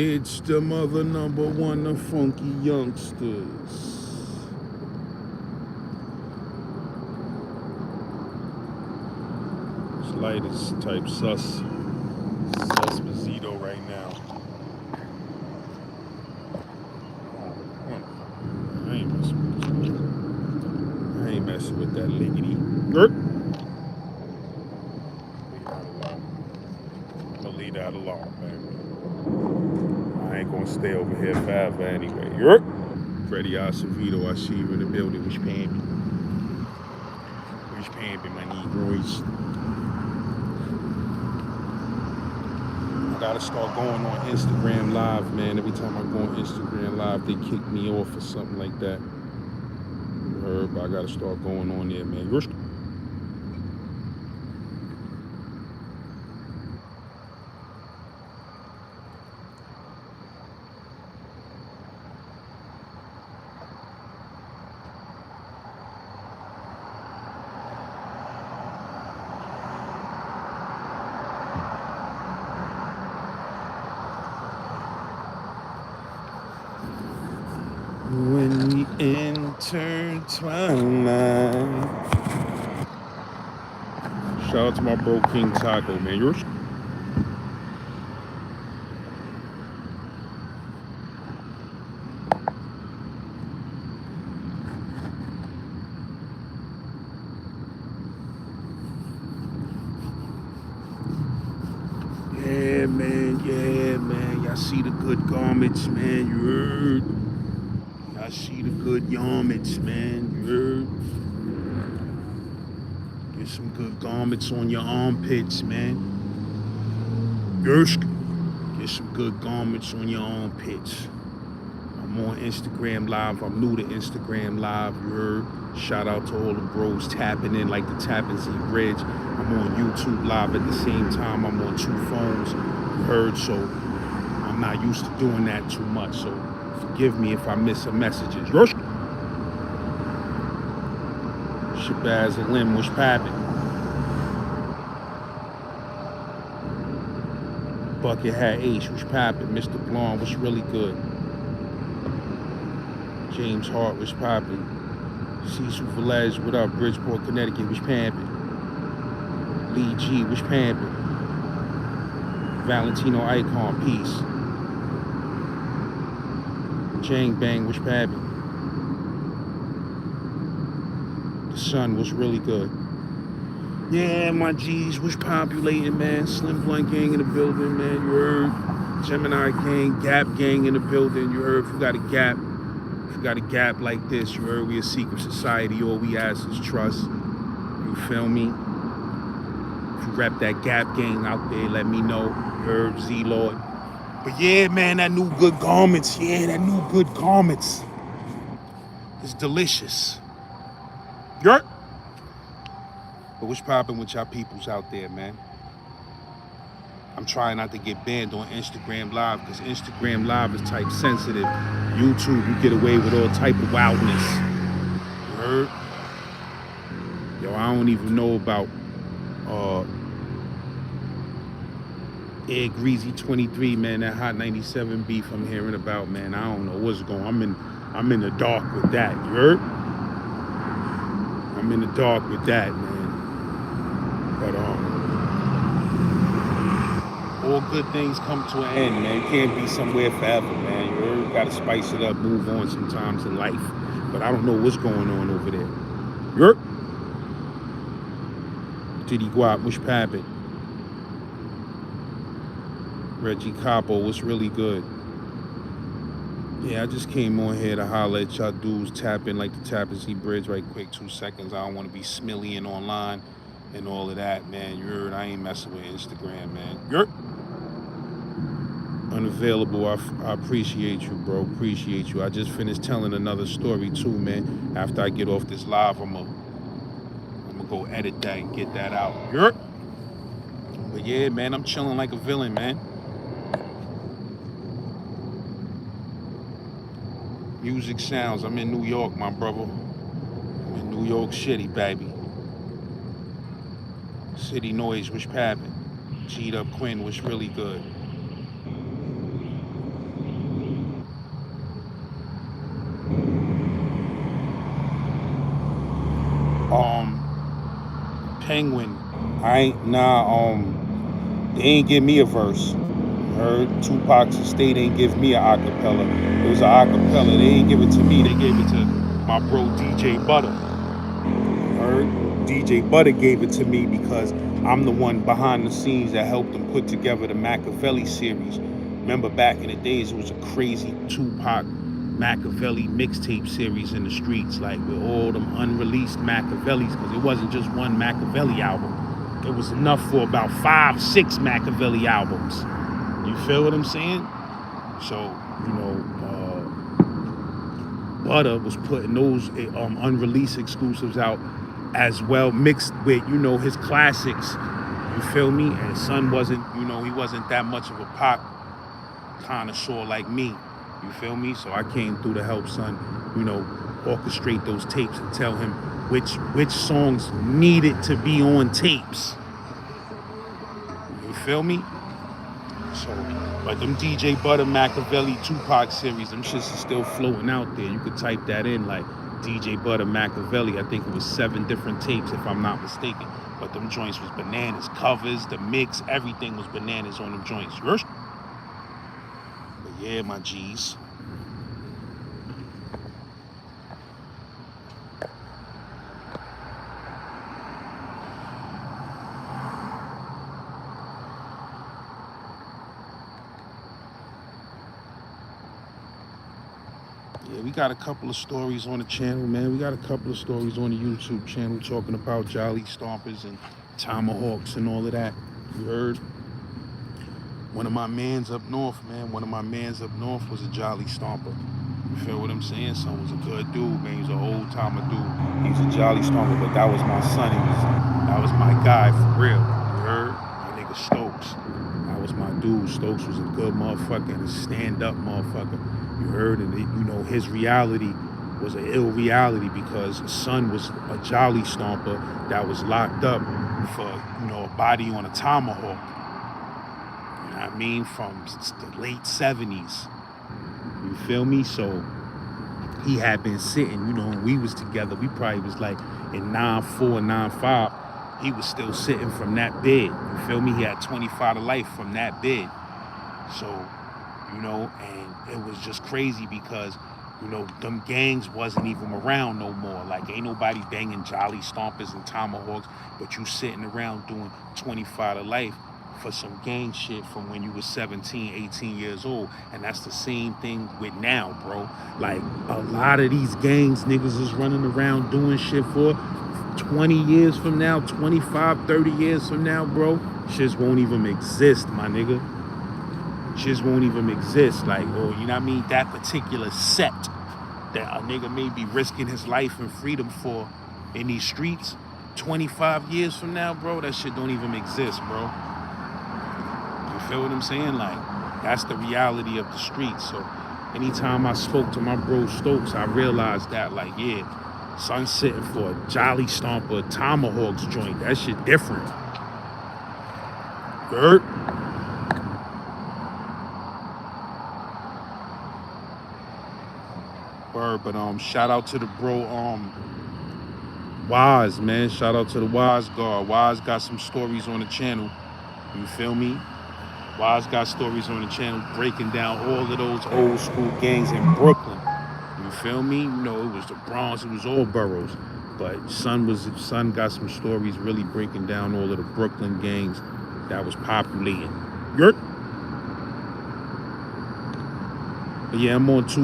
It's the mother number one, the funky youngsters. This light is type suspensito right now. I ain't messing with that liggity. I'm gonna leave that alone, man. I ain't gonna stay over here forever anyway. Freddie Acevedo, I see you in the building. Which pamby, my Negroes. I gotta start going on Instagram Live, man. Every time I go on Instagram Live, they kick me off or something like that. You heard, but I gotta start going on there, man. When we enter twilight. Shout out to my bro King Taco, man. Yours? Yeah, man. Y'all see the good garments, man. You heard? I see the good garments, man. You heard? Get some good garments on your armpits, man. Yersk. Get some good garments on your armpits. I'm on Instagram Live. I'm new to Instagram Live. You heard? Shout out to all the bros tapping in like the Tappan Zee Bridge. I'm on YouTube Live at the same time. I'm on 2 phones. You heard? So I'm not used to doing that too much. So forgive me if I miss some messages. Shabazz and Lim, what's poppin'? Bucket Hat Ace, what's poppin'? Mr. Blonde, what's really good? James Hart, what's poppin'? Cecil Velez, what up? Bridgeport, Connecticut, what's poppin'? Lee G, what's poppin'? Valentino Icon, peace. Jang Bang, what's poppin'? The Sun was really good. Yeah, my G's was populating, man. Slim Blunt Gang in the building, man. You heard? Gemini Gang, Gap Gang in the building. You heard? If you got a gap like this, you heard? We a secret society. All we ask is trust. You feel me? If you rep that Gap Gang out there, let me know. You heard? Z-Lord. But yeah, man, that new good garments. Yeah, that new good garments. It's delicious. Yurt. But what's poppin' with y'all peoples out there, man? I'm trying not to get banned on Instagram Live because Instagram Live is type sensitive. YouTube, you get away with all type of wildness. You heard? Yo, I don't even know about Air Greasy 23, man. That Hot 97 beef I'm hearing about, man. I don't know what's going on. I'm in the dark with that. You heard? I'm in the dark with that, man. But all good things come to an end, man. You can't be somewhere forever, man. You heard? Gotta spice it up, move on sometimes in life. But I don't know what's going on over there. You heard? Diddy Guap, what's poppin'? Reggie Capo, what's really good? Yeah, I just came on here to holler at y'all dudes, tap in like the Tappan Zee Bridge right quick, 2 seconds. I don't want to be smillying online and all of that, man. You heard? I ain't messing with Instagram, man. You're unavailable. I appreciate you, bro. Appreciate you. I just finished telling another story too, man. After I get off this live, I'm gonna go edit that and get that out. You're. But yeah, man, I'm chilling like a villain, man. Music sounds. I'm in New York, my brother. I'm in New York City, baby. City Noise, what's poppin'? G'd Up Quinn, what's really good? Penguin. They ain't give me a verse. Heard Tupac's estate ain't give me an acapella. It was an acapella. They ain't give it to me. They gave it to my bro DJ Butter. Heard DJ Butter gave it to me because I'm the one behind the scenes that helped them put together the Machiavelli series. Remember back in the days, it was a crazy Tupac Machiavelli mixtape series in the streets, like with all them unreleased Machiavellis, because it wasn't just one Machiavelli album. It was enough for about 5, 6 Machiavelli albums. You feel what I'm saying? So, Butter was putting those unreleased exclusives out as well, mixed with, his classics. You feel me? And Son wasn't, he wasn't that much of a pop connoisseur like me. You feel me? So I came through to help Son, orchestrate those tapes and tell him which songs needed to be on tapes. You feel me? So, but them DJ Butter Machiavelli Tupac series, them shits are still floating out there. You could type that in, like DJ Butter Machiavelli. I think it was 7 different tapes, if I'm not mistaken. But them joints was bananas. Covers, the mix, everything was bananas on them joints. But yeah, my G's. Yeah, we got a couple of stories on the channel, man. We got a couple of stories on the YouTube channel talking about Jolly Stompers and Tomahawks and all of that. You heard? One of my mans up north, man. One of my mans up north was a Jolly Stomper. You feel what I'm saying? Son was a good dude, man. He was an old timer dude. He was a Jolly Stomper, but that was my son. That was my guy for real. You heard? My nigga Stokes. That was my dude. Stokes was a good motherfucker and a stand-up motherfucker. You heard? And his reality was an ill reality because Son was a Jolly Stomper that was locked up for, a body on a tomahawk. You know what I mean? From the late 70s. You feel me? So he had been sitting, when we was together, we probably was like in 9-4, 9-5. He was still sitting from that bed. You feel me? He had 25 to life from that bed. So, and it was just crazy because, them gangs wasn't even around no more. Like, ain't nobody banging Jolly Stompers and Tomahawks, but you sitting around doing 25 to life for some gang shit from when you was 17, 18 years old. And that's the same thing with now, bro. Like, a lot of these gangs niggas is running around doing shit for 20 years from now, 25, 30 years from now, bro. Shits won't even exist, my nigga. Shits won't even exist. Like, you know what I mean? That particular set that a nigga may be risking his life and freedom for in these streets 25 years from now, bro, that shit don't even exist, bro. You feel what I'm saying? Like, that's the reality of the streets. So anytime I spoke to my bro Stokes, I realized that, like, yeah, Son sitting for a Jolly Stomper Tomahawks joint. That shit different. Hurt? But shout out to the bro Wise, man. Shout out to the Wise guard. Wise got some stories on the channel. You feel me? Wise got stories on the channel breaking down all of those old school gangs in Brooklyn. You feel me? It was the Bronx, it was all boroughs. But Son got some stories really breaking down all of the Brooklyn gangs that was populating. Yurt. But yeah, I'm on two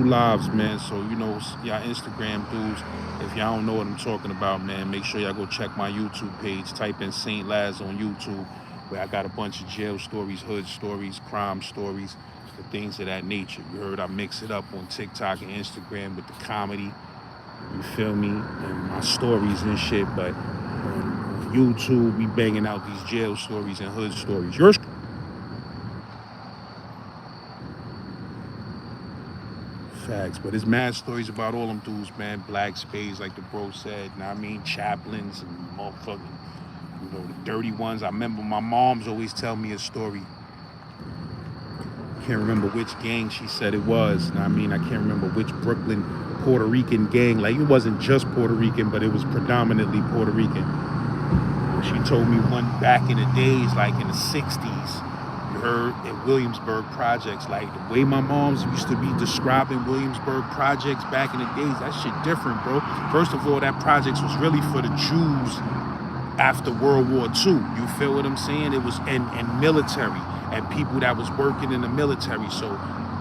lives, man. So, y'all Instagram dudes, if y'all don't know what I'm talking about, man, make sure y'all go check my YouTube page. Type in St. Laz on YouTube, where I got a bunch of jail stories, hood stories, crime stories, and things of that nature. You heard I mix it up on TikTok and Instagram with the comedy, you feel me, and my stories and shit. But on YouTube, we banging out these jail stories and hood stories. Yours. Facts, but it's mad stories about all them dudes, man. Black spades, like the bro said, chaplains and motherfucking, the dirty ones. I remember my mom's always tell me a story. Can't remember which gang she said it was. I can't remember which Brooklyn Puerto Rican gang. Like, it wasn't just Puerto Rican, but it was predominantly Puerto Rican. She told me one back in the days, like in the 60s, you heard, in Williamsburg projects, like the way my moms used to be describing Williamsburg projects back in the days, that shit different, bro. First of all, that projects was really for the Jews after World War II. You feel what I'm saying? It was and military and people that was working in the military. So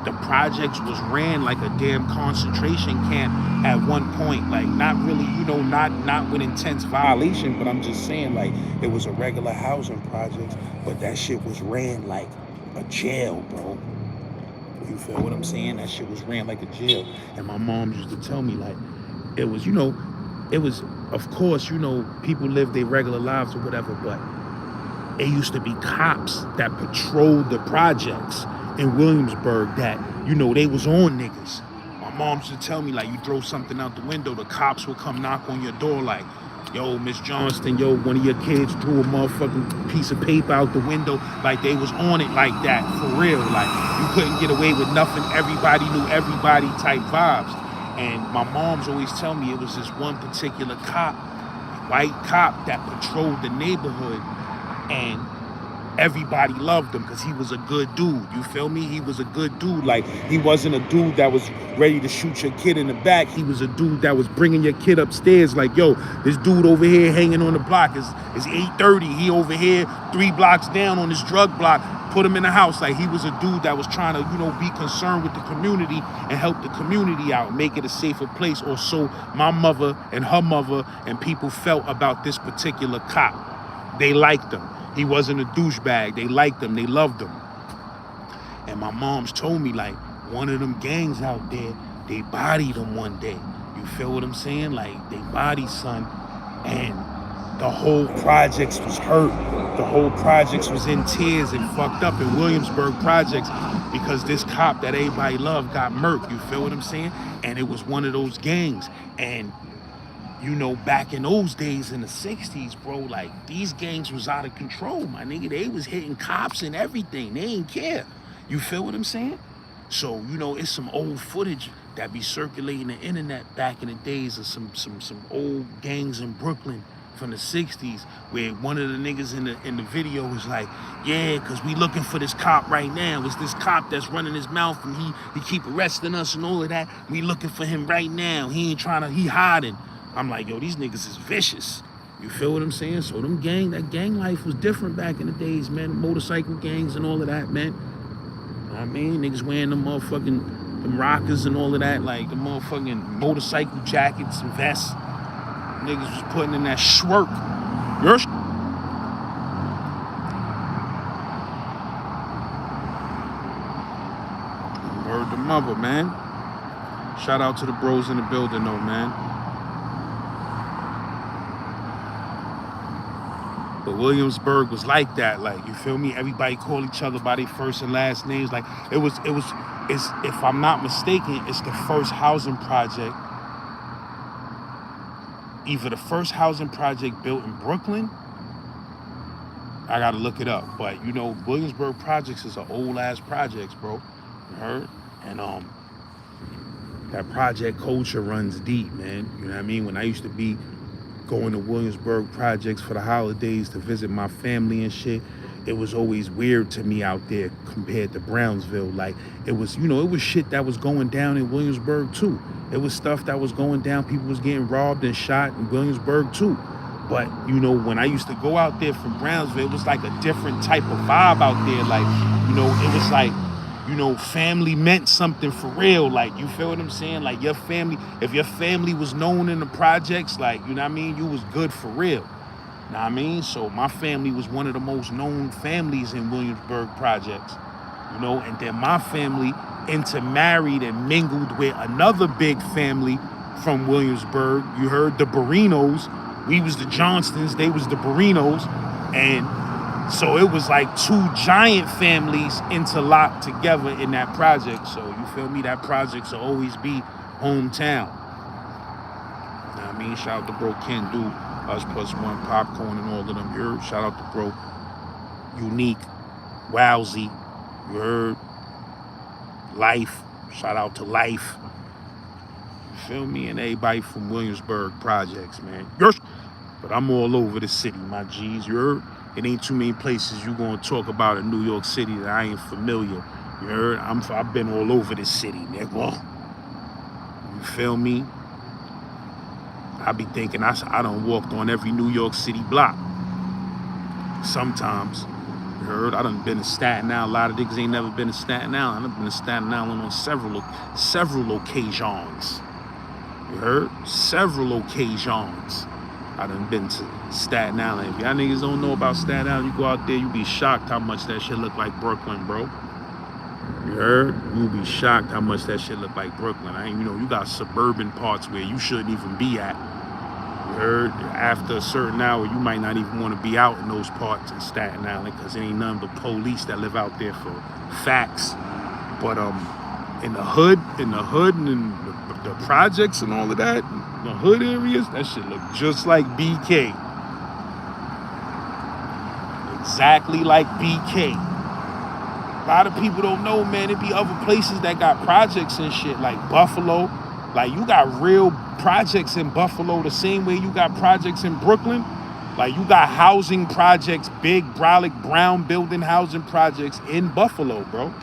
the projects was ran like a damn concentration camp at one point. Like not really, you know, not with intense violation, but I'm just saying like it was a regular housing project, but that shit was ran like a jail, bro. You feel what I'm saying? That shit was ran like a jail. And my mom used to tell me like it was, you know, it was, of course, you know, people live their regular lives or whatever, but it used to be cops that patrolled the projects in Williamsburg that, you know, they was on niggas. My mom used to tell me, like, you throw something out the window, the cops will come knock on your door like, yo, Miss Johnston, yo, one of your kids threw a motherfucking piece of paper out the window. Like, they was on it like that, for real. Like, you couldn't get away with nothing. Everybody knew everybody type vibes. And my mom's always tell me it was this one particular cop, white cop, that patrolled the neighborhood, and everybody loved him because he was a good dude. You feel me? He was a good dude. Like, he wasn't a dude that was ready to shoot your kid in the back. He was a dude that was bringing your kid upstairs. Like, yo, this dude over here hanging on the block is 8:30. He over here 3 blocks down on this drug block. Put him in the house. Like, he was a dude that was trying to, you know, be concerned with the community and help the community out, make it a safer place. Or so my mother and her mother and people felt about this particular cop. They liked him. He wasn't a douchebag. They liked him. They loved him. And my mom's told me, like, one of them gangs out there, they bodied him one day. You feel what I'm saying? Like, they bodied son, and the whole projects was hurt. The whole projects was in tears and fucked up in Williamsburg projects because this cop that everybody loved got murked. You feel what I'm saying? And it was one of those gangs. And you know, back in those days in the 60s, bro, like, these gangs was out of control, my nigga. They was hitting cops and everything. They ain't care. You feel what I'm saying? So, you know, it's some old footage that be circulating the internet back in the days of some old gangs in Brooklyn from the 60s, where one of the niggas in the video was like, yeah, because we looking for this cop right now. It's this cop that's running his mouth and he keep arresting us and all of that. We looking for him right now. He ain't trying to, he hiding. I'm like, yo, these niggas is vicious. You feel what I'm saying? So that gang life was different back in the days, man. Motorcycle gangs and all of that, man. You know what I mean? Niggas wearing them motherfucking, them rockers and all of that, like the motherfucking motorcycle jackets and vests. Niggas was putting in that shwerk. Word to mother, man. Shout out to the bros in the building, though, man. But Williamsburg was like that, like, you feel me? Everybody called each other by their first and last names. Like, it's, if I'm not mistaken, it's the first housing project, either the first housing project built in Brooklyn. I gotta look it up, but you know, Williamsburg projects is an old ass projects, bro. You heard? And that project culture runs deep, man. You know what I mean? When I used to be going to Williamsburg projects for the holidays to visit my family and shit, it was always weird to me out there compared to Brownsville. Like, it was, you know, it was shit that was going down in Williamsburg too. It was stuff that was going down. People was getting robbed and shot in Williamsburg too. But, you know, when I used to go out there from Brownsville, it was like a different type of vibe out there. Like, you know, it was like, you know, family meant something for real. Like, you feel what I'm saying? Like, your family, if your family was known in the projects, like, you know what I mean? You was good for real. You know what I mean? So my family was one of the most known families in Williamsburg projects. You know, and then my family intermarried and mingled with another big family from Williamsburg. You heard the Barinos. We was the Johnstons, they was the Barinos. And so it was like two giant families interlocked together in that project. So you feel me? That project will always be hometown. You know what I mean? Shout out to bro Ken Do, Us Plus One, Popcorn, and all of them. You heard? Shout out to bro Unique, Wowsy. You heard? Life. Shout out to Life. You feel me? And everybody from Williamsburg projects, man. Yes. But I'm all over the city, my G's. You heard? It ain't too many places you gonna talk about in New York City that I ain't familiar. You heard? I've been all over the city, nigga. You feel me? I be thinking I done walked on every New York City block. Sometimes. You heard? I done been to Staten Island. A lot of niggas ain't never been to Staten Island. I've been to Staten Island on several occasions. You heard? Several occasions. I done been to Staten Island. If y'all niggas don't know about Staten Island, you go out there, you be shocked how much that shit look like Brooklyn, bro. You heard? You'll be shocked how much that shit look like Brooklyn. You got suburban parts where you shouldn't even be at. You heard? After a certain hour, you might not even want to be out in those parts in Staten Island because there ain't none but police that live out there for facts. But in the hood and the projects and all of that, the hood areas, that shit look just like BK. Exactly like BK. A lot of people don't know, man. It be other places that got projects and shit, like Buffalo. Like, you got real projects in Buffalo the same way you got projects in Brooklyn. Like, you got housing projects, big brolic brown building housing projects in Buffalo, bro.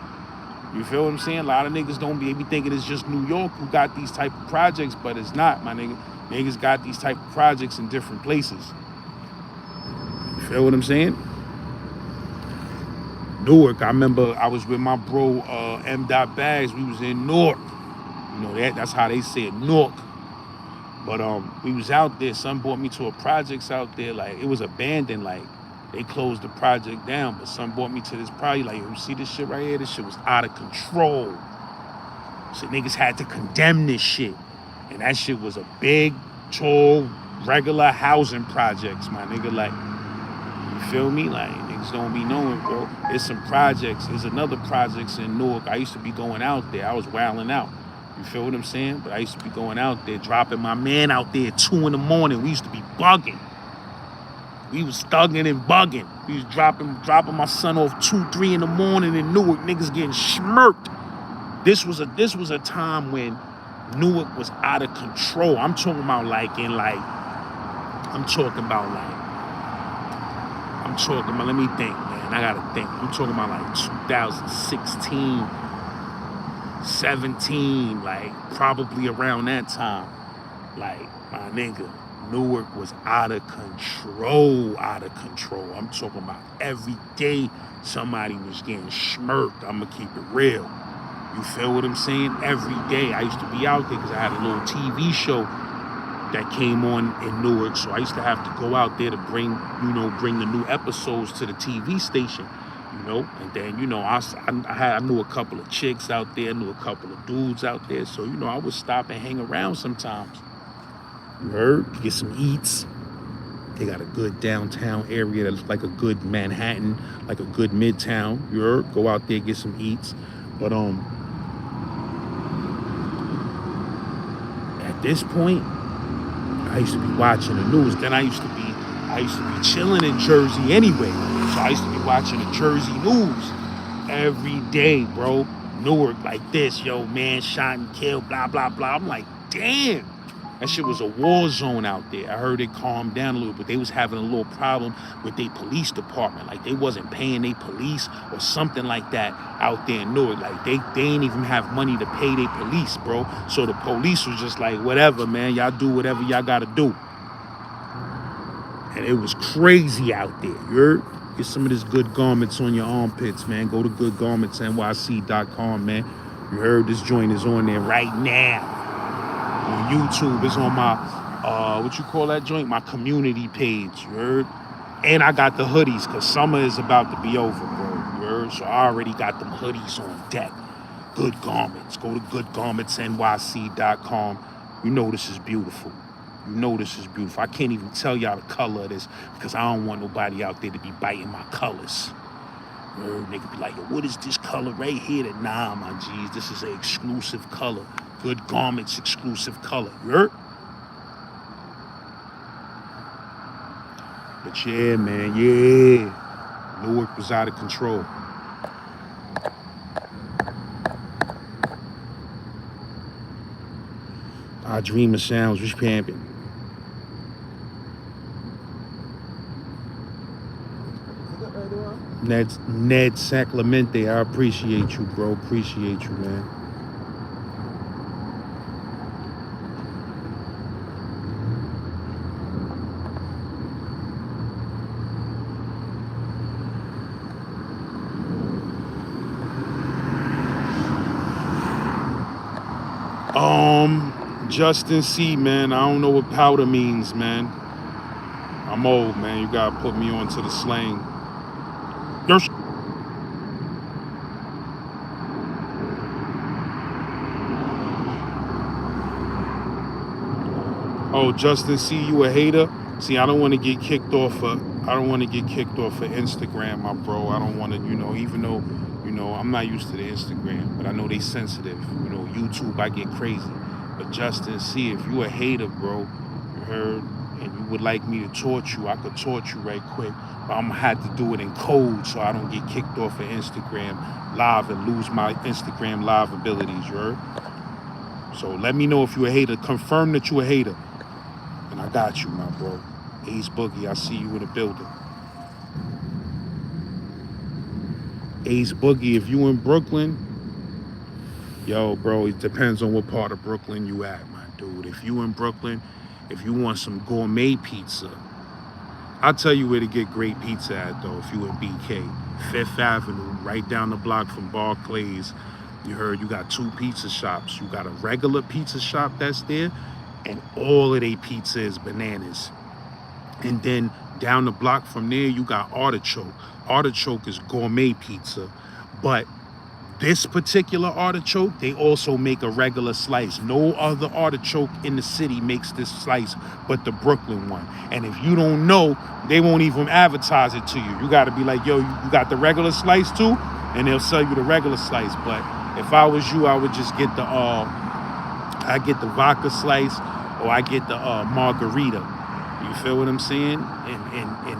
You feel what I'm saying? A lot of niggas don't be thinking it's just New York who got these type of projects, but it's not, my nigga. Niggas got these type of projects in different places. You feel what I'm saying? Newark, I remember I was with my bro M. Bags. We was in Newark. You know, that's how they say it, Newark. But we was out there. Son brought me to a projects out there. Like, it was abandoned. Like, they closed the project down. But son brought me to this project. Like, you see this shit right here? This shit was out of control. So niggas had to condemn this shit. And that shit was a big, tall, regular housing projects, my nigga. Like, you feel me? Like, niggas don't be knowing, bro. There's some projects. There's another projects in Newark. I used to be going out there. I was wilding out. You feel what I'm saying? But I used to be going out there, dropping my man out there at 2 in the morning. We used to be bugging. We was thugging and bugging. We was dropping my son off 2, 3 in the morning in Newark. Niggas getting smirked. This was a time when Newark was out of control. I'm talking about let me think, man. I gotta think. I'm talking about like 2016, 17, like probably around that time. Like, my nigga, Newark was out of control. I'm talking about every day somebody was getting smirked. I'm gonna keep it real. You feel what I'm saying? Every day. I used to be out there because I had a little TV show that came on in Newark. So I used to have to go out there to bring the new episodes to the TV station, And then, I knew a couple of chicks out there, knew a couple of dudes out there. So, I would stop and hang around sometimes. You heard? Get some eats. They got a good downtown area that's like a good Manhattan, like a good Midtown. You heard? Go out there, get some eats. But, at this point, I used to be watching the news. Then I used to be chilling in Jersey anyway. So I used to be watching the Jersey news every day, bro. Newark like this, yo, man, shot and killed, blah, blah, blah. I'm like, damn. That shit was a war zone out there. I heard it calmed down a little, but they was having a little problem with their police department. Like, they wasn't paying their police or something like that out there in Newark. Like, they ain't even have money to pay their police, bro. So the police was just like, whatever, man. Y'all do whatever y'all gotta do. And it was crazy out there. You heard? Get some of this good garments on your armpits, man. Go to goodgarmentsnyc.com, man. You heard? This joint is on there right now. On YouTube, it's on my, what you call that joint? My community page, you heard? And I got the hoodies, because summer is about to be over, bro, you heard? So I already got them hoodies on deck. Good Garments. Go to goodgarmentsnyc.com. You know this is beautiful. I can't even tell y'all the color of this, because I don't want nobody out there to be biting my colors. You heard? Nigga be like, yo, what is this color right here? Nah, my G's, this is an exclusive color. Good Garments exclusive color. You heard? But yeah, man, yeah. Newark was out of control. Our dream of sounds was pimping. Ned Saclemente, I appreciate you, bro. Appreciate you, man. Justin C, man. I don't know what powder means, man. I'm old, man. You gotta put me on to the slang. Yes. Oh, Justin C, you a hater? See, I don't want to get kicked off of Instagram, my bro. I don't want to, even though, I'm not used to the Instagram, but I know they sensitive. YouTube, I get crazy. But Justin C, if you a hater, bro, you heard, and you would like me to torch you, I could torch you right quick. But I'm gonna have to do it in code so I don't get kicked off of Instagram live and lose my Instagram live abilities, you heard? So let me know if you a hater. Confirm that you a hater. And I got you, my bro. Ace Boogie, I see you in the building. Ace Boogie, if you in Brooklyn, yo, bro, it depends on what part of Brooklyn you at, my dude. If you in Brooklyn, if you want some gourmet pizza, I'll tell you where to get great pizza at, though, if you in BK. Fifth Avenue, right down the block from Barclays. You heard, you got two pizza shops. You got a regular pizza shop that's there, and all of their pizza is bananas. And then down the block from there, you got Artichoke. Artichoke is gourmet pizza, but this particular artichoke, they also make a regular slice. No other artichoke in the city makes this slice but the Brooklyn one. And if you don't know, they won't even advertise it to you. You got to be like, yo, you got the regular slice too? And they'll sell you the regular slice. But if I was you, I would just get I get the vodka slice, or I get the margarita. You feel what I'm saying? And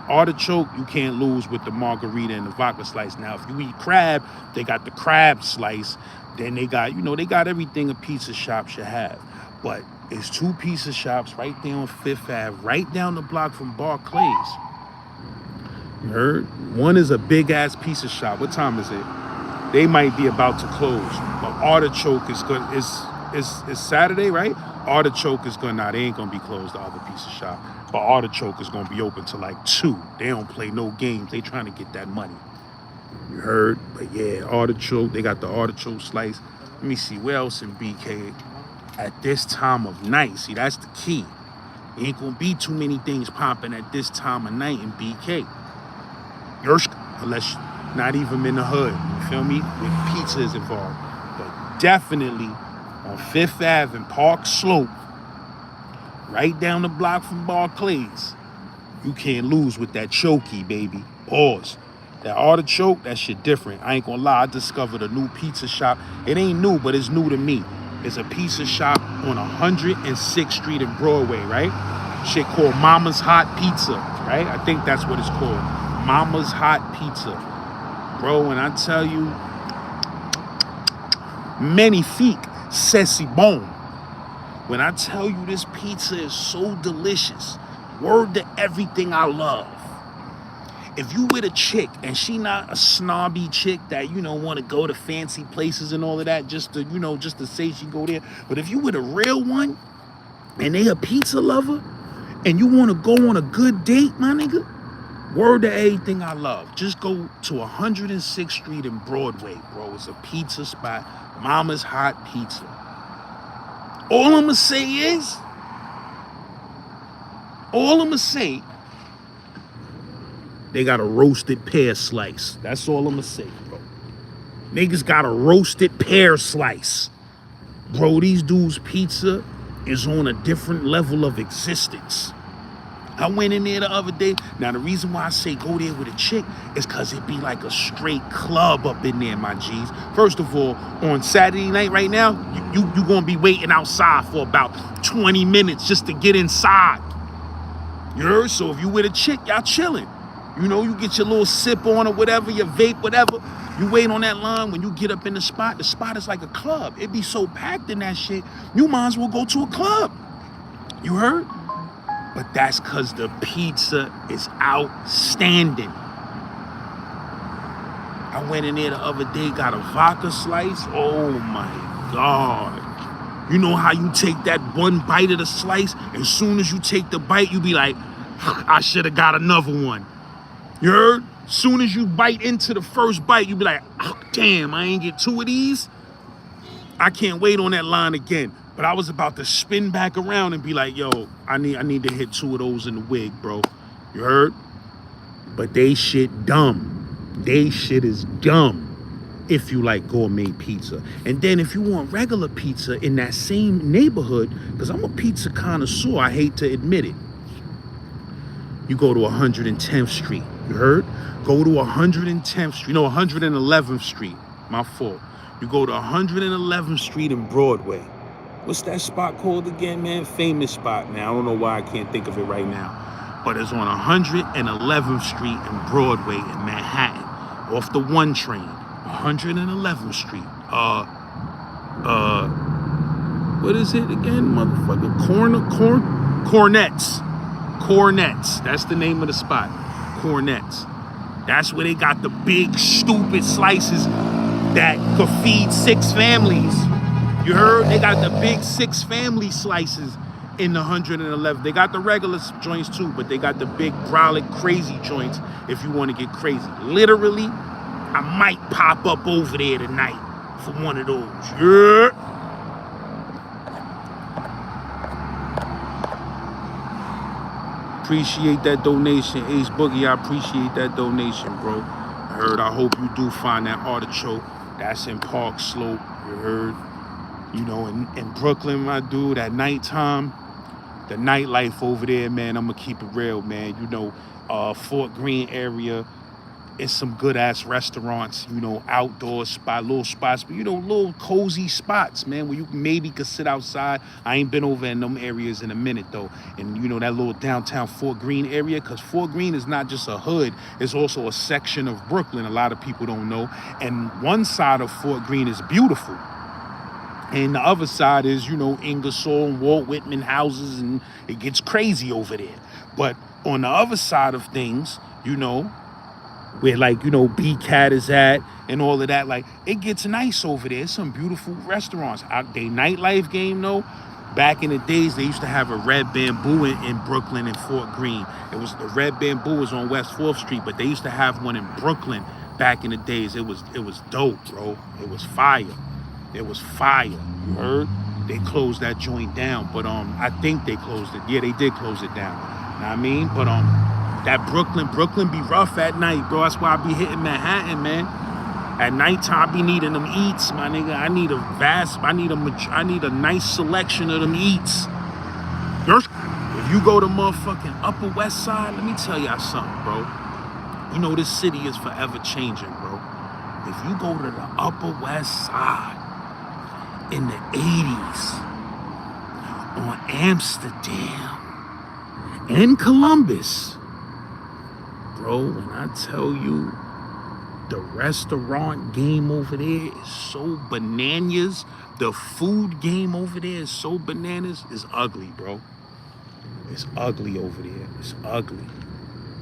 artichoke, you can't lose with the margarita and the vodka slice. Now, if you eat crab, they got the crab slice. Then they got, they got everything a pizza shop should have. But it's two pizza shops right there on Fifth Ave, right down the block from Barclays. You heard? One is a big-ass pizza shop. What time is it? They might be about to close. But Artichoke is good. It's Saturday, right? Artichoke is gonna, they ain't gonna be closed, the other pizza shop. But Artichoke is gonna be open till like 2. They don't play no games. They trying to get that money. You heard? But yeah, Artichoke, they got the artichoke slice. Let me see, where else in BK at this time of night? See, that's the key. There ain't gonna be too many things popping at this time of night in BK. Unless you're not even in the hood, you feel me? With pizza is involved. But definitely on Fifth Ave and Park Slope, right down the block from Barclays, you can't lose with that chokey, baby. Pause. That artichoke, that shit different. I ain't gonna lie, I discovered a new pizza shop. It ain't new, but it's new to me. It's a pizza shop on 106th Street in Broadway, right? Shit called Mama's Hot Pizza, right? I think that's what it's called. Mama's Hot Pizza. Bro, when I tell you, magnifique, c'est si bon. When I tell you this pizza is so delicious, word to everything I love. If you with a chick and she not a snobby chick that, want to go to fancy places and all of that just to say she go there. But if you with a real one and they a pizza lover and you want to go on a good date, my nigga, word to everything I love. Just go to 106th Street in Broadway, bro. It's a pizza spot. Mama's Hot Pizza. All I'm going to say, they got a roasted pear slice. That's all I'm going to say, bro. Niggas got a roasted pear slice. Bro, these dudes' pizza is on a different level of existence. I went in there the other day. Now, the reason why I say go there with a chick is because it be like a straight club up in there, my G's. First of all, on Saturday night right now, you going to be waiting outside for about 20 minutes just to get inside. You heard? So if you with a chick, y'all chilling. You get your little sip on or whatever, your vape, whatever. You wait on that line. When you get up in the spot is like a club. It be so packed in that shit, you might as well go to a club. You heard? But that's because the pizza is outstanding. I went in there the other day, got a vodka slice. Oh my God. You know how you take that one bite of the slice, as soon as you take the bite, you be like, I should have got another one. You heard? Soon as you bite into the first bite, you be like, oh, damn, I ain't get 2 of these. I can't wait on that line again. But I was about to spin back around and be like, yo, I need to hit 2 of those in the wig, bro. You heard? But they shit dumb. They shit is dumb if you like gourmet pizza. And then if you want regular pizza in that same neighborhood, because I'm a pizza connoisseur, I hate to admit it, you go to 110th Street. You heard? Go to 110th Street. No, 111th Street. My fault. You go to 111th Street in Broadway. What's that spot called again, man? Famous spot, man. I don't know why I can't think of it right now. But it's on 111th Street in Broadway in Manhattan. Off the 1 train. 111th Street. What is it again, motherfucker? Cornets. Cornets. That's the name of the spot. Cornets. That's where they got the big, stupid slices that could feed 6 families. You heard? They got the big 6 family slices in the 111. They got the regular joints too, but they got the big, brolic, crazy joints if you want to get crazy. Literally, I might pop up over there tonight for one of those. Yeah. Appreciate that donation, Ace Boogie. I appreciate that donation, bro. I hope you do find that artichoke. That's in Park Slope. You heard? You know, in Brooklyn, my dude, at nighttime, the nightlife over there, man, I'm gonna keep it real, man. You know, Fort Greene area, it's some good ass restaurants, you know, outdoor spot, little spots, but you know, little cozy spots, man, where you maybe could sit outside. I ain't been over in them areas in a minute though. And you know, that little downtown Fort Greene area, because Fort Greene is not just a hood, it's also a section of Brooklyn a lot of people don't know. And one side of Fort Greene is beautiful. And the other side is, you know, Ingersoll and Walt Whitman houses, and it gets crazy over there. But on the other side of things, you know, where like, you know, B-Cat is at and all of that, like, it gets nice over there. It's some beautiful restaurants. They nightlife game, though, back in the days, they used to have a Red Bamboo in Brooklyn and Fort Greene. It was the Red Bamboo was on West 4th Street, but they used to have one in Brooklyn back in the days. It was dope, bro. It was fire. It was fire. You heard? They closed that joint down, but I think they closed it. Yeah, they did close it down. Know what I mean? But that Brooklyn be rough at night, bro. That's why I be hitting Manhattan, man. At nighttime, I be needing them eats, my nigga. I need a nice selection of them eats. If you go to motherfucking Upper West Side, let me tell y'all something, bro. You know this city is forever changing, bro. If you go to the Upper West Side in the 80s, on Amsterdam and Columbus, bro, when I tell you the restaurant game over there is so bananas, the food game over there is so bananas, it's ugly, bro. It's ugly over there. It's ugly.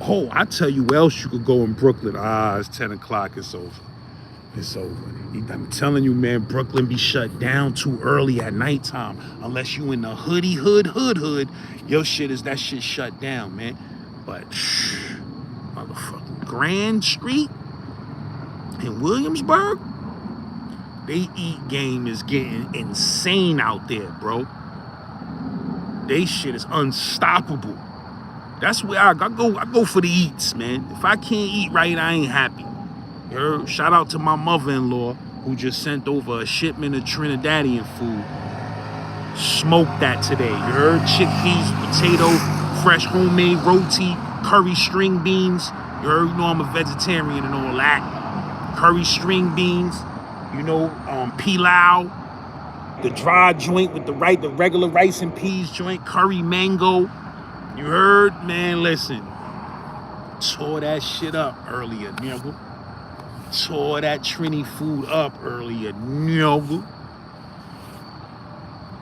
Oh, I tell you where else you could go in Brooklyn. It's 10 o'clock, it's over. It's over. I'm telling you, man, Brooklyn be shut down too early at nighttime. Unless you in the hood. Your shit shut down, man. But, motherfucking Grand Street in Williamsburg, they eat game is getting insane out there, bro. They shit is unstoppable. That's where I go for the eats, man. If I can't eat right, I ain't happy. You heard? Shout out to my mother-in-law who just sent over a shipment of Trinidadian food. Smoked that today. You heard? Chickpeas, potato, fresh homemade roti, curry string beans. You heard? You know I'm a vegetarian and all that. Curry string beans. You know, pilau. The dry joint with the regular rice and peas joint. Curry mango. You heard? Man, listen. Tore that shit up earlier, nigga. Tore that Trini food up earlier, nigga.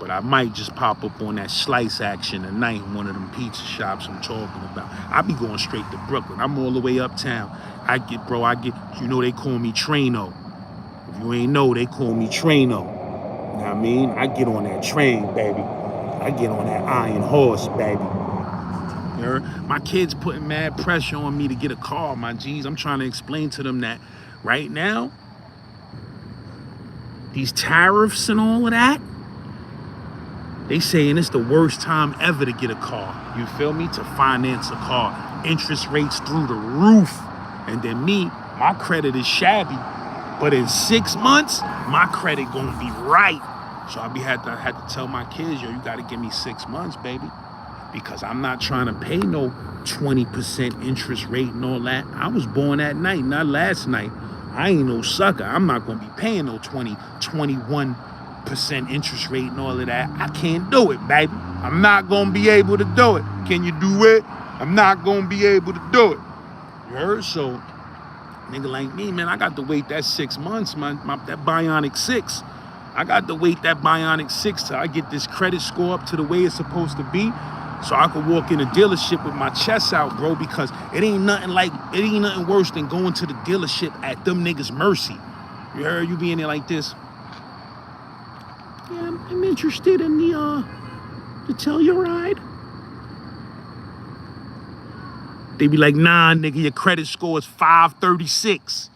But I might just pop up on that slice action tonight in one of them pizza shops I'm talking about. I be going straight to Brooklyn. I'm all the way uptown. I get, you know they call me Trano. If you ain't know, they call me Trano. You know what I mean? I get on that train, baby. I get on that iron horse, baby. You heard? My kids putting mad pressure on me to get a car, my G's. I'm trying to explain to them that right now, these tariffs and all of that, they saying it's the worst time ever to get a car. You feel me? To finance a car. Interest rates through the roof. And then me, my credit is shabby. But in 6 months, my credit gonna be right. So I had to tell my kids, yo, you gotta give me 6 months, baby. Because I'm not trying to pay no 20% interest rate and all that. I was born that night, not last night. I ain't no sucker. I'm not gonna be paying no 20, 21% interest rate and all of that. I can't do it, baby. I'm not gonna be able to do it. Can you do it? I'm not gonna be able to do it. You heard? So, nigga like me, man, I got to wait that 6 months, that Bionic 6. I got to wait that Bionic 6 till I get this credit score up to the way it's supposed to be, so I could walk in a dealership with my chest out, bro, because it ain't nothing worse than going to the dealership at them niggas' mercy. You heard? You be in there like this. Yeah, I'm interested in the Telluride. They be like, nah, nigga, your credit score is 536.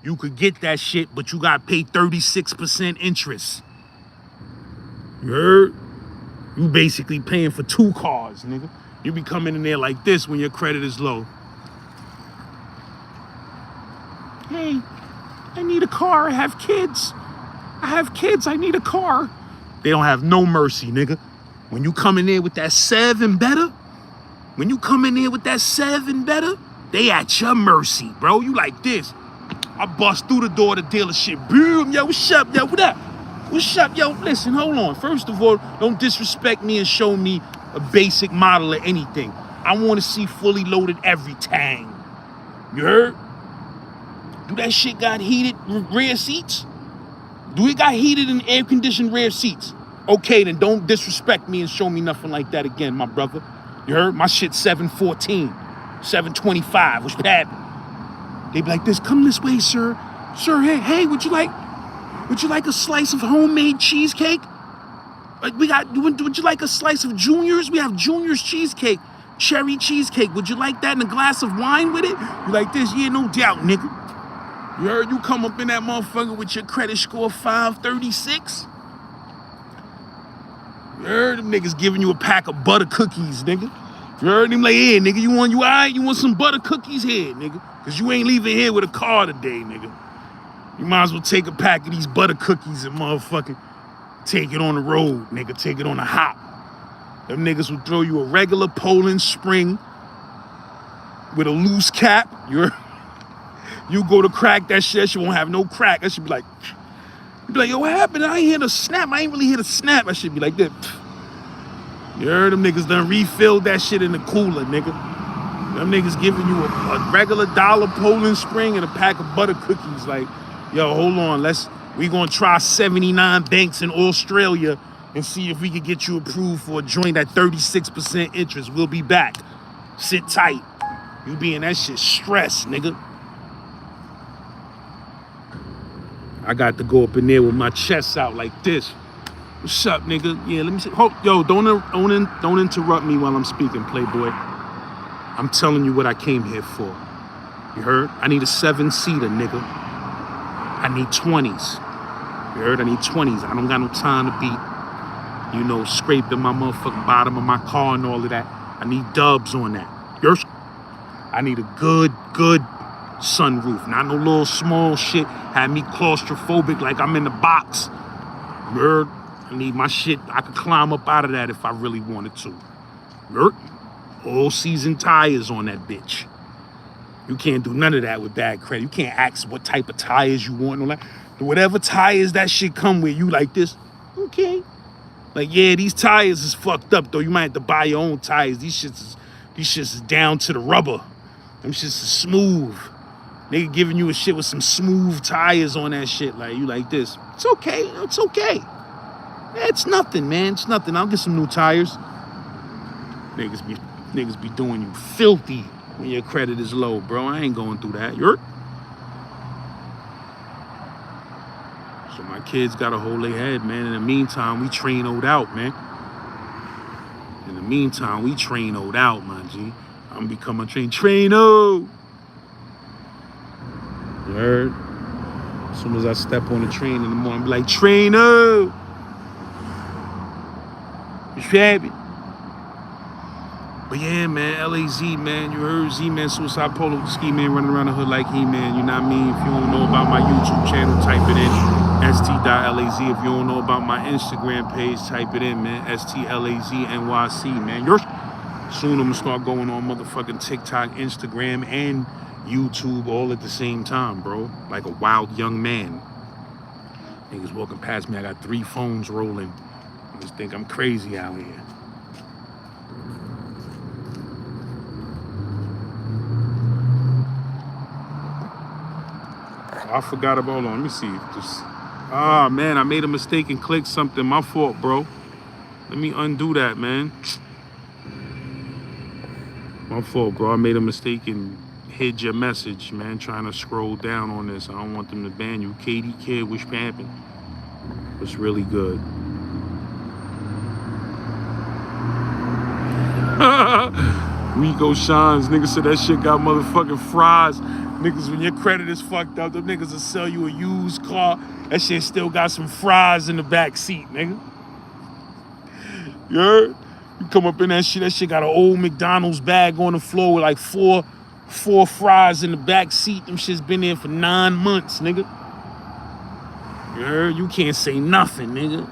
You could get that shit, but you gotta pay 36% interest. You heard? You basically paying for 2 cars, nigga. You be coming in there like this when your credit is low. Hey, I need a car. I have kids. I need a car. They don't have no mercy, nigga. When you come in there with that 7 better, they at your mercy, bro. You like this. I bust through the door of the dealership. Boom, yo, what's up, yo, what up? What's up, yo? Listen, hold on. First of all, don't disrespect me and show me a basic model of anything. I want to see fully loaded everything. You heard? Do that shit got heated rear seats? Do it got heated and air-conditioned rear seats? Okay, then don't disrespect me and show me nothing like that again, my brother. You heard? My shit 714, 725. What's happening? They be like this. Come this way, sir. Sir, hey, would you like a slice of homemade cheesecake? Would you like a slice of Junior's? We have Junior's cheesecake, cherry cheesecake. Would you like that and a glass of wine with it? You like this? Yeah, no doubt, nigga. You heard? You come up in that motherfucker with your credit score 536. You heard? Them niggas giving you a pack of butter cookies, nigga. You heard him like, yeah, nigga, you all right? You want some butter cookies here, nigga? Cause you ain't leaving here with a car today, nigga. You might as well take a pack of these butter cookies and motherfucking take it on the road, nigga. Take it on the hop. Them niggas will throw you a regular Poland Spring with a loose cap. You go to crack that shit won't have no crack. That should be like, yo, what happened? I ain't hear the snap. I ain't really hear the snap. I should be like that. You heard? Them niggas done refilled that shit in the cooler, nigga. Them niggas giving you a regular $1 Poland Spring and a pack of butter cookies. Like, yo, hold on. We gonna try 79 banks in Australia and see if we can get you approved for a joint at 36% interest. We'll be back. Sit tight. You be in that shit stressed, nigga. I got to go up in there with my chest out like this. What's up, nigga? Yeah, let me see. Yo, don't interrupt me while I'm speaking, Playboy. I'm telling you what I came here for. You heard? I need a 7-seater, nigga. I need 20s. You heard? I need 20s. I don't got no time to be, scraping my motherfucking bottom of my car and all of that. I need dubs on that. I need a good sunroof. Not no little small shit. Had me claustrophobic like I'm in the box. You heard? I need my shit. I could climb up out of that if I really wanted to. You heard? All season tires on that bitch. You can't do none of that with bad credit. You can't ask what type of tires you want. Like, whatever tires that shit come with, you like this. Okay. Like, yeah, these tires is fucked up though. You might have to buy your own tires. These shits is down to the rubber. Them shits is smooth. Nigga giving you a shit with some smooth tires on that shit. Like, you like this. It's okay. It's okay. It's nothing, man. It's nothing. I'll get some new tires. Niggas be doing you filthy when your credit is low, bro. I ain't going through that. You're. So my kids gotta hold their head, man. In the meantime, we train-oed out, man. In the meantime, we train-oed out, my G. I'm becoming a train-o. You heard? As soon as I step on the train in the morning, I'm be like, train-o. You happy? But yeah, man, LAZ, man, you heard Z-Man, Suicide Polo, the ski man running around the hood like he-man, you know what I mean? If you don't know about my YouTube channel, type it in, st.laz. If you don't know about my Instagram page, type it in, man, stlaznyc, man. Soon I'm gonna start going on motherfucking TikTok, Instagram, and YouTube all at the same time, bro. Like a wild young man. Niggas walking past me, I got 3 phones rolling. I just think I'm crazy out here. I forgot about, let me see. Man, I made a mistake and clicked something. My fault, bro. Let me undo that, man. My fault, bro. I made a mistake and hid your message, man. Trying to scroll down on this. I don't want them to ban you. Katie Kid, wish happened. It's really good. Rico Shines, nigga said that shit got motherfucking fries. Niggas, when your credit is fucked up, them niggas will sell you a used car. That shit still got some fries in the back seat, nigga. You heard? You come up in that shit got an old McDonald's bag on the floor with like four fries in the back seat. Them shit's been there for 9 months, nigga. You heard? You can't say nothing, nigga.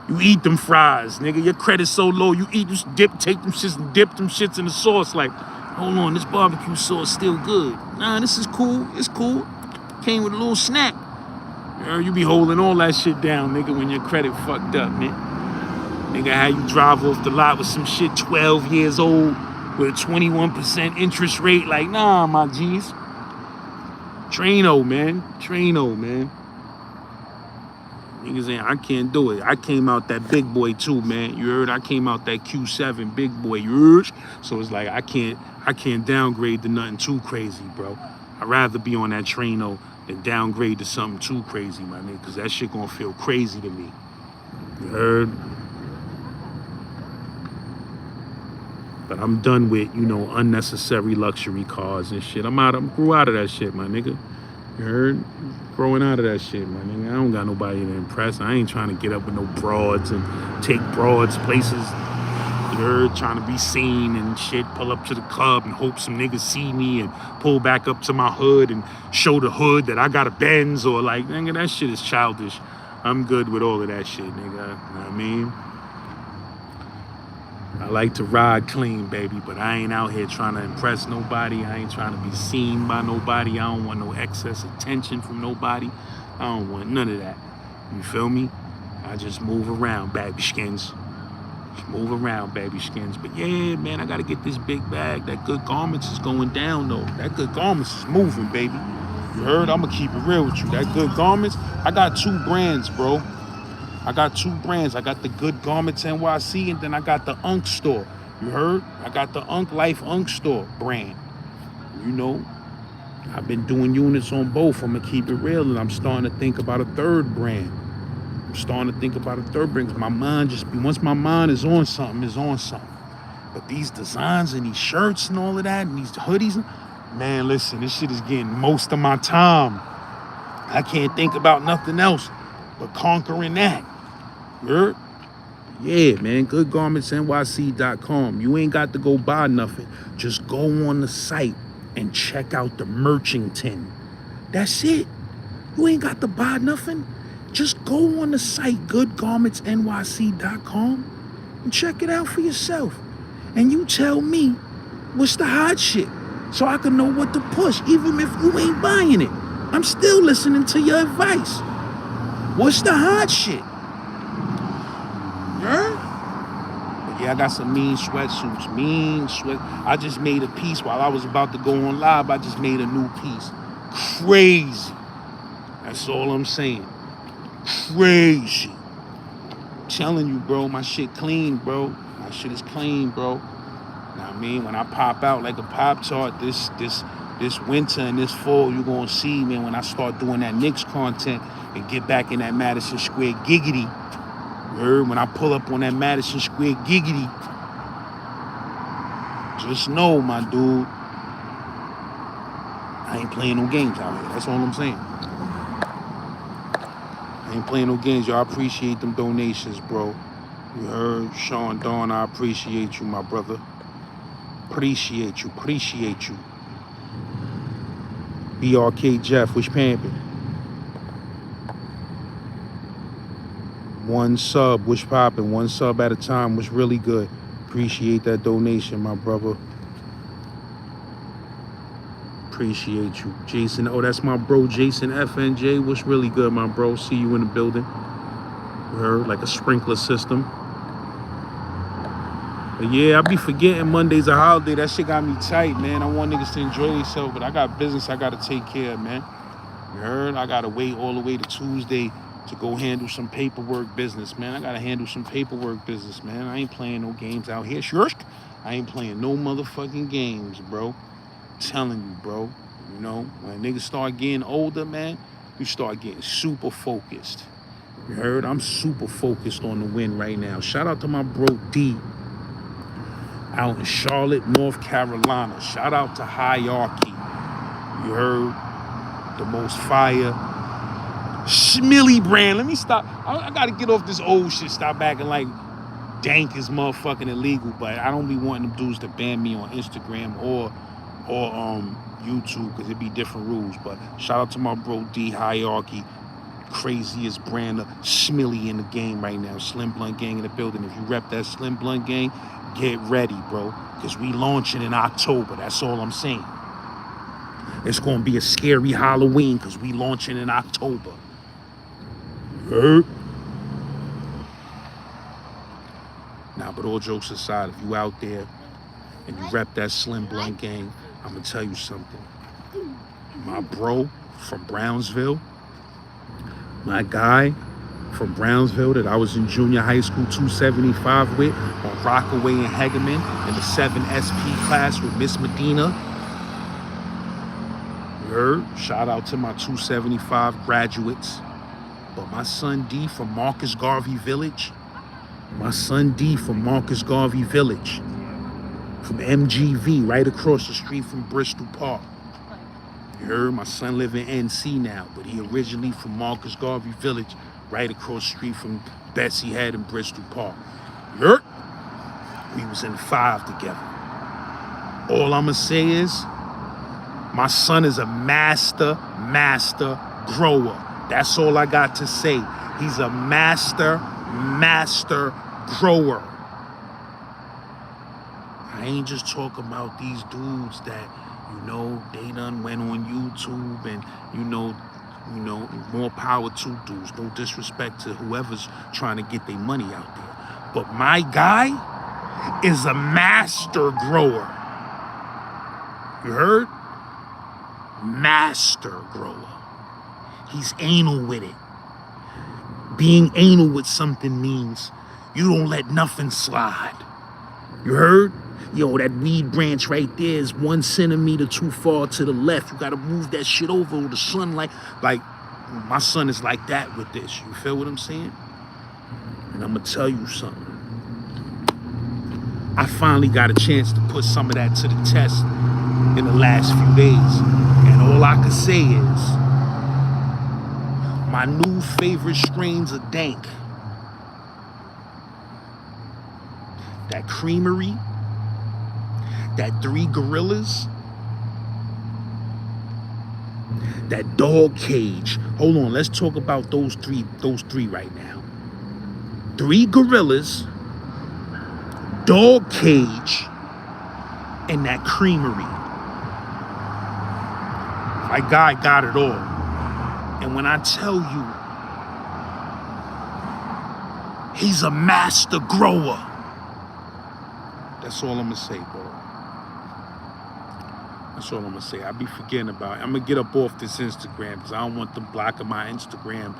You eat them fries, nigga. Your credit's so low, you take them shits and dip them shits in the sauce like, hold on, this barbecue sauce still good. Nah, this is cool. It's cool. Came with a little snack. You be holding all that shit down, nigga, when your credit fucked up, man. Nigga, how you drive off the lot with some shit 12 years old with a 21% interest rate. Like, nah, my G's. Train-o, man. Train-o, man. Niggas saying, I can't do it. I came out that big boy too, man. You heard? I came out that Q7 big boy. You heard? So it's like, I can't downgrade to nothing too crazy, bro. I'd rather be on that train-o than downgrade to something too crazy, my nigga, because that shit gonna feel crazy to me. You heard? But I'm done with, unnecessary luxury cars and shit. I grew out of that shit, my nigga. You heard? Growing out of that shit, my nigga. I don't got nobody to impress. I ain't trying to get up with no broads and take broads places. You heard? Trying to be seen and shit. Pull up to the club and hope some niggas see me and pull back up to my hood and show the hood that I got a Benz or like, nigga, that shit is childish. I'm good with all of that shit, nigga. You know what I mean? I like to ride clean, baby, but I ain't out here trying to impress nobody. I ain't trying to be seen by nobody. I don't want no excess attention from nobody. I don't want none of that. You feel me? I just move around, baby skins. Just move around, baby skins. But yeah, man, I gotta get this big bag. That Good Garments is going down, though. That Good Garments is moving, baby. You heard? I'ma keep it real with you. That Good Garments, I got 2 brands, bro. I got 2 brands. I got the Good Garments NYC, and then I got the Unk store. You heard? I got the Unk Life Unk store brand. You know, I've been doing units on both. I'm going to keep it real, and I'm starting to think about a 3rd brand. My mind once my mind is on something, it's on something. But these designs and these shirts and all of that, and these hoodies, man, listen, this shit is getting most of my time. I can't think about nothing else but conquering that. You heard? Yeah, man, goodgarmentsnyc.com. You ain't got to go buy nothing. Just go on the site and check out the Merchington. That's it. You ain't got to buy nothing. Just go on the site, goodgarmentsnyc.com, and check it out for yourself. And you tell me what's the hot shit so I can know what to push, even if you ain't buying it. I'm still listening to your advice. What's the hot shit? But yeah, I got some mean sweatsuits. I just made a piece while I was about to go on live. I just made a new piece. Crazy. That's all I'm saying. Crazy. telling you, bro, my shit clean, bro. My shit is clean, bro. Know what I mean? When I pop out like a Pop-Tart this winter and this fall, you gonna see, man, when I start doing that Knicks content and get back in that Madison Square giggity. You heard? When I pull up on that Madison Square giggity, just know, my dude, I ain't playing no games out here. That's all I'm saying. I ain't playing no games. Y'all appreciate them donations, bro. You heard? Sean Dawn, I appreciate you, my brother. Appreciate you. BRK Jeff, which pamping? One sub, which popping? One sub at a time was really good. Appreciate that donation, my brother. Appreciate you. Jason, oh, that's my bro, Jason FNJ. What's really good, my bro? See you in the building. You heard? Like a sprinkler system. But yeah, I be forgetting Monday's a holiday. That shit got me tight, man. I want niggas to enjoy themselves, but I got business I gotta take care of, man. You heard? I gotta wait all the way to Tuesday to go handle some paperwork business, man. I gotta handle some paperwork business, man. I ain't playing no games out here. I ain't playing no motherfucking games, bro. Telling you, bro. You know, when niggas start getting older, man, you start getting super focused. You heard? I'm super focused on the win right now. Shout out to my bro D out in Charlotte, North Carolina. Shout out to Hierarchy. You heard? The most fire Schmilly brand. Let me stop. I gotta get off this old shit. Stop acting like dank is motherfucking illegal. But I don't be wanting them dudes to ban me on Instagram or YouTube, because it be different rules. But shout out to my bro D Hierarchy. Craziest brand of Schmilly in the game right now. Slim Blunt Gang in the building. If you rep that Slim Blunt Gang, get ready, bro, because we launching in October. That's all I'm saying. It's gonna be a scary Halloween because we launching in October. Heard? Nah, but all jokes aside, if you out there and you rep that Slim Blunt Gang, I'm gonna tell you something. My bro from Brownsville, my guy from Brownsville that I was in junior high school 275 with on Rockaway and Hegeman in the 7 SP class with Miss Medina. You heard? Shout out to my 275 graduates. But my son D from Marcus Garvey Village. My son D from Marcus Garvey Village. From MGV, right across the street from Bristol Park. You heard? My son live in NC now, but he originally from Marcus Garvey Village, right across the street from Betsy Head in Bristol Park. You heard? We was in 5 together. All I'ma say is, my son is a master grower. That's all I got to say. He's a master grower. I ain't just talking about these dudes that, you know, they done went on YouTube and, you know, more power to dudes. No disrespect to whoever's trying to get their money out there. But my guy is a master grower. You heard? Master grower. He's anal with it. Being anal with something means you don't let nothing slide. You heard? Yo, that weed branch right there is 1 centimeter too far to the left. You gotta move that shit over with the sunlight. Like, my son is like that with this. You feel what I'm saying? And I'm gonna tell you something. I finally got a chance to put some of that to the test in the last few days. And all I can say is, my new favorite strains of dank. That Creamery, that 3 Gorillas, that Dog Cage. Hold on, let's talk about those three right now. 3 Gorillas, Dog Cage, and that Creamery. My guy got it all. And when I tell you, he's a master grower. That's all I'm gonna say, bro. That's all I'm gonna say. I be forgetting about it. I'm gonna get up off this Instagram because I don't want them blocking my Instagram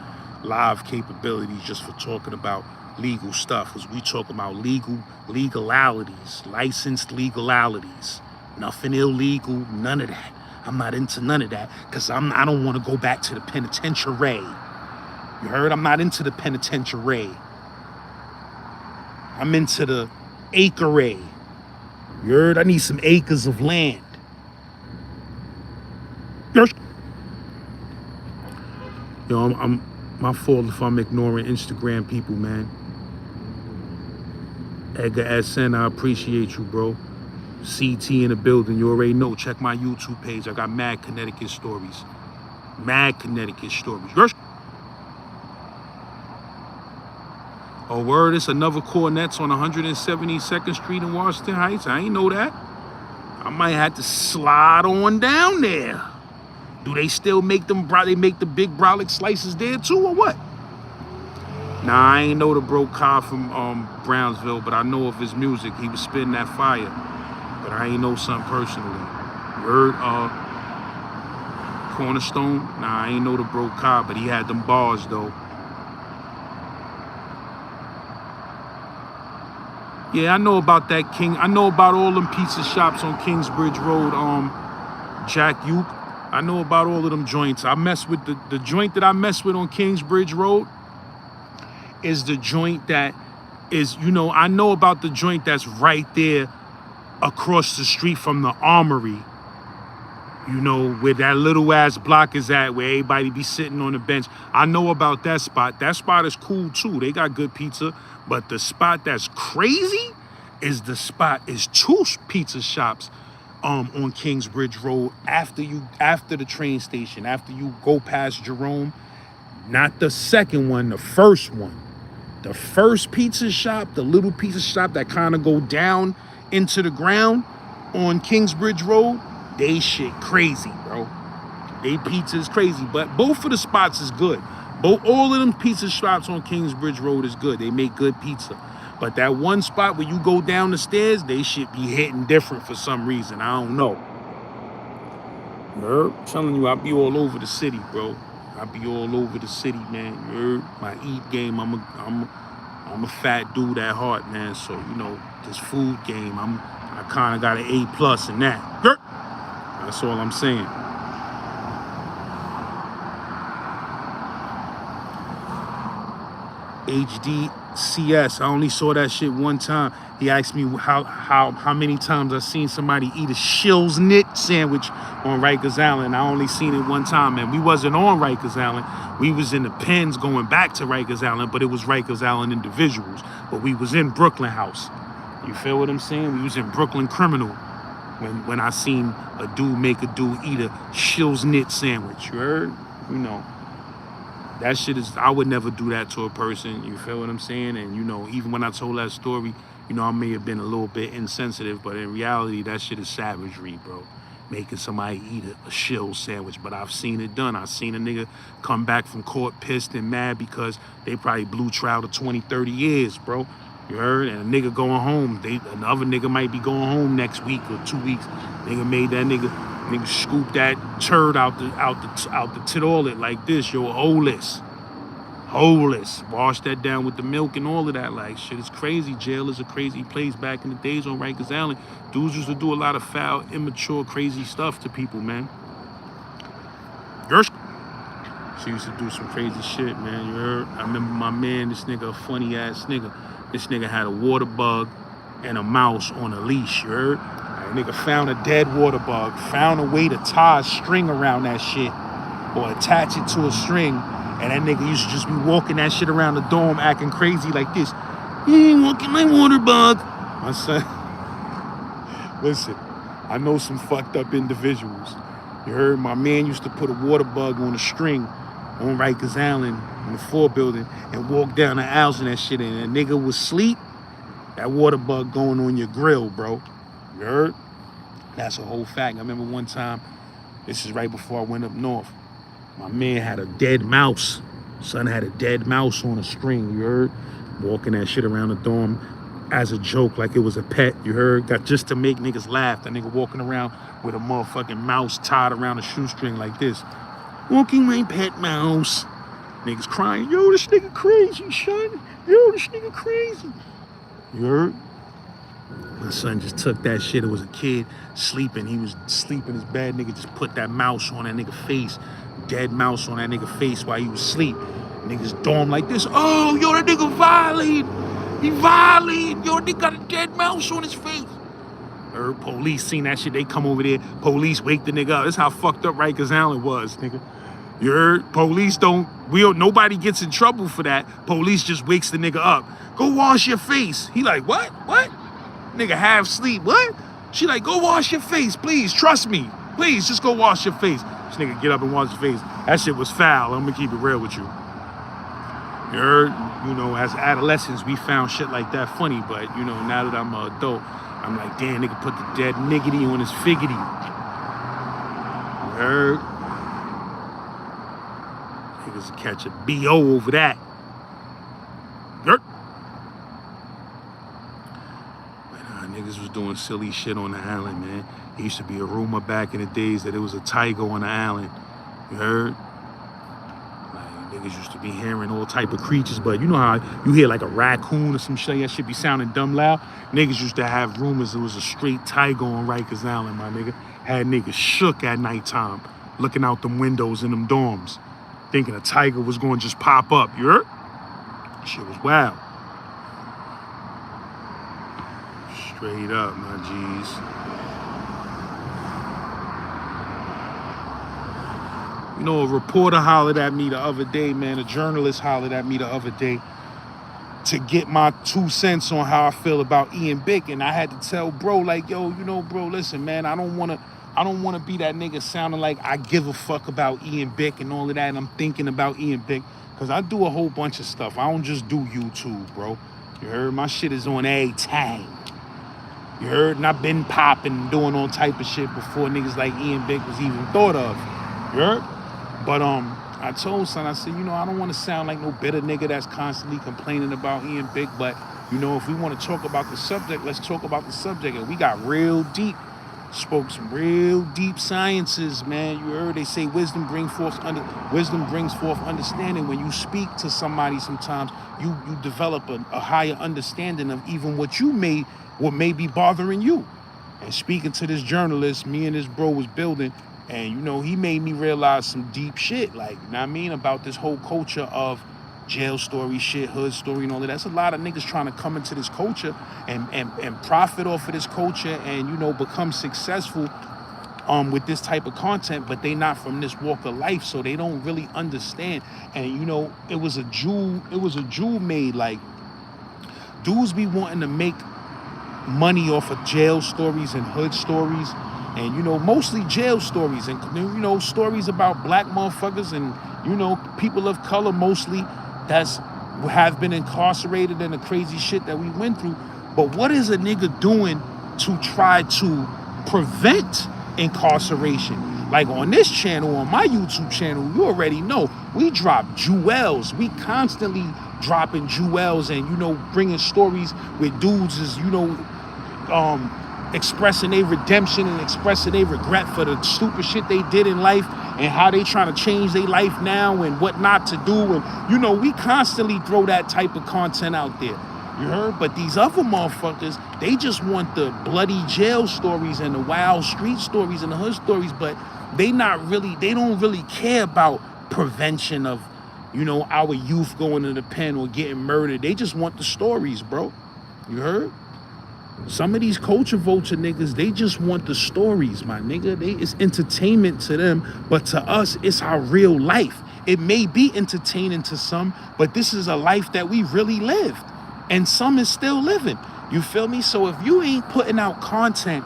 live capabilities just for talking about legal stuff, because we talk about legalities, licensed legalities. Nothing illegal, none of that. I'm not into none of that, because I don't want to go back to the penitentiary. You heard? I'm not into the penitentiary. I'm into the acre. You heard? I need some acres of land. Yes. Yo, I'm my fault if I'm ignoring Instagram people, man. Edgar SN, I appreciate you, bro. CT in the building, you already know. Check my YouTube page. I got mad Connecticut stories. Mad Connecticut stories. Yes. Oh, word, it's another Cornets on 172nd Street in Washington Heights. I ain't know that. I might have to slide on down there. Do they still make them, they make the big brolic slices there too, or what? Nah, I ain't know the bro Cobb from Brownsville, but I know of his music. He was spitting that fire. But I ain't know something personally. Word, Cornerstone? Nah, I ain't know the bro Cobb, but he had them bars though. Yeah, I know about that King. I know about all them pizza shops on Kingsbridge Road, Jack Yuke. I know about all of them joints. I mess with the joint that I mess with on Kingsbridge Road is the joint that is, you know, I know about the joint that's right there across the street from the Armory. You know, where that little ass block is at, where everybody be sitting on the bench. I know about that spot. That spot is cool too. They got good pizza. But the spot that's crazy is two pizza shops on Kingsbridge Road after the train station, after you go past Jerome. Not the second one, the first one. The first pizza shop, the little pizza shop that kind of go down into the ground on Kingsbridge Road, they shit crazy, bro. They pizza is crazy, but both of the spots is good. All of them pizza shops on Kingsbridge Road is good. They make good pizza. But that one spot where you go down the stairs, they should be hitting different for some reason. I don't know. I'm telling you, I be all over the city, bro. I be all over the city, man. You heard? My eat game, I'm a fat dude at heart, man. So, you know, this food game, I kind of got an A+ in that. That's all I'm saying. HDCS, I only saw that shit one time. He asked me how many times I seen somebody eat a Shill's Knit sandwich on Rikers Island. I only seen it one time, and we wasn't on Rikers Island. We was in the pens going back to Rikers Island, but it was Rikers Island individuals. But we was in Brooklyn House. You feel what I'm saying? We was in Brooklyn Criminal when I seen a dude make a dude eat a Shill's Knit sandwich. You heard? You know. That shit is, I would never do that to a person, you feel what I'm saying? And, you know, even when I told that story, you know, I may have been a little bit insensitive, but in reality, that shit is savagery, bro. Making somebody eat a shill sandwich, but I've seen it done. I've seen a nigga come back from court pissed and mad because they probably blew trial to 20, 30 years, bro. You heard? And a nigga going home, another nigga might be going home next week or 2 weeks. Nigga made that nigga scoop that turd out the toilet like this, yo, holeless. Wash that down with the milk and all of that. Like, shit is crazy. Jail is a crazy place. Back in the days on Rikers Island, dudes used to do a lot of foul, immature, crazy stuff to people, man. She used to do some crazy shit, man. You heard? I remember my man, this nigga, a funny ass nigga. This nigga had a water bug and a mouse on a leash, you heard? That nigga found a dead water bug, found a way to tie a string around that shit or attach it to a string, and that nigga used to just be walking that shit around the dorm acting crazy like this. You ain't walking my water bug. My son, listen, I know some fucked up individuals. You heard? My man used to put a water bug on a string on Rikers Island in the 4 building and walk down the aisles and that shit, and a nigga was asleep, that water bug going on your grill, bro. You heard? That's a whole fact. I remember one time, this is right before I went up north, my man had a dead mouse. Son had a dead mouse on a string, you heard? Walking that shit around the dorm as a joke, like it was a pet, you heard? Got just to make niggas laugh. That nigga walking around with a motherfucking mouse tied around a shoestring like this. Walking my pet mouse. Niggas crying, yo, this nigga crazy, son. Yo, this nigga crazy. You heard? My son just took that shit. It was a kid sleeping. He was sleeping in his bed. Nigga just put that mouse on that nigga face. Dead mouse on that nigga face while he was asleep. Niggas dorm like this. Oh, yo, that nigga violated. He violated. Yo, nigga got a dead mouse on his face. Heard police seen that shit. They come over there. Police wake the nigga up. That's how fucked up Rikers Island was, nigga. You heard? Police nobody gets in trouble for that. Police just wakes the nigga up. Go wash your face. He like, what? What? Nigga half sleep. What? She like, go wash your face, please. Trust me. Please, just go wash your face. This nigga get up and wash his face. That shit was foul. I'm gonna keep it real with you. You heard? You know, as adolescents, we found shit like that funny, but, you know, now that I'm an adult, I'm like, damn, nigga put the dead niggity on his figgity. You heard? Niggas catch a B.O. over that. Yurt. Niggas was doing silly shit on the island, man. It used to be a rumor back in the days that it was a tiger on the island. You heard? Like, niggas used to be hearing all type of creatures, but you know how you hear like a raccoon or some shit, that shit be sounding dumb loud? Niggas used to have rumors it was a straight tiger on Rikers Island, my nigga. Had niggas shook at nighttime, looking out them windows in them dorms, thinking a tiger was going to just pop up. You heard? Shit was wild. Straight up, my G's. You know, a reporter hollered at me the other day, man. A journalist hollered at me the other day to get my 2 cents on how I feel about Ian Bick. And I had to tell bro, like, yo, you know, bro, listen, man, I don't want to be that nigga sounding like I give a fuck about Ian Bick and all of that. And I'm thinking about Ian Bick because I do a whole bunch of stuff. I don't just do YouTube, bro. You heard? My shit is on every time. You heard? And I've been popping and doing all type of shit before niggas like Ian Bick was even thought of. You heard? But I told son, I said, you know, I don't want to sound like no bitter nigga that's constantly complaining about Ian Bick, but, you know, if we want to talk about the subject, let's talk about the subject. And we got real deep, spoke some real deep sciences, man. You heard? They say wisdom brings forth understanding. When you speak to somebody sometimes, you develop a higher understanding of even what may be bothering you. And speaking to this journalist, me and this bro was building, and, you know, he made me realize some deep shit, like, you know what I mean, about this whole culture of jail story shit, hood story and all of that. That's a lot of niggas trying to come into this culture and profit off of this culture and, you know, become successful with this type of content, but they not from this walk of life, so they don't really understand. And, you know, it was a jewel made, like, dudes be wanting to make money off of jail stories and hood stories, and, you know, mostly jail stories and, you know, stories about black motherfuckers and, you know, people of color mostly have been incarcerated and the crazy shit that we went through. But what is a nigga doing to try to prevent incarceration? Like on this channel, on my YouTube channel, you already know, we drop jewels. We constantly dropping jewels and, you know, bringing stories where dudes is, you know, expressing their redemption and expressing their regret for the stupid shit they did in life and how they trying to change their life now and what not to do. And, you know, we constantly throw that type of content out there. You heard? But these other motherfuckers, they just want the bloody jail stories and the wild street stories and the hood stories, but they don't really care about prevention of, you know, our youth going to the pen or getting murdered. They just want the stories, bro. You heard? Some of these culture vulture niggas, they just want the stories, my nigga. It's entertainment to them, but to us, it's our real life. It may be entertaining to some, but this is a life that we really lived, and some is still living. You feel me? So if you ain't putting out content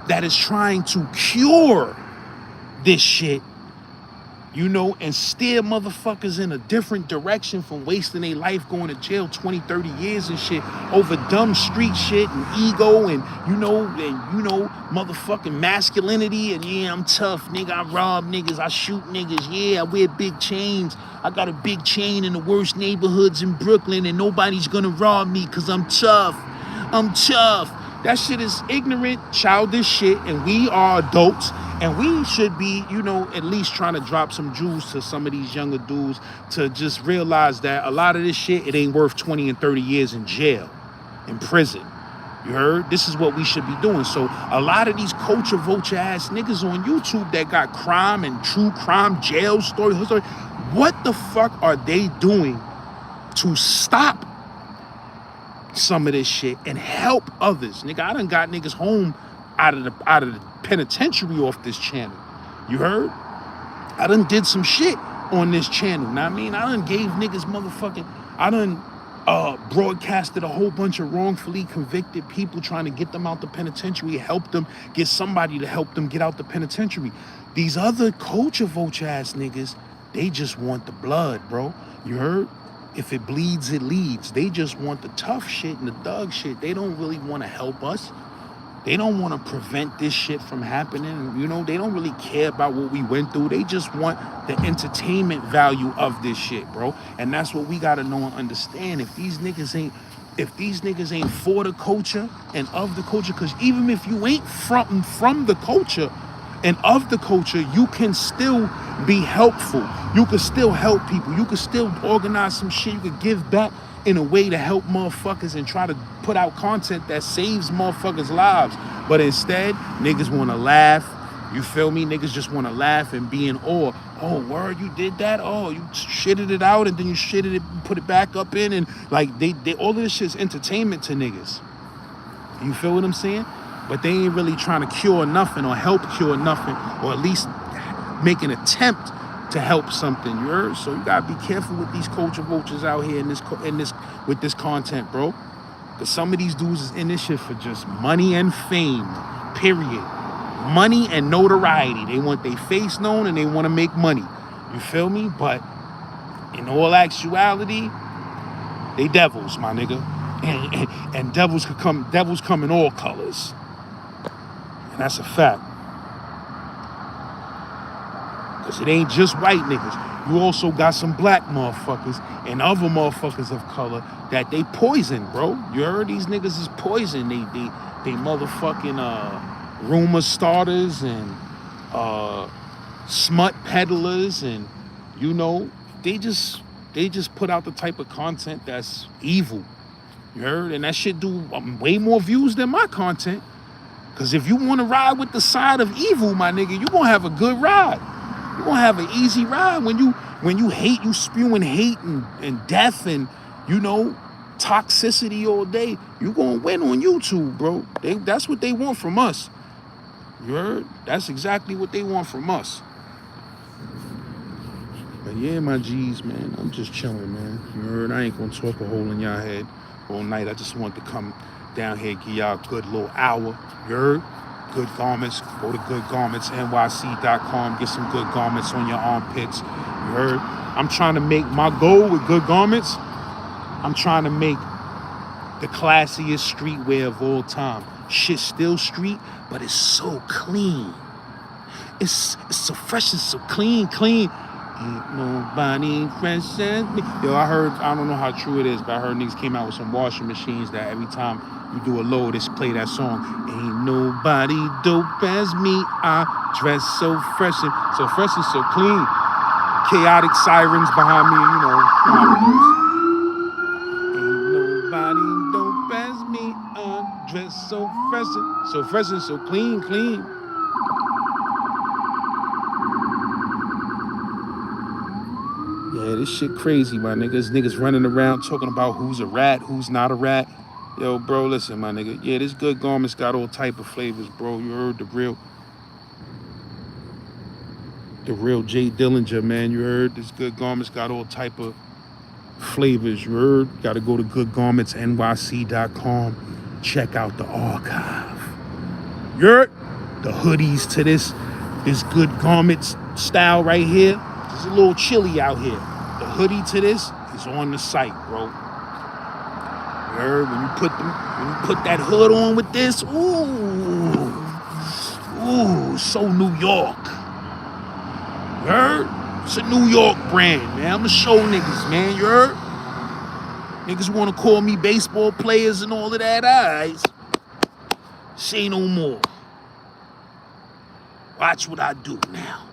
that is trying to cure this shit, you know, and steer motherfuckers in a different direction from wasting their life going to jail 20, 30 years and shit over dumb street shit and ego and, you know, motherfucking masculinity and, yeah, I'm tough, nigga, I rob niggas, I shoot niggas, yeah, I wear big chains, I got a big chain in the worst neighborhoods in Brooklyn and nobody's gonna rob me because I'm tough. That shit is ignorant, childish shit, and we are adults, And we should be, you know, at least trying to drop some jewels to some of these younger dudes to just realize that a lot of this shit, it ain't worth 20 and 30 years in jail, in prison. You heard? This is what we should be doing. So a lot of these culture vulture ass niggas on YouTube that got crime and true crime, jail story, what the fuck are they doing to stop some of this shit and help others? Nigga, I done got niggas home out of the penitentiary off this channel. You heard? I done did some shit on this channel. Know what I mean? I done gave niggas motherfucking, I done broadcasted a whole bunch of wrongfully convicted people, trying to get them out the penitentiary, help them, get somebody to help them get out the penitentiary. These other culture vulture ass niggas, they just want the blood, bro. You heard? If it bleeds, it leads. They just want the tough shit and the thug shit. They don't really want to help us. They don't want to prevent this shit from happening. You know, they don't really care about what we went through. They just want the entertainment value of this shit, bro. And that's what we got to know and understand. If these niggas ain't for the culture and of the culture, because even if you ain't from the culture and of the culture, you can still be helpful. You can still help people. You can still organize some shit. You could give back in a way to help motherfuckers and try to put out content that saves motherfuckers' lives. But instead, niggas want to laugh. You feel me? Niggas just want to laugh and be in awe. Oh, word, you did that? Oh, you shitted it out and then you shitted it and put it back up in. And like, they all of this shit is entertainment to niggas. You feel what I'm saying? But they ain't really trying to cure nothing or help cure nothing, or at least make an attempt to help something. You heard? So you gotta be careful with these culture vultures out here with this content, bro. Cause some of these dudes is in this shit for just money and fame. Period. Money and notoriety. They want their face known and they want to make money. You feel me? But in all actuality, they devils, my nigga. And devils come in all colors. And that's a fact. Cause it ain't just white niggas. You also got some black motherfuckers and other motherfuckers of color that they poison, bro. You heard? These niggas is poison. They motherfucking rumor starters and smut peddlers, and you know, they just put out the type of content that's evil. You heard? And that shit do way more views than my content. Cause if you want to ride with the side of evil, my nigga, you gonna have a good ride. You gonna have an easy ride when you hate, you spewing hate and death and, you know, toxicity all day. You gonna win on YouTube, bro. That's what they want from us. You heard? That's exactly what they want from us. But yeah, my G's, man, I'm just chilling, man. You heard? I ain't gonna talk a hole in y'all head all night. I just wanted to come down here, give y'all a good little hour. You heard? Good garments. Go to goodgarmentsnyc.com. Get some good garments on your armpits. You heard? I'm trying to make my goal with good garments. I'm trying to make the classiest streetwear of all time. Shit's still street, but it's so clean. It's so fresh and so clean. Ain't nobody fresh as me. Yo, I don't know how true it is, but I heard niggas came out with some washing machines that every time you do a load, it's play that song. Ain't nobody dope as me. I dress so fresh and so clean. Chaotic sirens behind me, you know. Ain't nobody dope as me. I dress so fresh and so clean. Yeah, this shit crazy, my niggas. Niggas running around talking about who's a rat, who's not a rat. Yo, bro, listen, my nigga. Yeah, this good garments got all type of flavors, bro. You heard? The real Jay Dillinger, man. You heard? This good garments got all type of flavors. You heard? Got to go to goodgarmentsnyc.com. Check out the archive. You heard? The hoodies to this good garments style right here. It's a little chilly out here. The hoodie to this is on the site, bro. You heard? When you put that hood on with this, ooh, so New York. You heard? It's a New York brand, man. I'ma show niggas, man. You heard? Niggas wanna call me baseball players and all of that, alright? Say no more. Watch what I do now.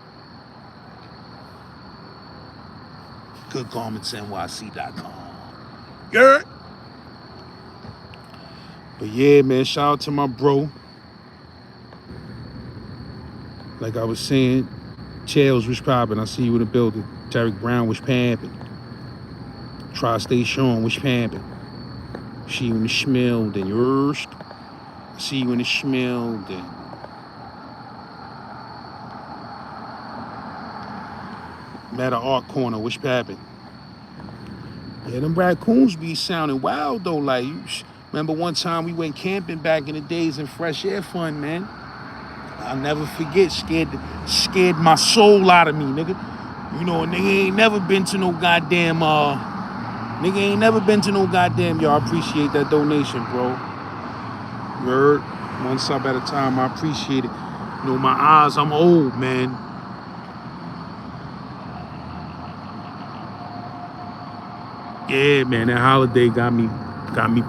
GoodGarmentsNYC.com. Yeah. But yeah, man, shout out to my bro. Like I was saying, Chels was popping. I see you in the building. Tarek Brown was pamping. Tri-State Sean was pamping. See you in the Schmilden. Yours. See you in the Schmilden. Matter Art Corner, which papping. Yeah, them raccoons be sounding wild though. Like, you remember one time we went camping back in the days in Fresh Air Fun, man. I'll never forget. Scared my soul out of me, nigga. You know, a nigga ain't never been to no goddamn, y'all appreciate that donation, bro. You heard? One sub at a time, I appreciate it. You know, my eyes, I'm old, man. Yeah, man, that holiday got me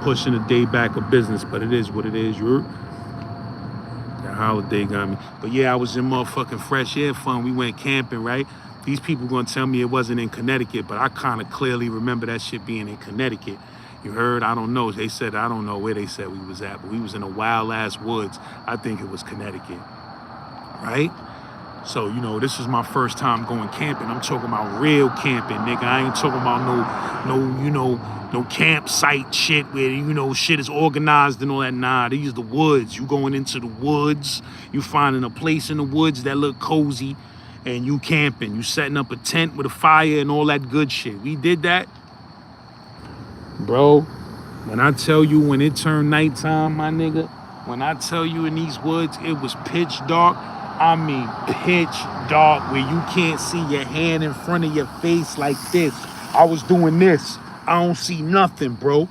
pushing a day back of business, but it is what it is, you heard? That holiday got me. But yeah, I was in motherfucking Fresh Air Fun. We went camping, right? These people gonna tell me it wasn't in Connecticut, but I kind of clearly remember that shit being in Connecticut. You heard? I don't know. They said, I don't know where they said we was at, but we was in a wild ass woods. I think it was Connecticut, right? So, you know, this is my first time going camping. I'm talking about real camping, nigga. I ain't talking about no campsite shit where, you know, shit is organized and all that. Nah, these the woods. You going into the woods. You finding a place in the woods that look cozy and you camping. You setting up a tent with a fire and all that good shit. We did that. Bro, when I tell you when it turned nighttime, my nigga, when I tell you in these woods, it was pitch dark. I mean, pitch dark where you can't see your hand in front of your face like this. I was doing this. I don't see nothing, bro.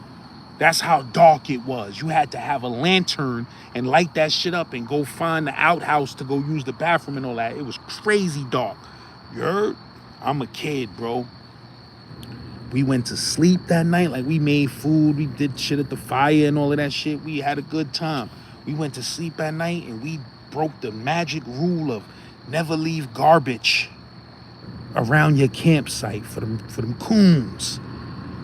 That's how dark it was. You had to have a lantern and light that shit up and go find the outhouse to go use the bathroom and all that. It was crazy dark. You heard? I'm a kid, bro. We went to sleep that night. Like, we made food. We did shit at the fire and all of that shit. We had a good time. We went to sleep at night and we broke the magic rule of never leave garbage around your campsite for them coons.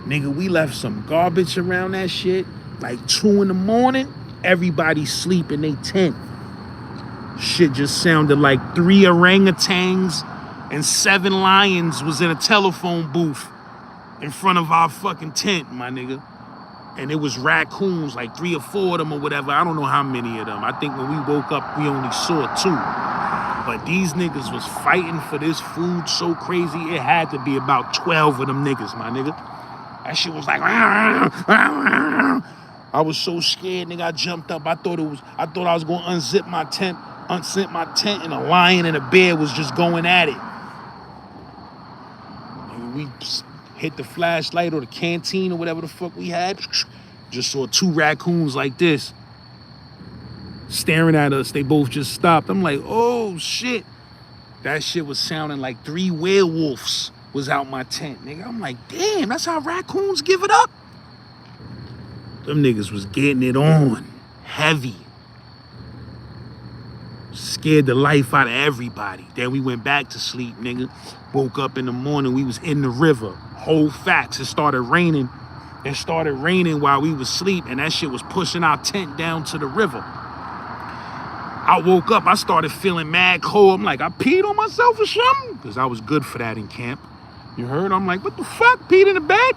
Nigga, we left some garbage around that shit. Like 2 a.m, everybody sleep in they tent. Shit just sounded like 3 orangutans and 7 lions was in a telephone booth in front of our fucking tent, my nigga. And it was raccoons, like 3 or 4 of them or whatever. I don't know how many of them. I think when we woke up, we only saw 2. But these niggas was fighting for this food so crazy, it had to be about 12 of them niggas, my nigga. That shit was like, I was so scared, nigga. I jumped up. I thought I was gonna unzip my tent, and a lion and a bear was just going at it. And we hit the flashlight or the canteen or whatever the fuck we had. Just saw 2 raccoons like this staring at us. They both just stopped. I'm like, oh shit. That shit was sounding like 3 werewolves was out my tent, nigga. I'm like, damn, that's how raccoons give it up? Them niggas was getting it on. Heavy. Scared the life out of everybody. Then we went back to sleep, nigga. Woke up in the morning, we was in the river. Whole facts, it started raining. It started raining while we was asleep, and that shit was pushing our tent down to the river. I woke up, I started feeling mad cold. I'm like, I peed on myself or something? Because I was good for that in camp. You heard? I'm like, what the fuck? Peed in the bed?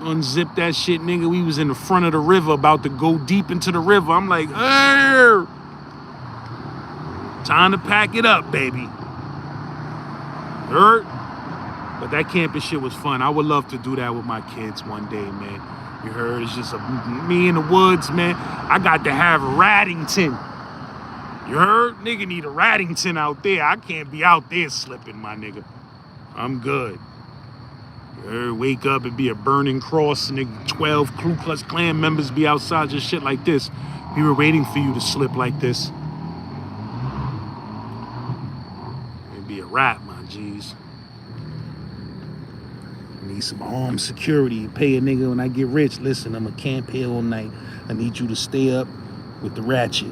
Unzip that shit, nigga. We was in the front of the river, about to go deep into the river. I'm like, hey, time to pack it up, baby. Heard? But that camping shit was fun. I would love to do that with my kids one day, man. You heard? It's just me in the woods, man. I got to have a Raddington. You heard? Nigga need a Raddington out there. I can't be out there slipping, my nigga. I'm good. You heard? Wake up and be a burning cross, nigga. 12 Ku Klux Klan members be outside just shit like this. We were waiting for you to slip like this. It'd be a wrap, my G's. Need some armed security. Pay a nigga when I get rich. Listen, I'm a camp here all night. I need you to stay up with the ratchet.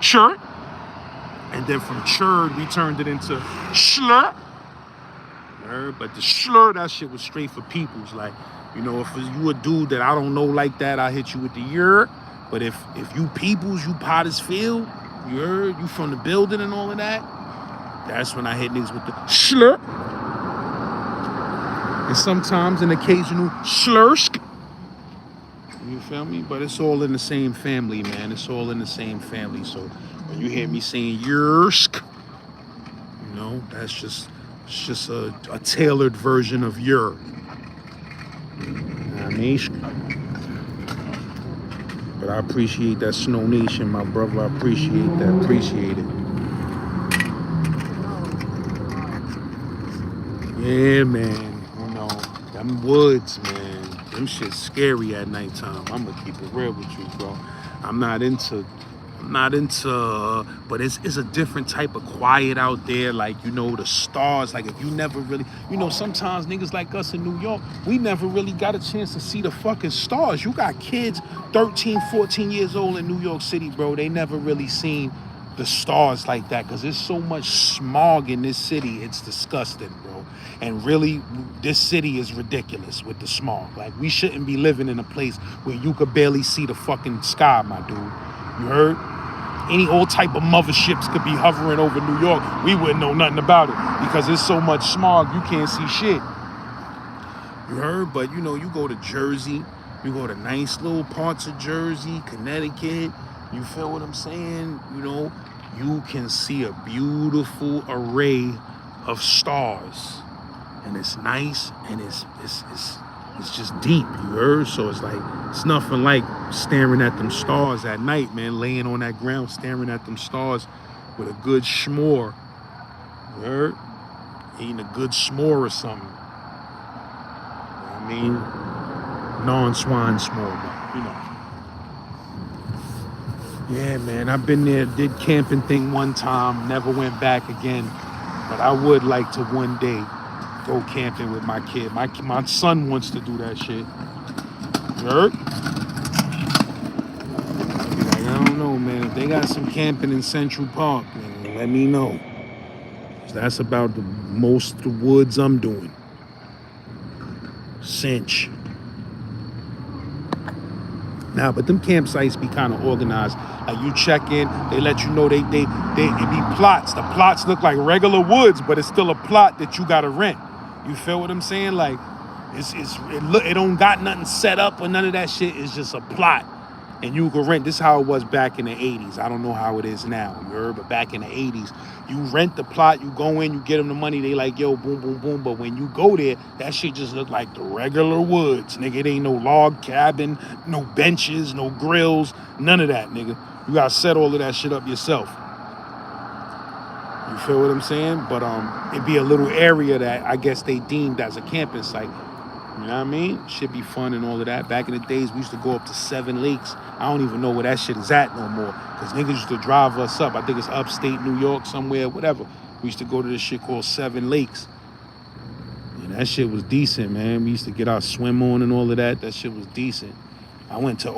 chur. And then from chur, we turned it into schlur. But the schlur, that shit was straight for peoples. Like, you know, if you a dude that I don't know like that, I hit you with the yer. But if you peoples, you Pottersfield, you from the building and all of that, that's when I hit niggas with the schlur. And sometimes an occasional slursk. You feel me? But it's all in the same family, man. It's all in the same family. So when you hear me saying yersk, you know, that's just a tailored version of yer. I mean, but I appreciate that Snow Nation, my brother. I appreciate that. Appreciate it. Yeah, man. You know, them woods, man. Them shit's scary at nighttime. I'm gonna keep it real with you, bro. I'm not into, but it's a different type of quiet out there. Like, you know, the stars. Like, if you never really, you know, sometimes niggas like us in New York, we never really got a chance to see the fucking stars. You got kids 13, 14 years old in New York City, bro. They never really seen the stars like that because there's so much smog in this city. It's disgusting, bro. And really, this city is ridiculous with the smog. Like, we shouldn't be living in a place where you could barely see the fucking sky, my dude. You heard? Any old type of motherships could be hovering over New York. We wouldn't know nothing about it because there's so much smog, you can't see shit. You heard? But, you know, you go to Jersey, you go to nice little parts of Jersey, Connecticut, you feel what I'm saying? You know, you can see a beautiful array of stars. And it's nice, and it's just deep, you heard? So it's like, it's nothing like staring at them stars at night, man, laying on that ground, staring at them stars with a good s'more, you heard? Eating a good s'more or something. You know what I mean? Non-swine s'more, but, you know. Yeah, man, I've been there, did camping thing one time, never went back again, but I would like to one day go camping with my kid. My son wants to do that shit. You heard? Like, I don't know, man. If they got some camping in Central Park, man, let me know. That's about the most of the woods I'm doing. Cinch. Now, but them campsites be kind of organized. Like, you check in, they let you know it be plots. The plots look like regular woods, but it's still a plot that you gotta rent. You feel what I'm saying? Like, it don't got nothing set up or none of that shit. It's just a plot, and you can rent. This is how it was back in the 80s. I don't know how it is now, you heard? But back in the 80s, you rent the plot, you go in, you get them the money, they like, yo, boom, boom, boom. But when you go there, that shit just look like the regular woods, nigga. It ain't no log cabin, no benches, no grills, none of that, nigga. You gotta set all of that shit up yourself. You feel what I'm saying? But it'd be a little area that I guess they deemed as a camping site. You know what I mean? Should be fun and all of that. Back in the days, we used to go up to 7 Lakes. I don't even know where that shit is at no more. Because niggas used to drive us up. I think it's upstate New York somewhere, whatever. We used to go to this shit called 7 Lakes. And that shit was decent, man. We used to get our swim on and all of that. That shit was decent. When I went to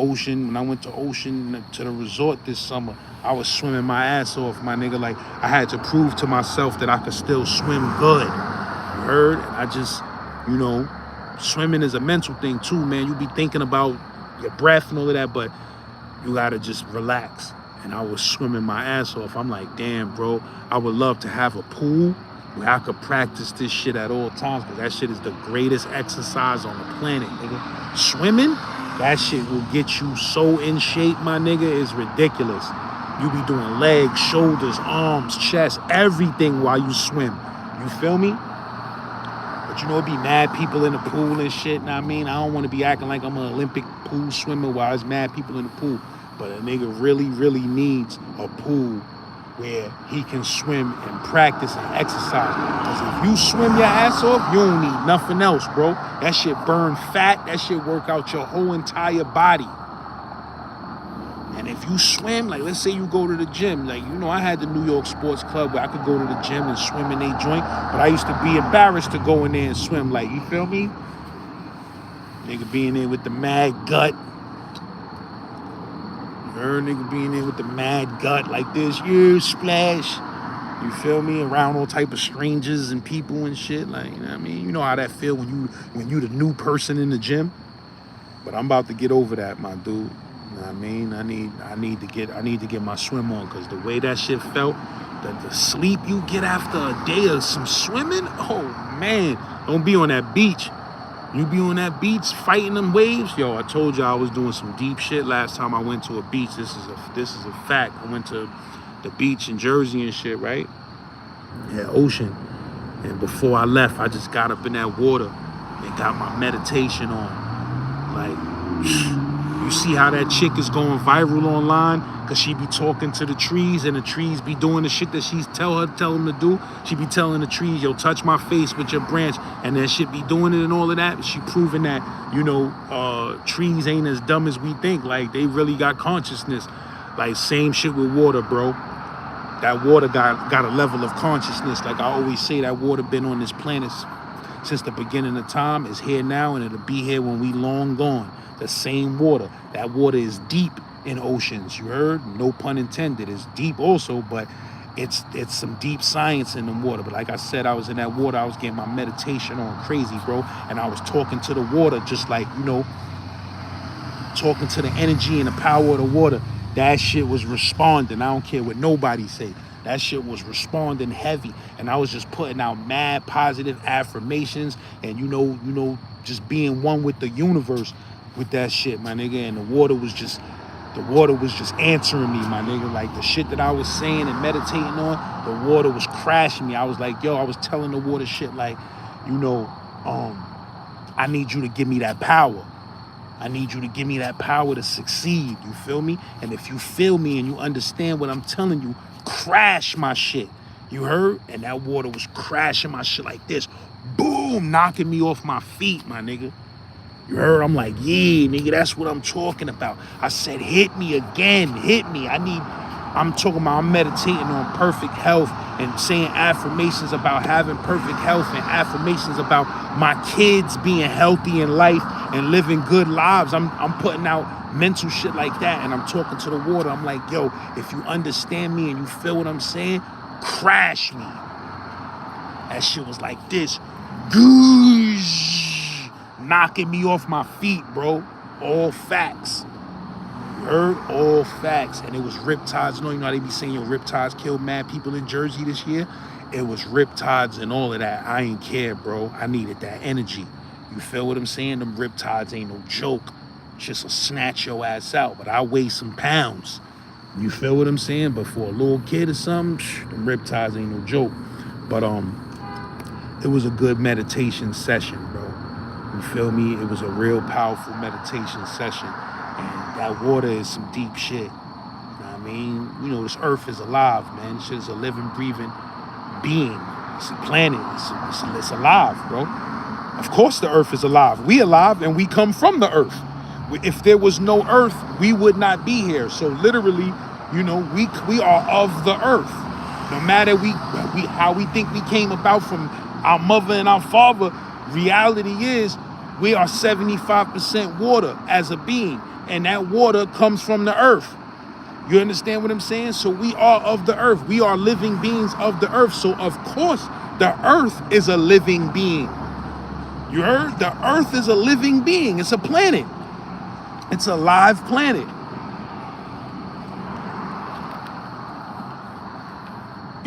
Ocean to the resort this summer, I was swimming my ass off, my nigga. Like, I had to prove to myself that I could still swim good. You heard? And I just, you know, swimming is a mental thing too, man. You be thinking about your breath and all of that, but you gotta just relax and I was swimming my ass off. I'm like, damn, bro, I would love to have a pool where I could practice this shit at all times, because that shit is the greatest exercise on the planet, nigga. Swimming, that shit will get you so in shape, my nigga, it's ridiculous. You be doing legs, shoulders, arms, chest, everything while you swim. You feel me? But you know, it be mad people in the pool and shit, know what I mean? I don't want to be acting like I'm an Olympic pool swimmer while there's mad people in the pool. But a nigga really, really needs a pool where he can swim and practice and exercise. Because if you swim your ass off, you don't need nothing else, bro. That shit burn fat. That shit work out your whole entire body. And if you swim, like let's say you go to the gym, like, you know, I had the New York Sports Club where I could go to the gym and swim in they joint, but I used to be embarrassed to go in there and swim, like, you feel me? Nigga being there with the mad gut. You heard, nigga being there with the mad gut like this, yeah, splash. You feel me? Around all type of strangers and people and shit, like, you know what I mean? You know how that feel when you the new person in the gym? But I'm about to get over that, my dude. You know what I mean? I need to get my swim on, because the way that shit felt, the sleep you get after a day of some swimming, oh man, don't be on that beach. You be on that beach fighting them waves. Yo, I told you I was doing some deep shit last time I went to a beach. This is a fact. I went to the beach in Jersey and shit, right? Yeah, ocean. And before I left, I just got up in that water and got my meditation on. Like, you see how that chick is going viral online? Because she be talking to the trees, and the trees be doing the shit that she's tell them to do. She be telling the trees, yo, touch my face with your branch, and then shit be doing it and all of that. She proving that, you know, trees ain't as dumb as we think. Like, they really got consciousness. Like, same shit with water, bro. That water got a level of consciousness. Like I always say, that water been on this planet since the beginning of time. It's here now, and it'll be here when we long gone. The same water. That water is deep in oceans. You heard? No pun intended. It's deep also, but it's some deep science in the water. But like I said, I was in that water. I was getting my meditation on crazy, bro. And I was talking to the water, just like, you know, talking to the energy and the power of the water. That shit was responding. I don't care what nobody say. That shit was responding heavy. And I was just putting out mad positive affirmations and, you know, just being one with the universe with that shit, my nigga. And the water was just answering me, my nigga. Like, the shit that I was saying and meditating on, the water was crashing me. I was like, yo, I was telling the water shit like, you know, I need you to give me that power. I need you to give me that power to succeed. You feel me? And if you feel me and you understand what I'm telling you, crash my shit. You heard? And that water was crashing my shit like this. Boom, knocking me off my feet, my nigga. You heard? I'm like, yeah, nigga, that's what I'm talking about. I said, hit me again, hit me. I'm talking about, I'm meditating on perfect health and saying affirmations about having perfect health and affirmations about my kids being healthy in life and living good lives. I'm putting out mental shit like that, and I'm talking to the water. I'm like, yo, if you understand me and you feel what I'm saying, crash me. That shit was like this. Goosh. Knocking me off my feet, bro. All facts. You heard? All facts. And it was riptides. You know how they be saying, yo, riptides killed mad people in Jersey this year? It was riptides and all of that. I ain't care, bro. I needed that energy. You feel what I'm saying? Them riptides ain't no joke. Just will snatch your ass out. But I weigh some pounds. You feel what I'm saying? But for a little kid or something, them riptides ain't no joke. But it was a good meditation session, bro. You feel me? It was a real powerful meditation session. And that water is some deep shit. You know what I mean? You know, this earth is alive, man. This shit is a living, breathing being. It's a planet. It's alive, bro. Of course the earth is alive. We alive and we come from the earth. If there was no earth, we would not be here. So literally, you know, we are of the earth. No matter how we think we came about from our mother and our father, reality is we are 75% water as a being, and that water comes from the earth. You understand what I'm saying? So we are of the earth. We are living beings of the earth. So of course the earth is a living being. You heard? The earth is a living being. It's a planet. It's a live planet.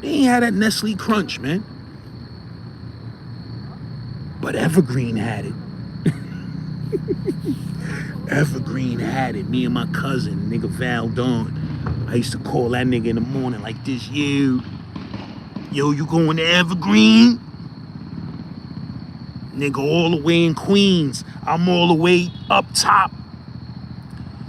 They ain't had that Nestle Crunch, man. But Evergreen had it. Evergreen had it. Me and my cousin, nigga Val Dawn. I used to call that nigga in the morning like this, yo, you going to Evergreen? Nigga all the way in Queens. I'm all the way up top.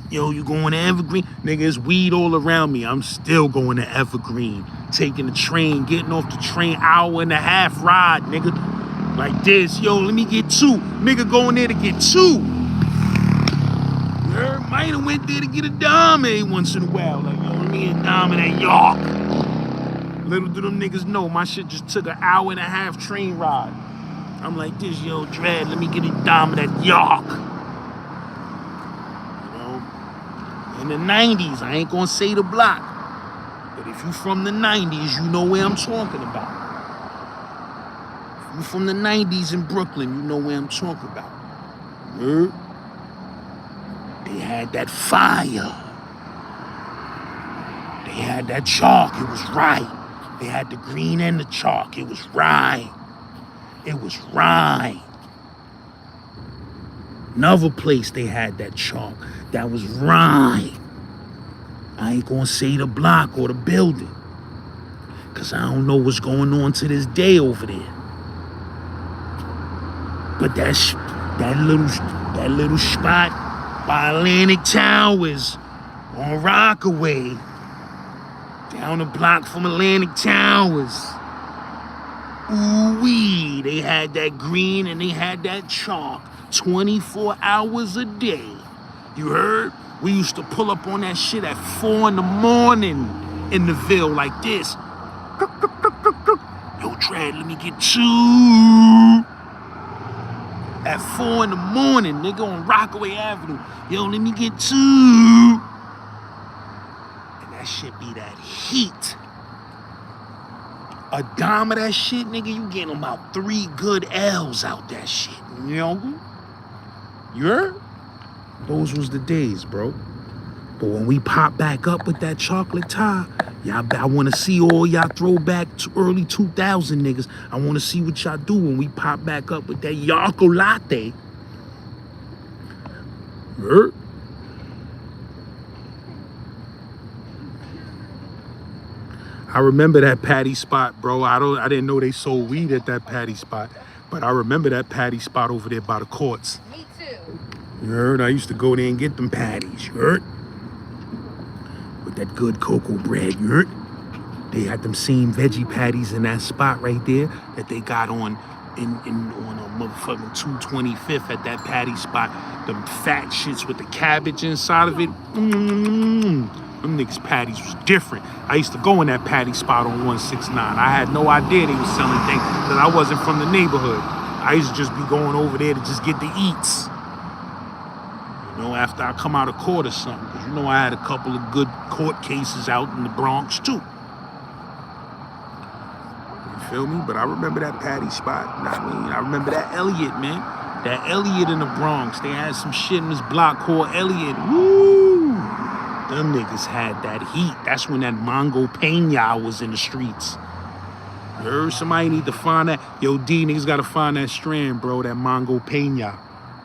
Yo, you going to Evergreen? Nigga, it's weed all around me. I'm still going to Evergreen. Taking the train, getting off the train, hour-and-a-half ride, nigga. Like this, yo, let me get 2. Nigga going there to get 2. Might have went there to get a dime once in a while. Like, yo, let me get a dime in that York. Little do them niggas know, my shit just took an hour-and-a-half train ride. I'm like this, yo, Dread, let me get a dime of that York. You know? In the 90s, I ain't gonna say the block. But if you from the 90s, you know where I'm talking about. If you from the 90s in Brooklyn, you know where I'm talking about. Heard? They had that fire. They had that chalk, it was right. They had the green and the chalk, it was right. It was right. Another place they had that chalk that was rhyme. I ain't gonna say the block or the building, cause I don't know what's going on to this day over there. But that little spot by Atlantic Towers on Rockaway, down the block from Atlantic Towers. Ooh-wee, they had that green and they had that chalk 24 hours a day. You heard? We used to pull up on that shit at 4 in the morning in the Ville like this. Yo, Trad, let me get 2. At 4 in the morning, nigga, on Rockaway Avenue. Yo, let me get 2. And that shit be that heat. A dime of that shit, nigga, you getting about 3 good L's out that shit. You know? You heard? Those was the days, bro. But when we pop back up with that chocolate tie, I want to see all y'all throwback to early 2000 niggas. I want to see what y'all do when we pop back up with that Yarko latte. You heard? I remember that patty spot, bro. I didn't know they sold weed at that patty spot, but I remember that patty spot over there by the courts. Me too. You heard? I used to go there and get them patties. You heard? With that good cocoa bread. You heard? They had them same veggie patties in that spot right there that they got on a motherfucking 225th at that patty spot. Them fat shits with the cabbage inside of it. Them niggas' patties was different. I used to go in that patty spot on 169. I had no idea they was selling things because I wasn't from the neighborhood. I used to just be going over there to just get the eats. You know, after I come out of court or something. Because you know I had a couple of good court cases out in the Bronx too. You feel me? But I remember that patty spot. I remember that Elliott, man. That Elliott in the Bronx. They had some shit in this block called Elliott. Woo! Them niggas had that heat. That's when that Mongo Peña was in the streets. You heard? Somebody need to find that. Yo, D, niggas gotta find that strand, bro. That Mongo Peña.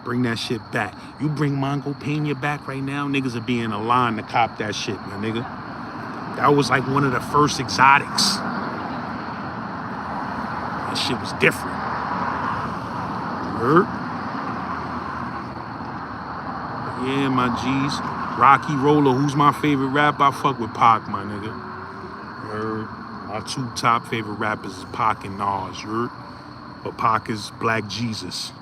Bring that shit back. You bring Mongo Peña back right now, niggas will be in a line to cop that shit, my nigga. That was like one of the first exotics. That shit was different. You heard? Yeah, my G's. Rocky Roller, who's my favorite rapper? I fuck with Pac, my nigga. You heard? My 2 top favorite rappers is Pac and Nas, you heard? But Pac is Black Jesus.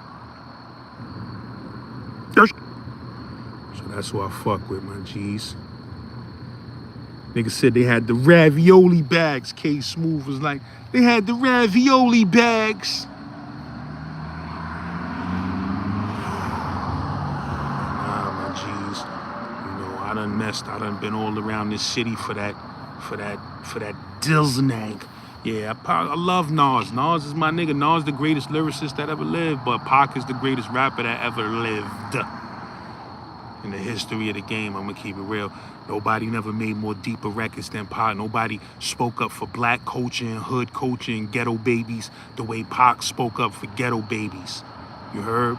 So that's who I fuck with, my G's. Niggas said they had the ravioli bags. K Smooth was like, they had the ravioli bags. I done been all around this city for that Dilznag. Yeah, I love Nas. Nas is my nigga. Nas the greatest lyricist that ever lived, but Pac is the greatest rapper that ever lived. In the history of the game, I'm gonna keep it real. Nobody never made more deeper records than Pac. Nobody spoke up for black culture and hood culture and ghetto babies the way Pac spoke up for ghetto babies. You heard?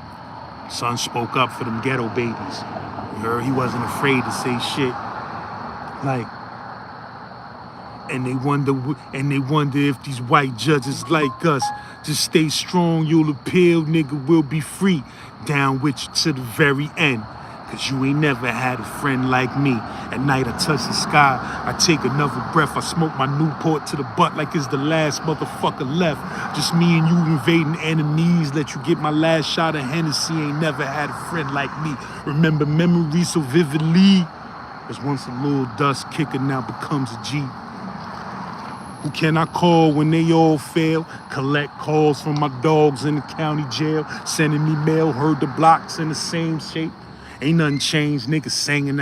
Son spoke up for them ghetto babies. You heard? He wasn't afraid to say shit. Like, and they wonder if these white judges like us just stay strong, you'll appeal, nigga, we'll be free. Down with you to the very end. Cause you ain't never had a friend like me. At night I touch the sky, I take another breath, I smoke my Newport to the butt like it's the last motherfucker left. Just me and you invading enemies, let you get my last shot of Hennessy. Ain't never had a friend like me. Remember memories so vividly. Cause once a little dust kicker now becomes a G. Who can I call when they all fail? Collect calls from my dogs in the county jail. Sending me mail, heard the blocks in the same shape. Ain't nothing changed. Niggas slanging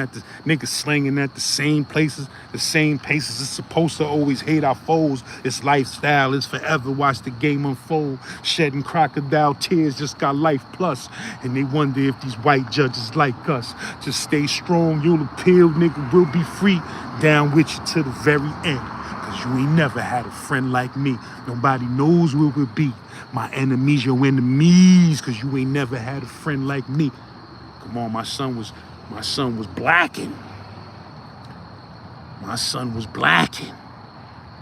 at the same places, the same paces. It's supposed to always hate our foes. It's lifestyle. It's forever. Watch the game unfold. Shedding crocodile tears. Just got life plus. And they wonder if these white judges like us. Just stay strong. You'll appeal, nigga. We'll be free. Down with you to the very end. Cause you ain't never had a friend like me. Nobody knows where we'll be. My enemies, your enemies. Cause you ain't never had a friend like me. Come on, my son was blacking. My son was blacking.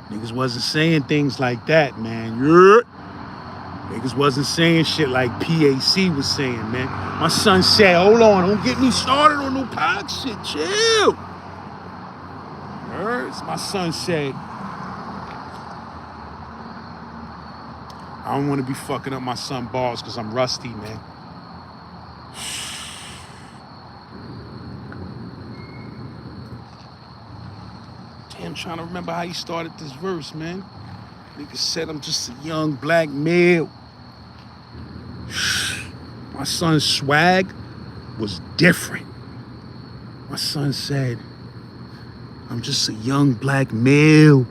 Niggas wasn't saying things like that, man. Yeah. Niggas wasn't saying shit like PAC was saying, man. My son said, hold on, don't get me started on no Pac shit, chill. My son said, I don't want to be fucking up my son balls because I'm rusty, man. Damn, trying to remember how he started this verse, man. Nigga said I'm just a young black male. My son's swag was different. My son said, I'm just a young black male.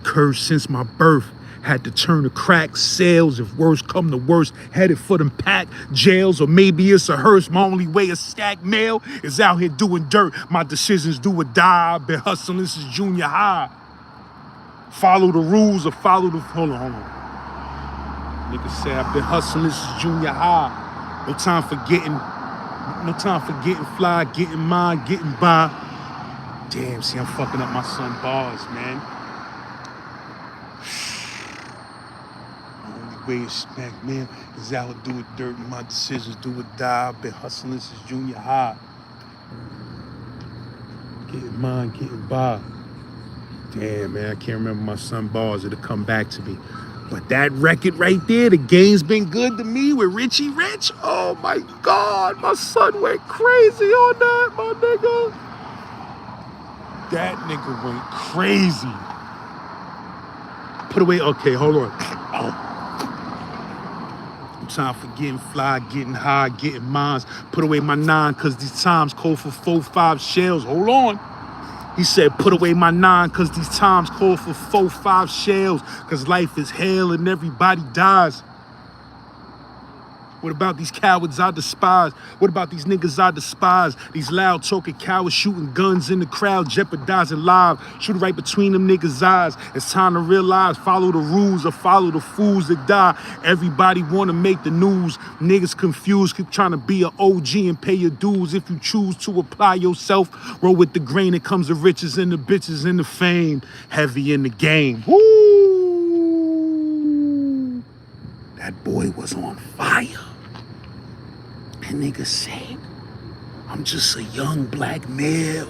Cursed since my birth. Had to turn to crack sales. If worse come to worst, headed for them pack jails, or maybe it's a hearse. My only way to stack mail is out here doing dirt. My decisions do or die. I've been hustling since junior high. Follow the rules or follow the... Hold on. Nigga say I've been hustling since junior high. No time for getting fly, getting mine, getting by. Damn, see, I'm fucking up my son bars, man. Way to smack, man, is out do it dirt and my decisions do or die. I've been hustling since junior high. Getting mine, getting by. Damn, man, I can't remember my son bars. It'll come back to me. But that record right there, the game's been good to me with Richie Rich. Oh my God, my son went crazy on that, my nigga. That nigga went crazy. Put away, okay, hold on. Oh. Time for getting fly, getting high, getting mines. Put away my 9, cause these times call for 4-5 shells. Hold on. He said, put away my 9, cause these times call for 4-5 shells. Cause life is hell and everybody dies. What about these cowards I despise? What about these niggas I despise? These loud talking cowards shooting guns in the crowd, jeopardizing lives. Shoot right between them niggas' eyes. It's time to realize, follow the rules or follow the fools that die. Everybody wanna make the news. Niggas confused, keep trying to be an OG and pay your dues. If you choose to apply yourself, roll with the grain. It comes the riches and the bitches and the fame. Heavy in the game. Woo! That boy was on fire. That nigga said, I'm just a young black male.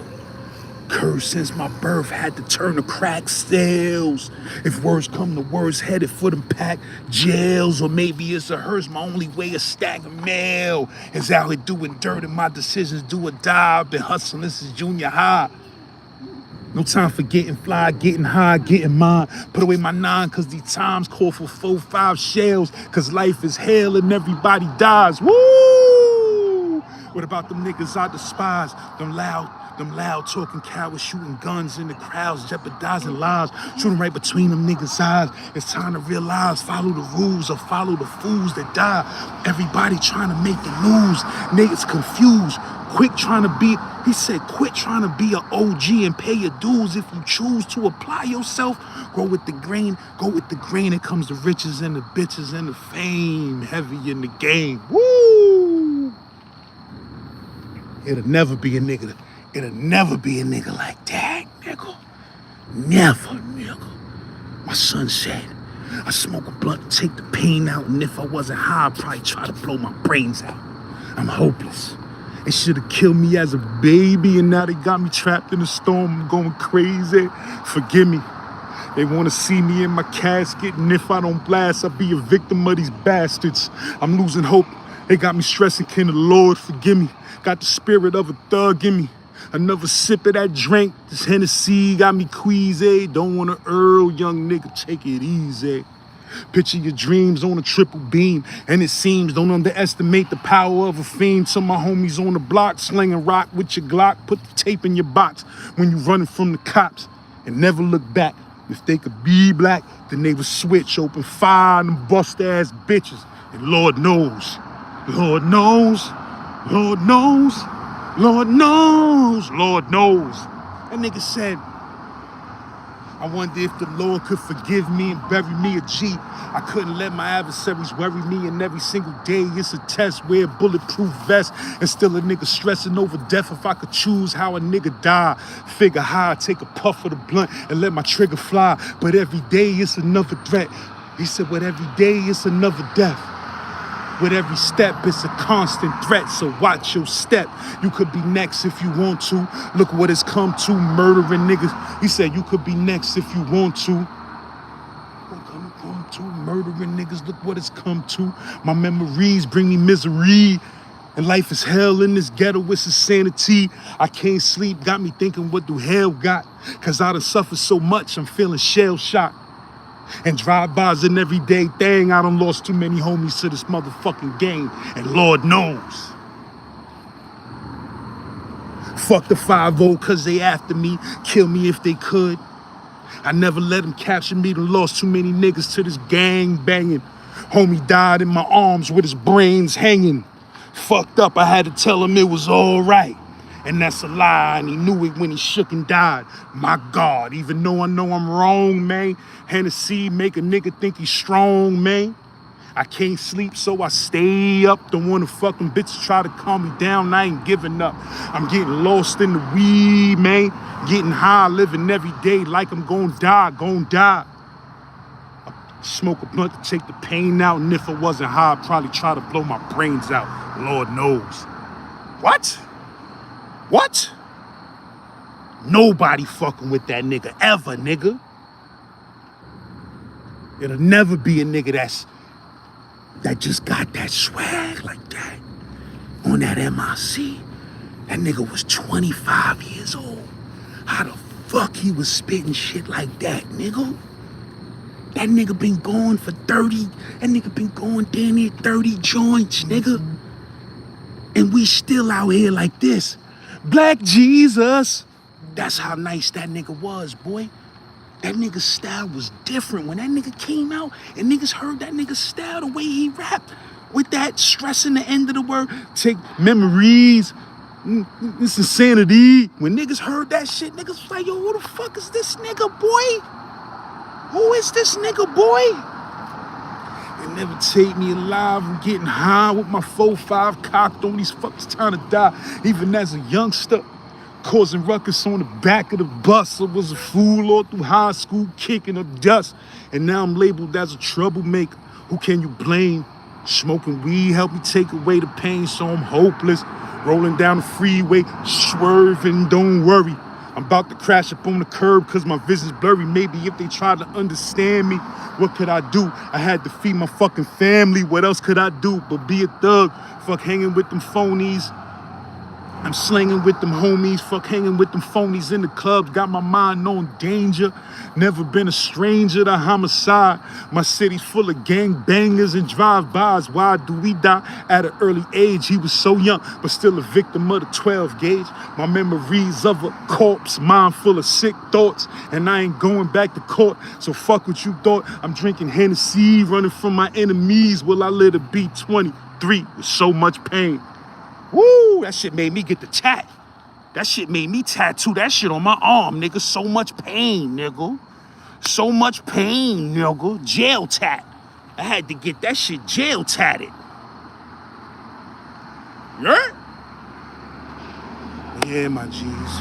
Cursed since my birth, had to turn to crack sales. If worse come to worse, headed for them pack jails, or maybe it's a hearse. My only way to stack mail is out here doing dirt and my decisions do or die. I've been hustling since junior high. No time for getting fly, getting high, getting mine. Put away my 9, cause these times call for 4-5 shells. Cause life is hell and everybody dies. Woo! What about them niggas I despise? Them loud talking cowards shooting guns in the crowds, jeopardizing lives. Shooting right between them niggas' eyes. It's time to realize, follow the rules or follow the fools that die. Everybody trying to make the news. Niggas confused. Quit trying to be, he said, quit trying to be an OG and pay your dues. If you choose to apply yourself, go with the grain. Go with the grain. It comes the riches and the bitches and the fame. Heavy in the game. Woo! It'll never be a nigga like that, nigga. Never, nigga. My son said, I smoke a blunt to take the pain out, and if I wasn't high, I'd probably try to blow my brains out. I'm hopeless. They should have killed me as a baby, and now they got me trapped in a storm. I'm going crazy. Forgive me. They want to see me in my casket, and if I don't blast, I'll be a victim of these bastards. I'm losing hope. They got me stressing. Can the Lord forgive me? Got the spirit of a thug in me. Another sip of that drink. This Hennessy got me queasy. Don't want to Earl, young nigga, take it easy. Picture your dreams on a triple beam, and it seems don't underestimate the power of a fiend. To my homies on the block, slinging rock with your Glock, put the tape in your box when you running from the cops, and never look back. If they could be black, then they would switch, open fire on them bust-ass bitches. And Lord knows, Lord knows, Lord knows, Lord knows, Lord knows. That nigga said, I wonder if the Lord could forgive me and bury me a G. I couldn't let my adversaries worry me, and every single day it's a test. Wear a bulletproof vest and still a nigga stressing over death. If I could choose how a nigga die, figure how I take a puff of the blunt and let my trigger fly. But every day it's another threat. He said, but every day it's another death. With every step, it's a constant threat, so watch your step. You could be next if you want to. Look what it's come to, murdering niggas. He said you could be next if you want to. Murdering niggas, look what it's come to. My memories bring me misery. And life is hell in this ghetto, it's insanity. I can't sleep, got me thinking what do hell got? Cause I done suffered so much, I'm feeling shell-shocked. And drive-bys an everyday thing. I done lost too many homies to this motherfucking game. And Lord knows. Fuck the 5-0 cause they after me. Kill me if they could. I never let them capture me. Done lost too many niggas to this gang banging. Homie died in my arms with his brains hanging. Fucked up, I had to tell him it was all right. And that's a lie, and he knew it when he shook and died. My God, even though I know I'm wrong, man. Hennessy make a nigga think he's strong, man. I can't sleep, so I stay up. Don't want to fucking bitches try to calm me down. I ain't giving up. I'm getting lost in the weed, man. Getting high, living every day like I'm gonna die. I smoke a blunt to take the pain out, and if I wasn't high, I'd probably try to blow my brains out. Lord knows. What? Nobody fucking with that nigga ever, nigga. It'll never be a nigga that just got that swag like that on that MIC. That nigga was 25 years old. How the fuck he was spitting shit like that, nigga? That nigga been going for 30. That nigga been going damn near 30 joints, nigga. And we still out here like this. Black Jesus. That's how nice that nigga was, boy. That nigga's style was different. When that nigga came out and niggas heard that nigga's style, the way he rapped, with that stressing the end of the word, take memories, this insanity. When niggas heard that shit, niggas was like, yo, who the fuck is this nigga, boy? Who is this nigga, boy? They never take me alive. I'm getting high with my 4-5 cocked on these fuckers trying to die. Even as a youngster, causing ruckus on the back of the bus. I was a fool all through high school, kicking up dust. And now I'm labeled as a troublemaker. Who can you blame? Smoking weed helped me take away the pain, so I'm hopeless. Rolling down the freeway, swerving, don't worry. I'm about to crash up on the curb cause my vision's blurry. Maybe if they tried to understand me, what could I do? I had to feed my fucking family. What else could I do but be a thug? Fuck hanging with them phonies. I'm slinging with them homies, fuck hanging with them phonies in the clubs. Got my mind on danger. Never been a stranger to homicide. My city's full of gang bangers and drive-bys. Why do we die at an early age? He was so young, but still a victim of the 12 gauge. My memories of a corpse, mind full of sick thoughts. And I ain't going back to court, so fuck what you thought. I'm drinking Hennessy, running from my enemies. Will I live to be 23 with so much pain? Woo, that shit made me get the tat. That shit made me tattoo that shit on my arm, nigga. So much pain, nigga. So much pain, nigga. Jail tat. I had to get that shit jail tatted. Yeah, my G's.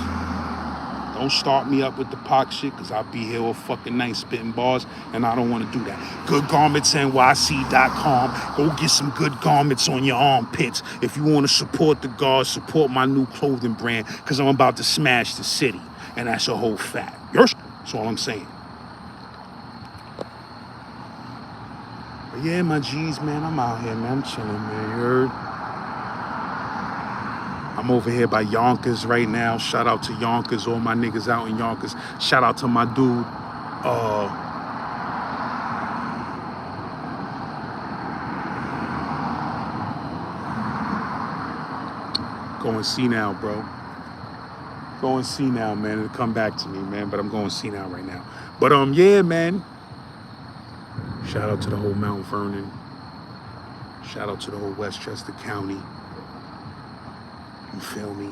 Don't start me up with the Pac shit, cause I'll be here all fucking night spitting bars, and I don't want to do that. GoodGarmentsNYC.com. Go get some good garments on your armpits. If you want to support the guards, support my new clothing brand, cause I'm about to smash the city, and that's a whole fact. That's all I'm saying. But yeah, my G's, man, I'm out here, man. I'm chilling, man. You heard? I'm over here by Yonkers right now. Shout out to Yonkers, all my niggas out in Yonkers. Shout out to my dude, go and see now, bro. Go and see now, man. It'll come back to me, man. But I'm going to see now right now. But yeah, man. Shout out to the whole Mount Vernon. Shout out to the whole Westchester County. You feel me?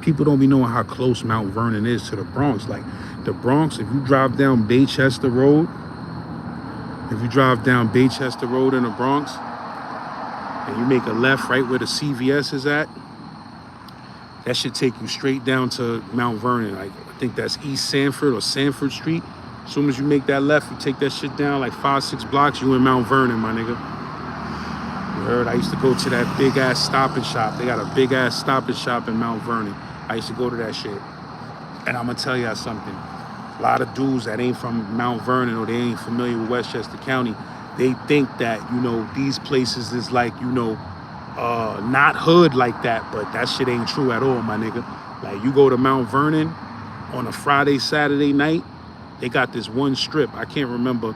People don't be knowing how close Mount Vernon is to the Bronx. Like the Bronx, if you drive down Baychester Road, in the Bronx, and you make a left right where the CVS is at, that should take you straight down to Mount Vernon. Like I think that's East Sanford or Sanford Street. As soon as you make that left, you take that shit down like 5-6 blocks, you in Mount Vernon, my nigga. You heard? I used to go to that big ass Stop and Shop. They got a big ass Stop and Shop in Mount Vernon. I used to go to that shit. And I'm gonna tell y'all something. A lot of dudes that ain't from Mount Vernon or they ain't familiar with Westchester County, they think that, you know, these places is like, you know, not hood like that, but that shit ain't true at all, my nigga. Like you go to Mount Vernon on a Friday, Saturday night, they got this one strip, I can't remember,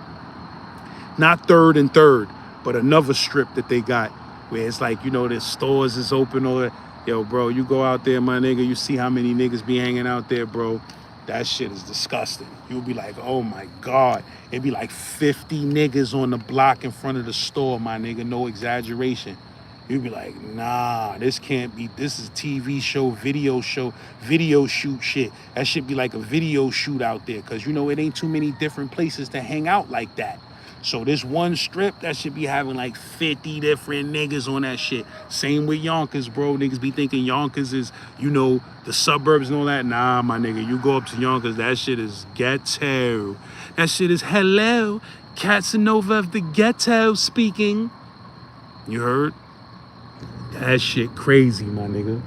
not 3rd and 3rd, but another strip that they got where it's like, you know, there's stores is open or, yo, bro, you go out there, my nigga, you see how many niggas be hanging out there, bro. That shit is disgusting. You'll be like, oh my God. It'd be like 50 niggas on the block in front of the store, my nigga, no exaggeration. You'd be like, nah, this can't be, this is TV show, video shoot shit. That should be like a video shoot out there, because you know it ain't too many different places to hang out like that. So this one strip, that should be having like 50 different niggas on that shit. Same with Yonkers, bro. Niggas be thinking Yonkers is, you know, the suburbs and all that. Nah, my nigga, you go up to Yonkers, that shit is ghetto. That shit is hello, Casanova of the ghetto speaking. You heard? That shit crazy, my nigga.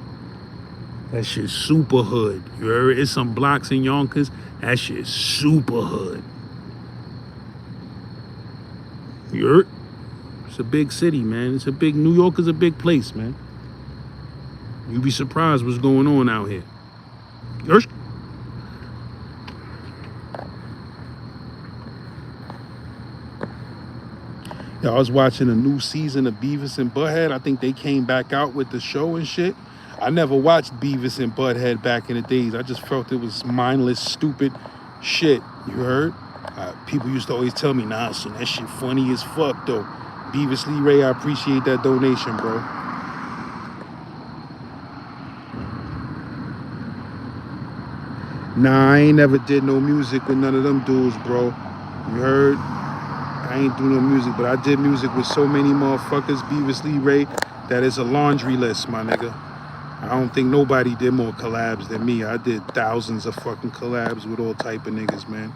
That shit super hood. You heard? It's some blocks in Yonkers. That shit super hood. You heard? It's a big city, man. New York is a big place, man. You'd be surprised what's going on out here. You heard? Yeah, I was watching a new season of Beavis and Butthead. I think they came back out with the show and shit. I never watched Beavis and Butthead back in the days. I just felt it was mindless, stupid shit. You heard? People used to always tell me, nah, son, that shit funny as fuck, though. Beavis Lee Ray, I appreciate that donation, bro. Nah, I ain't never did no music with none of them dudes, bro. You heard? I ain't do no music, but I did music with so many motherfuckers, Beavis Lee Ray, that is a laundry list, my nigga. I don't think nobody did more collabs than me. I did thousands of fucking collabs with all type of niggas, man.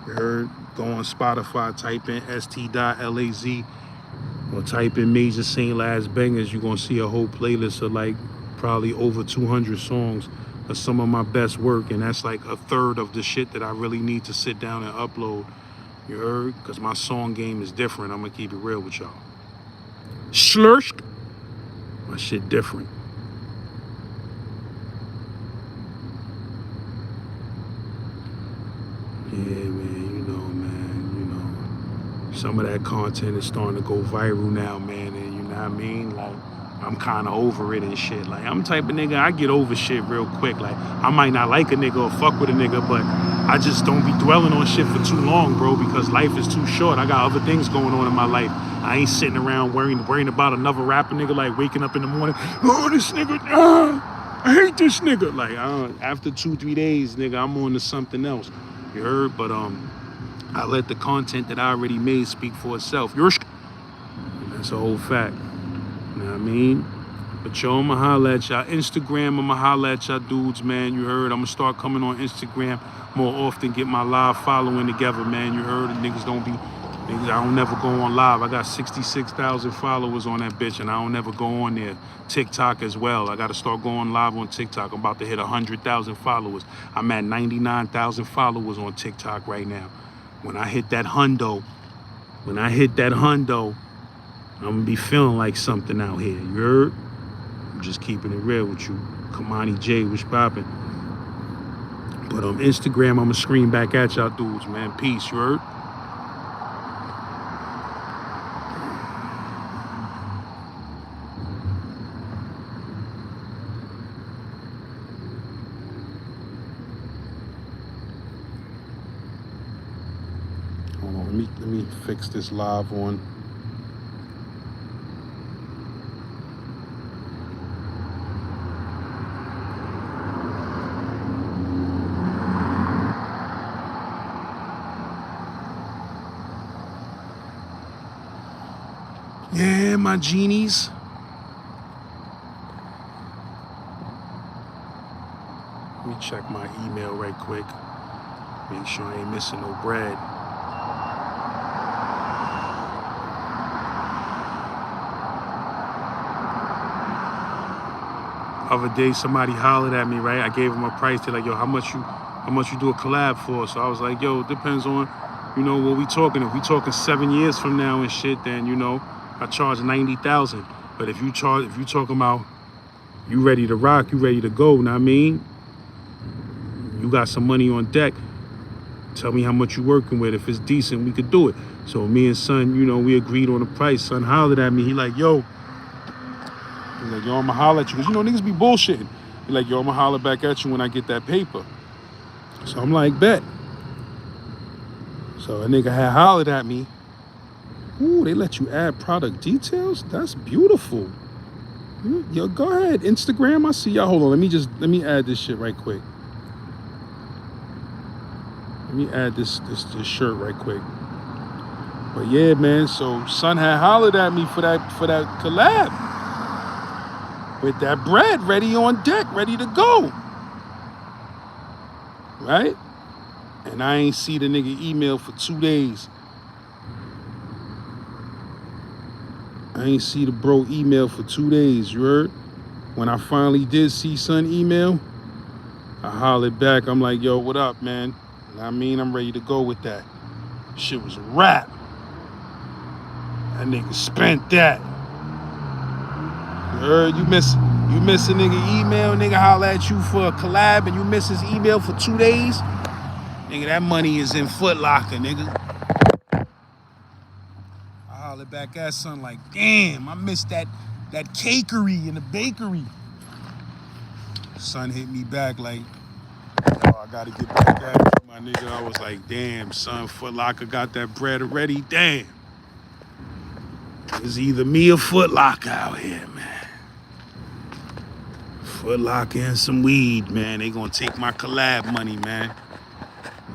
You heard? Go on Spotify, type in st.laz or type in Major St. Laz Bangers. You're gonna see a whole playlist of like probably over 200 songs of some of my best work, and that's like a third of the shit that I really need to sit down and upload. You heard? Because my song game is different. I'm gonna keep it real with y'all. Slursk. My shit different. Yeah, man, you know, some of that content is starting to go viral now, man, and you know what I mean? Like, I'm kind of over it and shit. Like, I'm the type of nigga, I get over shit real quick. Like, I might not like a nigga or fuck with a nigga, but I just don't be dwelling on shit for too long, bro, because life is too short. I got other things going on in my life. I ain't sitting around worrying about another rapper nigga, like waking up in the morning, oh, this nigga, I hate this nigga. Like, after 2-3 days, nigga, I'm on to something else. You heard? But I let the content that I already made speak for itself. That's a whole fact. You know what I mean? But yo, I'ma holla at y'all. Instagram, I'ma holla at y'all dudes, man. You heard? I'ma start coming on Instagram more often, get my live following together, man. You heard? And niggas, I don't never go on live. I got 66,000 followers on that bitch, and I don't never go on there. TikTok as well. I got to start going live on TikTok. I'm about to hit 100,000 followers. I'm at 99,000 followers on TikTok right now. When I hit that hundo, I'm going to be feeling like something out here. You heard? I'm just keeping it real with you. Kamani J, what's poppin'? But on Instagram, I'm going to scream back at y'all dudes, man. Peace, you heard? Let me fix this live on. Yeah, my genies. Let me check my email right quick. Make sure I ain't missing no bread. Other day, somebody hollered at me, right? I gave them a price. They're like, yo, how much you do a collab for? So I was like, yo, it depends on, what we talking. If we talking 7 years from now and shit, then, I charge 90,000. But if you talking about you ready to rock, you ready to go, know what I mean? You got some money on deck. Tell me how much you working with. If it's decent, we could do it. So me and son, we agreed on a price. Son hollered at me. He like, yo, I'ma holler at you. Because, niggas be bullshitting. He like, yo, I'ma holler back at you when I get that paper. So I'm like, bet. So a nigga had hollered at me. Ooh, they let you add product details? That's beautiful. Yo, go ahead. Instagram, I see y'all. Hold on, let me add this shit right quick. Let me add this shirt right quick. But yeah, man, so son had hollered at me for that collab. With that bread ready on deck, ready to go. Right? And I ain't see the nigga email for 2 days. I ain't see the bro email for 2 days, you heard? When I finally did see son email, I hollered back. I'm like, yo, what up, man? I mean, I'm ready to go with that. Shit was a wrap. That nigga spent that. You heard? You miss a nigga email, nigga holler at you for a collab and you miss his email for 2 days? Nigga, that money is in Foot Locker, nigga. I hollered back at son like, damn, I missed that cakery in the bakery. Son hit me back like, yo, I gotta get back at you, my nigga. I was like, damn, son, Foot Locker got that bread already, damn. It's either me or Foot Locker out here, man. Foot Locker and some weed, man. They gonna take my collab money, man.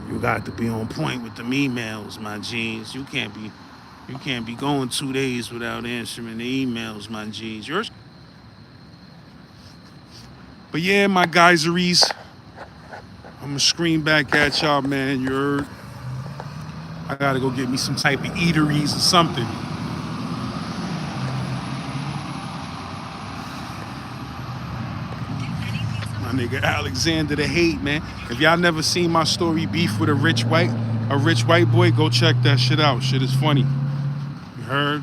You got to be on point with them emails, my G's. You can't be going 2 days without answering the emails, my G's. Yours? But yeah, my geyseries. I'm gonna scream back at y'all, man. You heard? I gotta go get me some type of eateries or something. My nigga Alexander the Hate, man. If y'all never seen my story Beef with a rich white boy, go check that shit out. Shit is funny. You heard?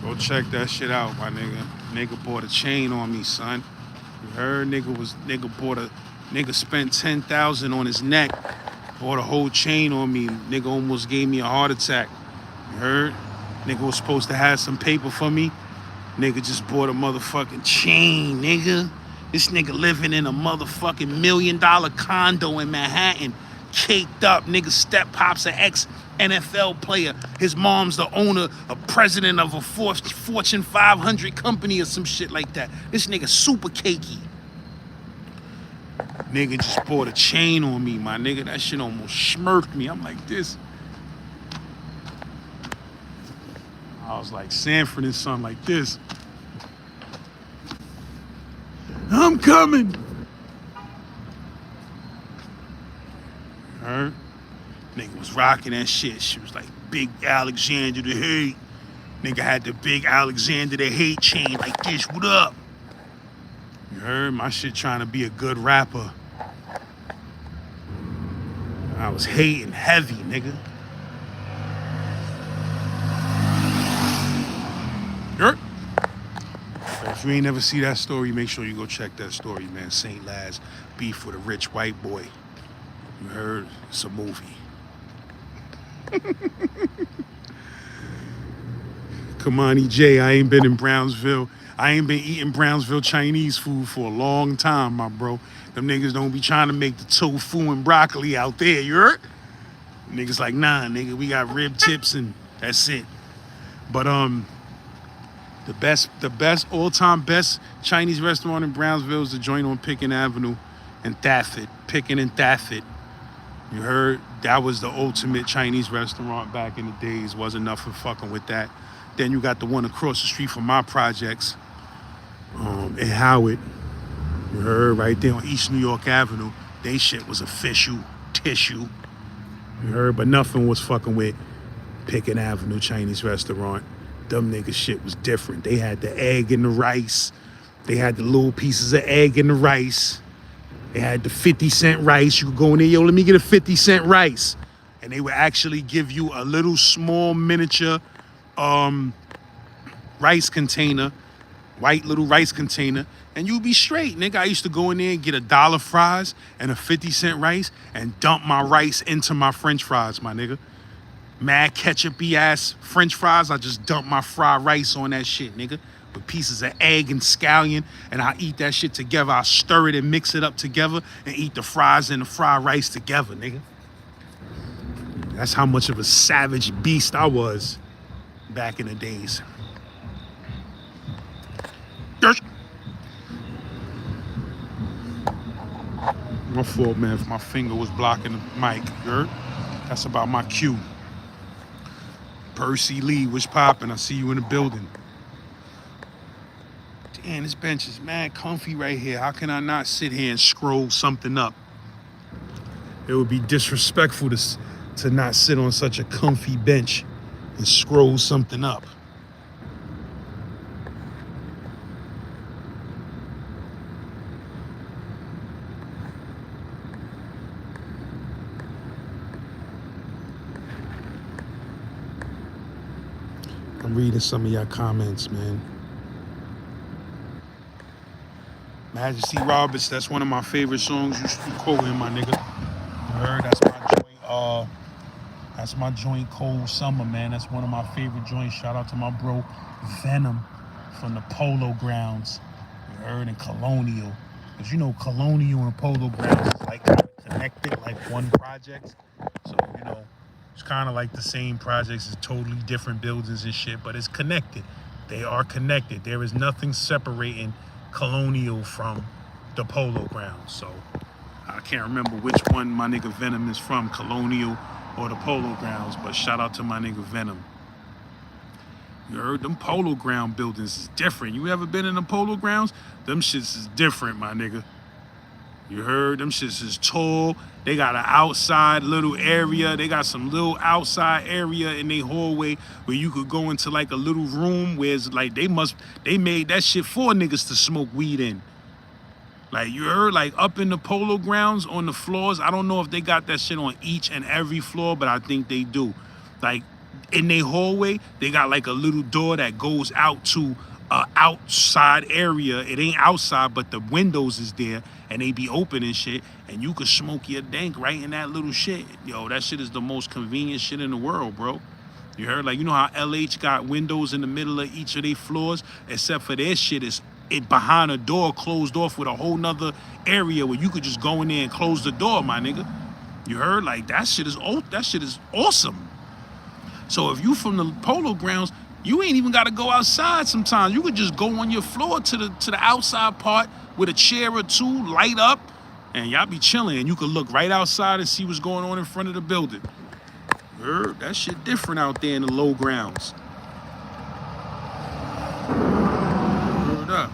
Go check that shit out, my nigga. Nigga bought a chain on me, son. You heard? Nigga spent 10,000 on his neck. Bought a whole chain on me. Nigga almost gave me a heart attack. You heard? Nigga was supposed to have some paper for me. Nigga just bought a motherfucking chain, nigga. This nigga living in a motherfucking $1 million condo in Manhattan. Caked up. Nigga step pops an ex-NFL player. His mom's the owner, a president of a Fortune 500 company or some shit like that. This nigga super cakey. Nigga just bought a chain on me, my nigga. That shit almost smirked me. I'm like this. I was like Sanford and Son like this. I'm coming. Heard? Nigga was rocking that shit. She was like Big Alexander the Hate. Nigga had the Big Alexander the Hate chain like this. What up? You heard? My shit trying to be a good rapper. I was hating heavy, nigga. Heard? If you ain't never see that story, make sure you go check that story, man. St. Laz, Beef with a Rich White Boy. You heard? It's a movie. Kamani J, I ain't been in Brownsville. I ain't been eating Brownsville Chinese food for a long time, my bro. Them niggas don't be trying to make the tofu and broccoli out there, you heard? Niggas like, nah, nigga, we got rib tips and that's it. But the best all-time best Chinese restaurant in Brownsville is the joint on Picken Avenue and Thafford. Picken and Thafford. You heard? That was the ultimate Chinese restaurant back in the days. Wasn't nothing fucking with that. Then you got the one across the street from my projects in Howard. You heard, right there on East New York Avenue. They shit was official tissue. You heard, but nothing was fucking with Pickett Avenue Chinese restaurant. Them niggas shit was different. They had the egg and the rice. They had the little pieces of egg in the rice. They had the 50-cent rice. You could go in there, yo, let me get a 50-cent rice. And they would actually give you a little small miniature rice container, white little rice container, and you'd be straight, nigga. I used to go in there and get $1 fries and a 50-cent rice and dump my rice into my French fries, my nigga. Mad ketchup-y ass French fries. I just dump my fried rice on that shit, nigga. With pieces of egg and scallion, and I eat that shit together. I stir it and mix it up together and eat the fries and the fried rice together, nigga. That's how much of a savage beast I was back in the days. My fault, man, if my finger was blocking the mic. You heard? That's about my cue. Percy Lee, what's poppin'? I see you in the building. Damn, this bench is mad comfy right here. How can I not sit here and scroll something up? It would be disrespectful to not sit on such a comfy bench and scroll something up. I'm reading some of your comments, man. Majesty Roberts, that's one of my favorite songs. You should be quoting, my nigga. You heard? That's my joint Cold Summer, man. That's one of my favorite joints. Shout out to my bro Venom from the Polo Grounds. You heard? And Colonial. Because you know Colonial and Polo Grounds is like kind of connected, like one project. So, you know, it's kind of like the same projects. It's totally different buildings and shit, but it's connected. They are connected. There is nothing separating Colonial from the Polo Grounds. So I can't remember which one my nigga Venom is from, Colonial or the Polo Grounds, but shout out to my nigga Venom. You heard? Them Polo Ground buildings is different. You ever been in the Polo Grounds? Them shits is different, my nigga. You heard? Them shits is tall. They got an outside little area. They got some little outside area in their hallway where you could go into like a little room where it's like they made that shit for niggas to smoke weed in. Like, you heard? Like, up in the Polo Grounds on the floors. I don't know if they got that shit on each and every floor, but I think they do. Like, in their hallway, they got like a little door that goes out to a outside area. It ain't outside, but the windows is there, and they be open and shit, and you could smoke your dank right in that little shit. Yo, that shit is the most convenient shit in the world, bro. You heard? Like, you know how LH got windows in the middle of each of their floors, except for their shit is it behind a door closed off with a whole nother area where you could just go in there and close the door, my nigga. You heard? Like, that shit is awesome. So if you from the Polo Grounds, you ain't even got to go outside sometimes. You could just go on your floor to the outside part with a chair or two, light up, and y'all be chilling. And you could look right outside and see what's going on in front of the building. Heard? That shit different out there in the low grounds. Heard up.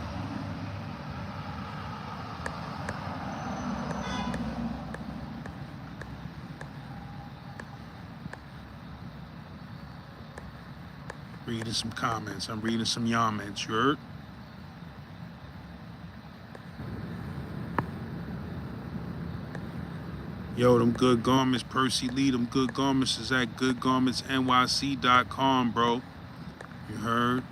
Reading some comments. I'm reading some comments. You heard? Yo, them good garments, Percy Lee, them good garments is at goodgarmentsnyc.com, bro. You heard?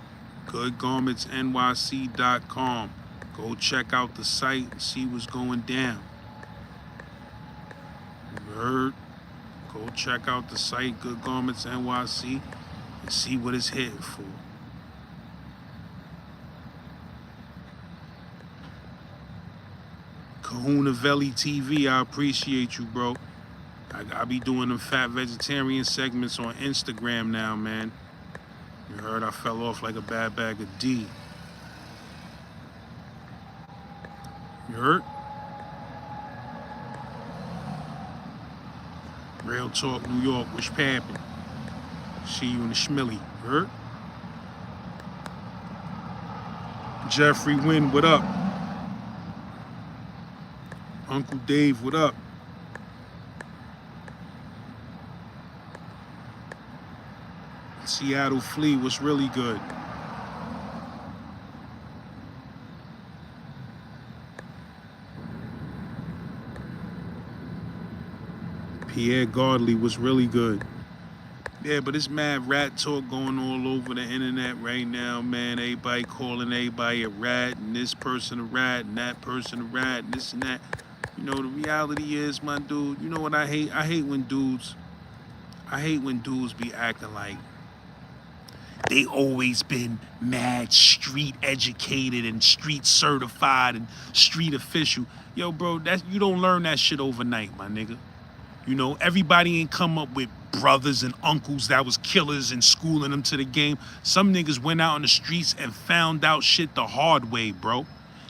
Goodgarmentsnyc.com. Go check out the site and see what's going down. You heard? Go check out the site, Good Garments NYC, and see what it's hitting for. Kahuna Valley TV, I appreciate you, bro. I be doing them fat vegetarian segments on Instagram now, man. You heard I fell off like a bad bag of D. You heard? Real Talk New York, what's poppin'? See you in the schmilly, you heard? Jeffrey Wynn, what up? Uncle Dave, what up? Seattle Flea, what's really good? Pierre Godley was really good. Yeah, but it's mad rat talk going all over the internet right now, man. Everybody calling everybody a rat, and this person a rat, and that person a rat, and this and that. You know, the reality is, my dude, you know what I hate? I hate when dudes be acting like they always been mad street educated and street certified and street official. Yo, bro, you don't learn that shit overnight, my nigga. You know, everybody ain't come up with brothers and uncles that was killers and schooling them to the game. Some niggas went out in the streets and found out shit the hard way, bro.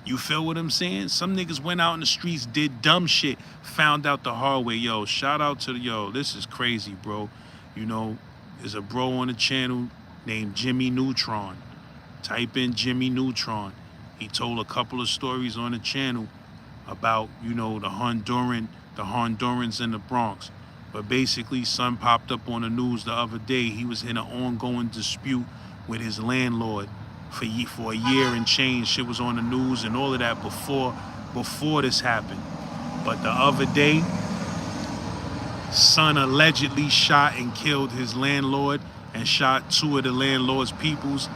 You feel what I'm saying? Some niggas went out in the streets, did dumb shit, found out the hard way. Yo, shout out to this is crazy, bro. You know, there's a bro on the channel named Jimmy Neutron. Type in Jimmy Neutron. He told a couple of stories on the channel about, the Hondurans in the Bronx. But basically, son popped up on the news the other day. He was in an ongoing dispute with his landlord for a year and change. Shit was on the news and all of that before this happened. But the other day, son allegedly shot and killed his landlord and shot two of the landlord's peoples.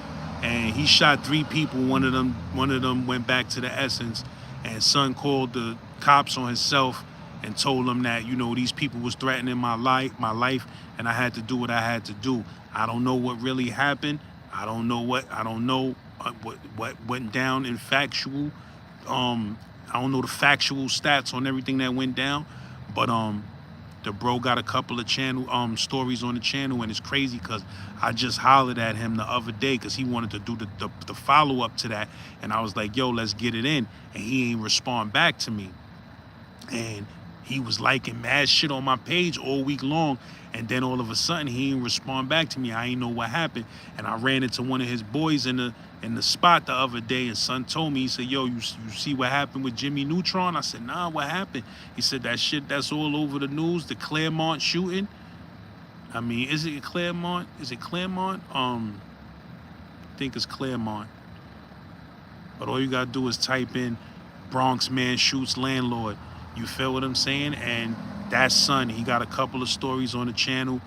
And he shot three people. One of them went back to the Essence, and son called the cops on himself and told them that, these people was threatening my life, and I had to do what I had to do. I don't know what really happened. I don't know what went down in factual. I don't know the factual stats on everything that went down, but the bro got a couple of stories on the channel, and it's crazy because I just hollered at him the other day because he wanted to do the follow-up to that, and I was like, yo, let's get it in, and he ain't respond back to me. And he was liking mad shit on my page all week long, and then all of a sudden he didn't respond back to me. I ain't know what happened, and I ran into one of his boys in the spot the other day, and son told me, he said, yo, you see what happened with Jimmy Neutron? I said, nah, what happened? He said, that shit that's all over the news, the Claremont shooting. I mean, is it Claremont? Is it Claremont? I think it's Claremont. But all you gotta do is type in Bronx man shoots landlord. You feel what I'm saying? And that son, he got a couple of stories on the channel.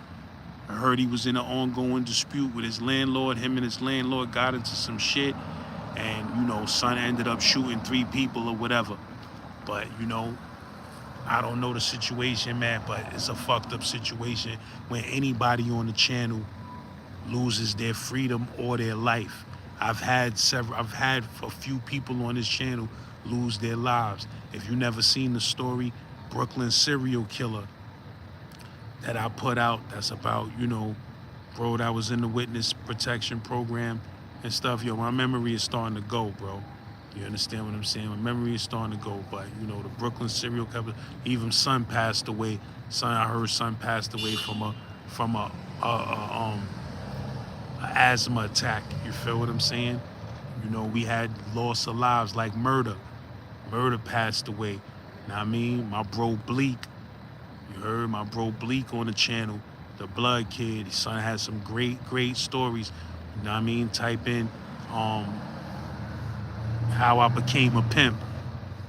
I heard he was in an ongoing dispute with his landlord. Him and his landlord got into some shit. And, son ended up shooting three people or whatever. But, I don't know the situation, man, but it's a fucked up situation when anybody on the channel loses their freedom or their life. I've had a few people on this channel lose their lives. If you never seen the story, Brooklyn serial killer that I put out, that's about, bro, that was in the witness protection program and stuff. Yo, my memory is starting to go, bro. You understand what I'm saying? My memory is starting to go, but the Brooklyn serial killer, even son passed away. I heard son passed away from a asthma attack. You feel what I'm saying? We had loss of lives like murder. Murder passed away. Know what I mean? My bro Bleak. You heard my bro Bleak on the channel. The Blood Kid. His son had some great stories. You know what I mean? Type in how I became a pimp.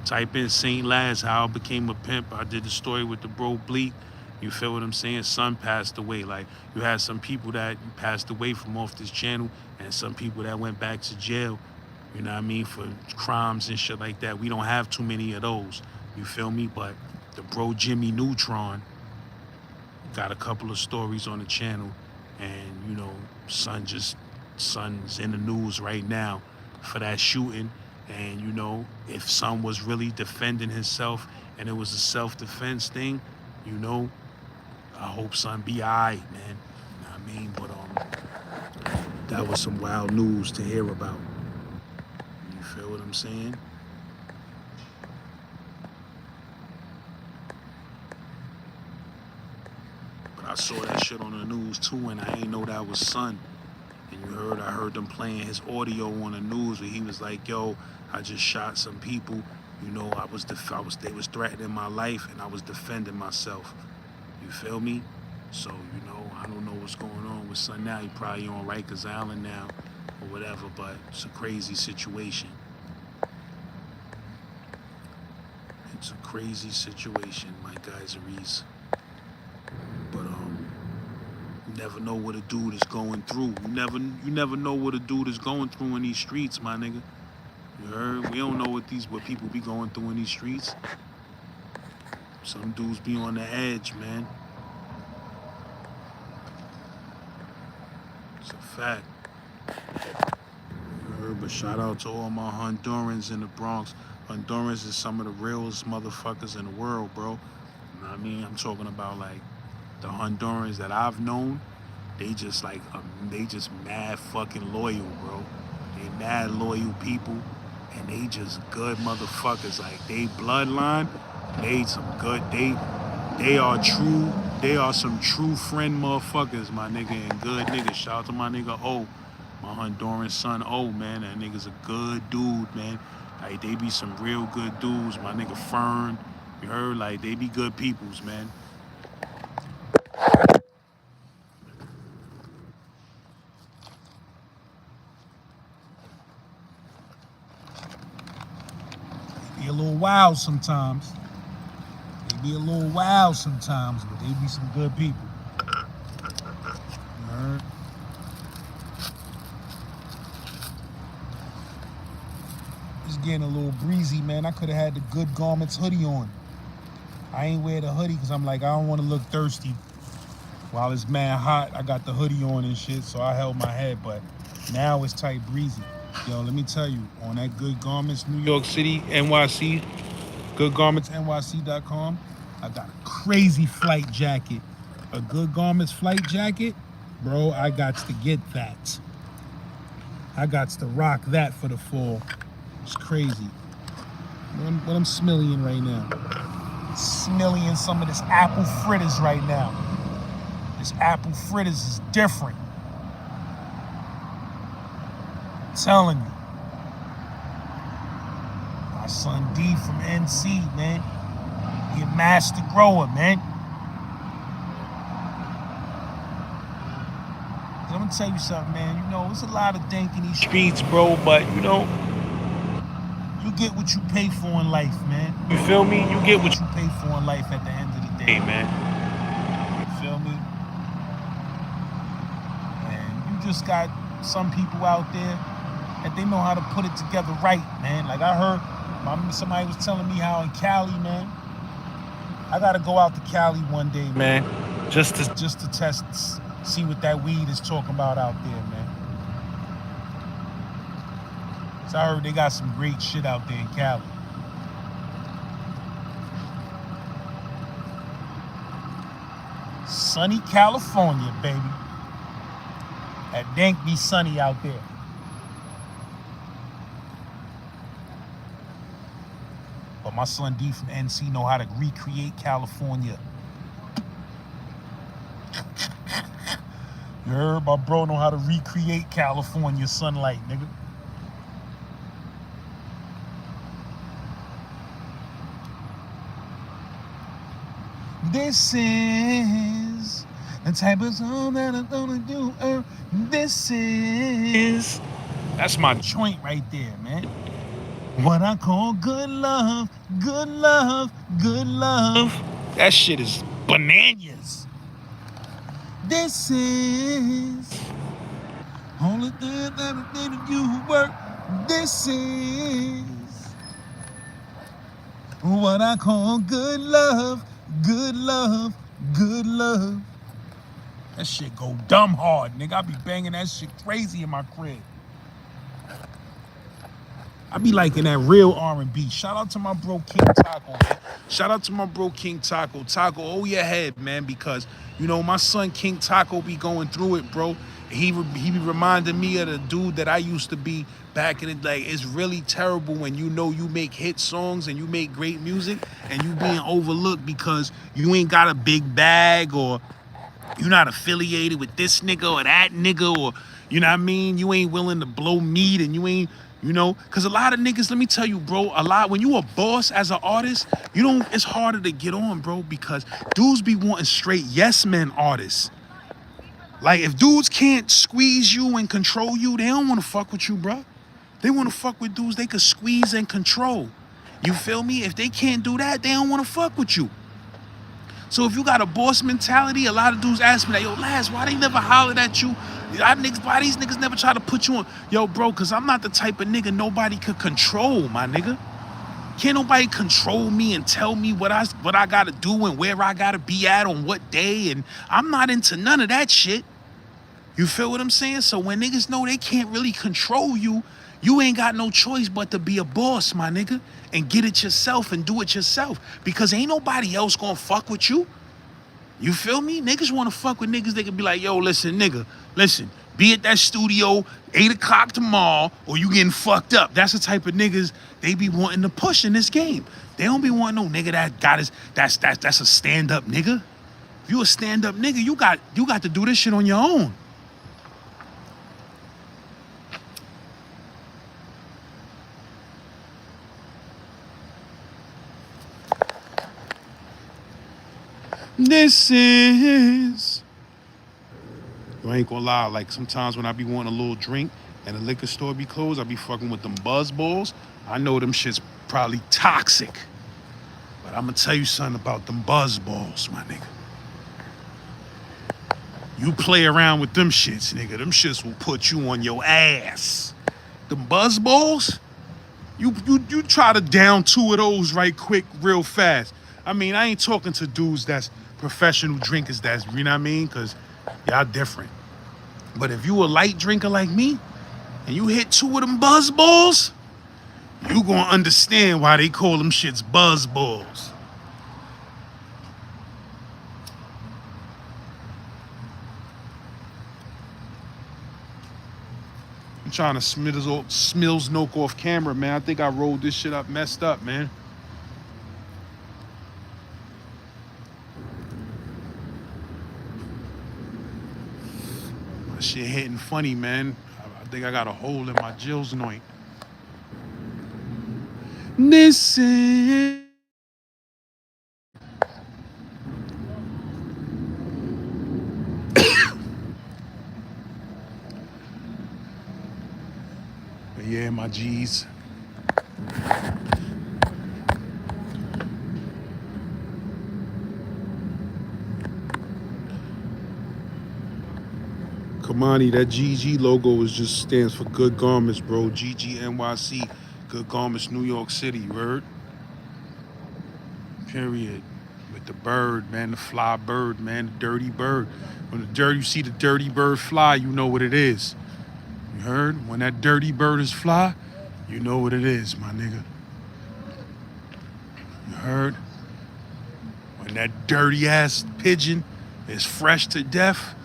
Type in St. Laz, how I became a pimp. I did the story with the bro Bleak. You feel what I'm saying? Son passed away. Like, you had some people that passed away from off this channel, and some people that went back to jail, you know what I mean, for crimes and shit like that. We don't have too many of those. You feel me? But the bro Jimmy Neutron got a couple of stories on the channel, and, son's in the news right now for that shooting. And, if son was really defending himself and it was a self-defense thing, I hope son be alright, man. You know what I mean? But that was some wild news to hear about. You feel what I'm saying? But I saw that shit on the news too, and I ain't know that was son. And I heard them playing his audio on the news where he was like, "Yo, I just shot some people. You know, they was threatening my life, and I was defending myself." You feel me? So, you know, I don't know what's going on with son now. He probably on Rikers Island now or whatever, but it's a crazy situation. It's a crazy situation, my guys, Reese. But you never know what a dude is going through. You never know what a dude is going through in these streets, my nigga. You heard? We don't know what people be going through in these streets. Some dudes be on the edge, man. It's a fact. You heard? But shout out to all my Hondurans in the Bronx. Hondurans is some of the realest motherfuckers in the world, bro. You know what I mean? I'm talking about like the Hondurans that I've known. They just mad fucking loyal, bro. They mad loyal people, and they just good motherfuckers. Like they bloodline, they some good. They are some true friend motherfuckers, my nigga, and good niggas. Shout out to my nigga O, my Honduran son O, man. That nigga's a good dude, man. Like they be some real good dudes, my nigga Fern. You heard? Like they be good peoples, man. Be a little wild sometimes. They be a little wild sometimes, but they be some good people. You heard? It's getting a little breezy, man. I could have had the Good Garments hoodie on. I ain't wear the hoodie because I'm like, I don't want to look thirsty. While it's mad hot, I got the hoodie on and shit, so I held my head, but now it's tight breezy. Yo, let me tell you, on that Good Garments, New York City, NYC, goodgarmentsnyc.com, I got a crazy flight jacket. A Good Garments flight jacket, bro, I got to get that. I got to rock that for the fall. It's crazy. What I'm smelling right now. Smelling some of this apple fritters right now. This apple fritters is different. I'm telling you. My son D from NC, man. He a master grower, man. I'm gonna tell you something, man. You know, there's a lot of dank in these streets, bro, but you know, you get what you pay for in life, man. You feel me? You get what you pay for in life at the end of the day, man. You feel me? And you just got some people out there that they know how to put it together right, man. Like I heard somebody was telling me how in Cali, man, I gotta go out to Cali one day, man, just to test, see what that weed is talking about out there, man. So I heard they got some great shit out there in Cali. Sunny California, baby. That dank be sunny out there. But my son D from NC know how to recreate California. You heard? My bro know how to recreate California sunlight, nigga. This is the type of song that I'm gonna do. This is... That's my joint right there, man. What I call good love, good love, good love. That shit is bananas. This is only thing that you work. This is what I call good love, good love, good love. That shit go dumb hard, nigga. I be banging that shit crazy in my crib. I be liking that real R&B. Shout out to my bro King Taco, man. Shout out to my bro King Taco. Taco, hold your head, man, because, you know, my son King Taco be going through it, bro. He be reminding me of the dude that I used to be back in the day. It's really terrible when you know you make hit songs and you make great music and you being overlooked because you ain't got a big bag or You're not affiliated with this nigga or that nigga, or you know what I mean? You ain't willing to blow meat, and you ain't, you know, cause a lot of niggas, let me tell you, bro, a lot, when you a boss as an artist, you don't, it's harder to get on, bro, because dudes be wanting straight yes men artists. Like, if dudes can't squeeze you and control you, they don't want to fuck with you, bro. They want to fuck with dudes they could squeeze and control. You feel me? If they can't do that, they don't want to fuck with you. So if you got a boss mentality, a lot of dudes ask me that, yo, Laz, why they never hollered at you? Why these niggas never try to put you on? Yo, bro, because I'm not the type of nigga nobody could control, my nigga. Can't nobody control me and tell me what I gotta do and where I gotta be at on what day, and I'm not into none of that shit. You feel what I'm saying? So when niggas know they can't really control you, you ain't got no choice but to be a boss, my nigga, and get it yourself and do it yourself, because ain't nobody else gonna fuck with you. You feel me? Niggas wanna fuck with niggas, they can be like, yo, listen, nigga, listen, be at that studio 8 o'clock tomorrow or you getting fucked up. That's the type of niggas they be wanting to push in this game. They don't be wanting no nigga that's a stand-up nigga. If you a stand-up nigga, you got to do this shit on your own. This is, I ain't gonna lie, like sometimes when I be wanting a little drink and the liquor store be closed, I be fucking with them buzz balls. I know them shit's probably toxic, but I'm gonna tell you something about them buzz balls, my nigga. You play around with them shits, nigga. Them shits will put you on your ass. Them buzz balls, you try to down 2 of those right quick, real fast. I mean, I ain't talking to dudes that's professional drinkers, that's, you know what I mean? Because y'all different. But if you a light drinker like me, and you hit 2 of them buzz balls, you gonna understand why they call them shits buzz balls. I'm trying to Smills Noke off camera, man. I think I rolled this shit up messed up, man. Shit hitting funny, man. I think I got a hole in my Jill's joint. This is but yeah, my G's. Kamani, that GG logo stands for Good Garments, bro. GGNYC, Good Garments, New York City, you heard? Period. With the bird, man, the fly bird, man, the dirty bird. When you see the dirty bird fly, you know what it is. You heard? When that dirty bird is fly, you know what it is, my nigga. You heard? When that dirty ass pigeon is fresh to death,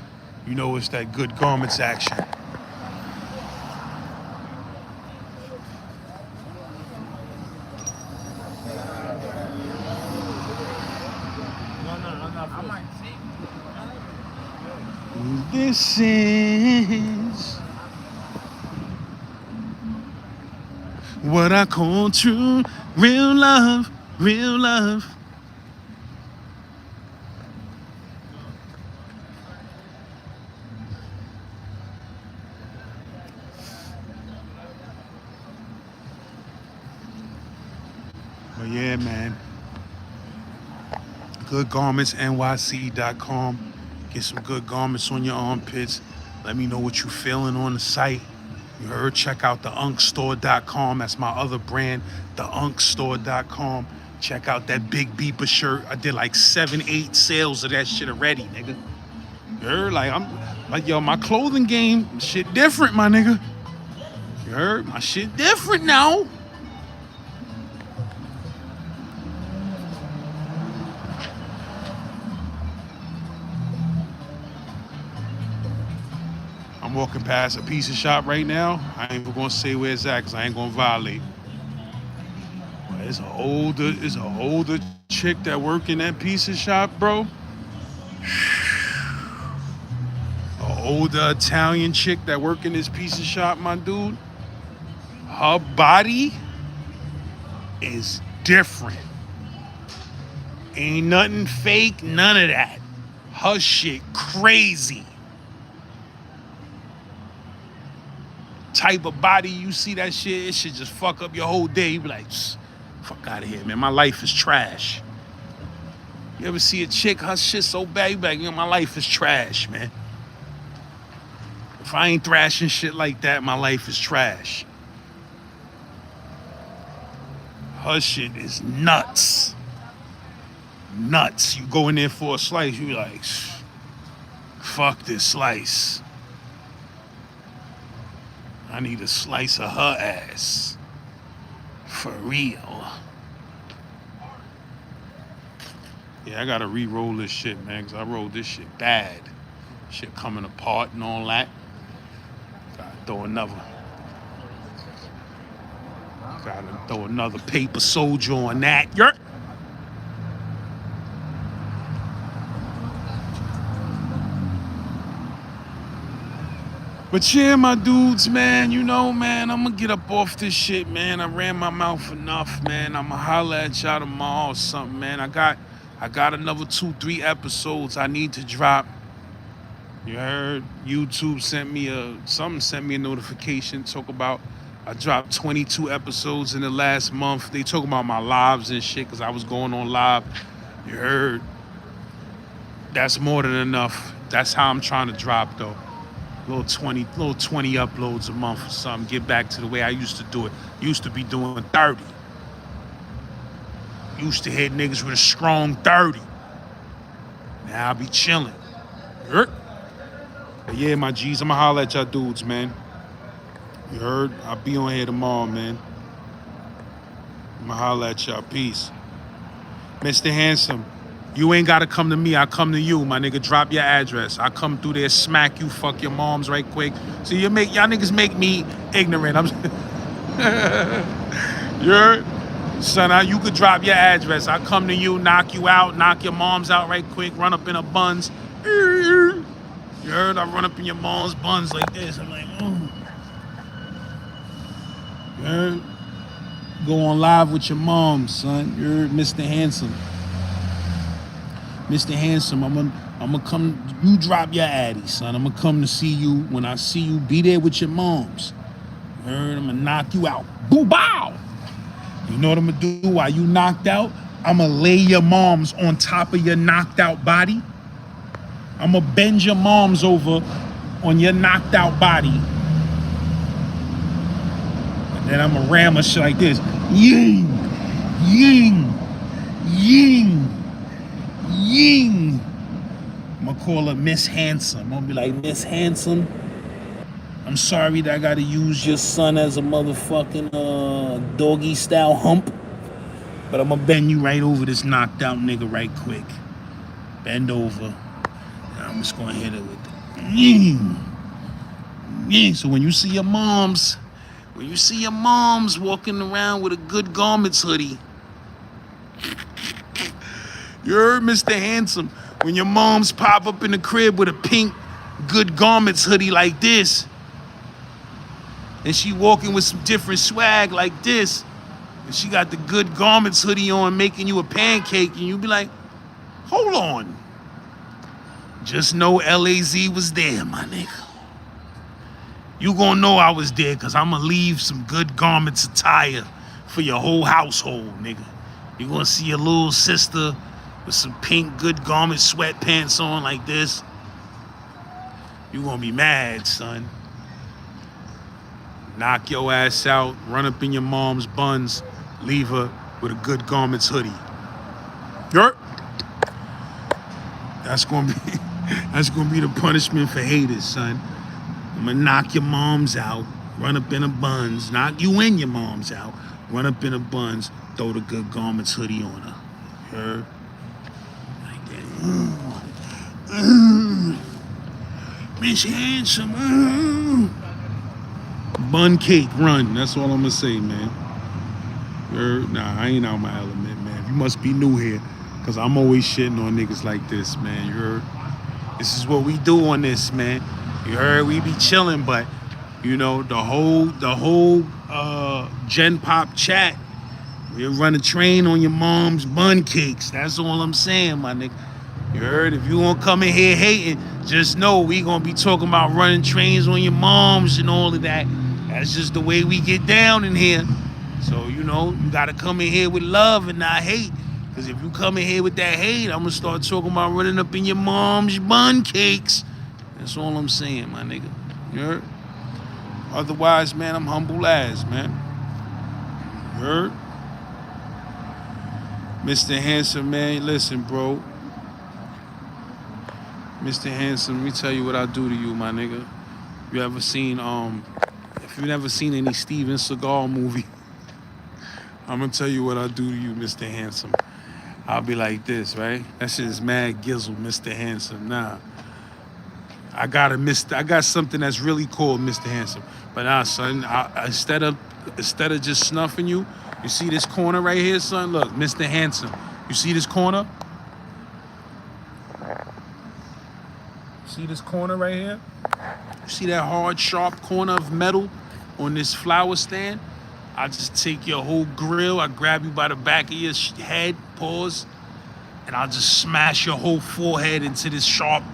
you know it's that Good Garments action. This is what I call true, real love, real love. But yeah, man. GoodGarmentsNYC.com. Get some good garments on your armpits. Let me know what you feeling on the site. You heard? Check out the unkstore.com. That's my other brand, the unkstore.com. Check out that Big Beeper shirt. I did like 7-8 sales of that shit already, nigga. You heard? Like, I'm like, yo, my clothing game, shit different, my nigga. You heard? My shit different now. I'm walking past a pizza shop right now. I ain't even gonna say where it's at because I ain't gonna violate. But it's an older chick that work in that pizza shop, bro. older Italian chick that work in this piece of shop, my dude, her body is different. Ain't nothing fake, none of that. Her shit crazy. Type of body, you see that shit, it should just fuck up your whole day. You be like, fuck out of here, man. My life is trash. You ever see a chick, her shit so bad, you be like, my life is trash, man. If I ain't thrashing shit like that, my life is trash. Her shit is nuts. Nuts. You go in there for a slice, you be like, fuck this slice. I need a slice of her ass. For real. Yeah, I gotta re-roll this shit, man, because I rolled this shit bad. Shit coming apart and all that. Gotta throw another paper soldier on that. Yerk. But yeah, my dudes, man, you know, man, I'm gonna get up off this shit, man. I ran my mouth enough, man. I'ma holler at y'all tomorrow or something, man. I got another 2-3 episodes I need to drop. You heard? YouTube sent me a notification, talk about I dropped 22 episodes in the last month. They talk about my lives and shit, because I was going on live. You heard? That's more than enough. That's how I'm trying to drop, though. Little 20 uploads a month or something. Get back to the way I used to do it. Used to be doing 30. Used to hit niggas with a strong 30. Now I be chilling. But yeah, my G's, I'ma holler at y'all dudes, man. You heard? I'll be on here tomorrow, man. I'ma holler at y'all. Peace. Mr. Handsome, you ain't gotta come to me. I come to you, my nigga. Drop your address. I come through there, smack you, fuck your moms right quick. So y'all niggas make me ignorant. You heard? Son, you could drop your address. I come to you, knock you out, knock your moms out right quick, run up in her buns. You heard? I run up in your mom's buns like this. I'm like, You heard? Go on live with your mom, son. You heard? Mr. Handsome. Mr. Handsome, I'm gonna come. You drop your addy, son. I'm gonna come to see you. When I see you, be there with your moms. You heard? I'm gonna knock you out. Boo bow. You know what I'm gonna do while you knocked out? I'm gonna lay your moms on top of your knocked out body. I'm gonna bend your moms over on your knocked out body. And then I'm gonna ram a shit like this. Ying, ying, ying, ying. I'm gonna call her Miss Handsome. I'm gonna be like, Miss Handsome, I'm sorry that I gotta use your son as a motherfucking doggy style hump, but I'm gonna bend you right over this knocked out nigga right quick. Bend over. I'm just gonna hit it with the ying. Ying. So when you see your moms walking around with a Good Garments hoodie, you heard, Mr. Handsome? When your moms pop up in the crib with a pink Good Garments hoodie like this, and she walking with some different swag like this, and she got the Good Garments hoodie on making you a pancake, and you be like, hold on. Just know LAZ was there, my nigga. You gonna know I was there, because I'm gonna leave some Good Garments attire for your whole household, nigga. You gonna see your little sister with some pink Good Garments sweatpants on like this. You gonna be mad, son. Knock your ass out, run up in your mom's buns, leave her with a Good Garments hoodie. Yerp. That's gonna be the punishment for haters, son. I'm gonna knock your moms out, run up in her buns, knock you and your moms out, run up in her buns, throw the Good Garments hoodie on her. Heard? Like that. Miss Handsome. Bun cake run. That's all I'm gonna say, man. Heard? Nah, I ain't out my element, man. You must be new here, because I'm always shitting on niggas like this, man. You heard? This is what we do on this, man. You heard? We be chilling, but you know, the whole Gen Pop chat, we'll run a train on your mom's bun cakes. That's all I'm saying, my nigga. You heard? If you gonna come in here hating, just know we gonna be talking about running trains on your moms and all of that. That's just the way we get down in here. So, you know, you gotta come in here with love and not hate. Because if you come in here with that hate, I'm gonna start talking about running up in your mom's bun cakes. That's all I'm saying, my nigga. You heard? Otherwise, man, I'm humble as, man. You heard? Mr. Handsome, man, listen, bro. Mr. Handsome, let me tell you what I do to you, my nigga. You ever seen, if you never seen any Steven Seagal movie, I'm gonna tell you what I do to you, Mr. Handsome. I'll be like this, right? That shit is mad gizzle, Mr. Handsome. Nah. I got something that's really called Mr. Handsome. But nah, son, instead of just snuffing you, you see this corner right here, son? Look, Mr. Handsome. You see this corner? See this corner right here? You see that hard, sharp corner of metal on this flower stand? I just take your whole grill, I grab you by the back of your head, pause, and I'll just smash your whole forehead into this sharp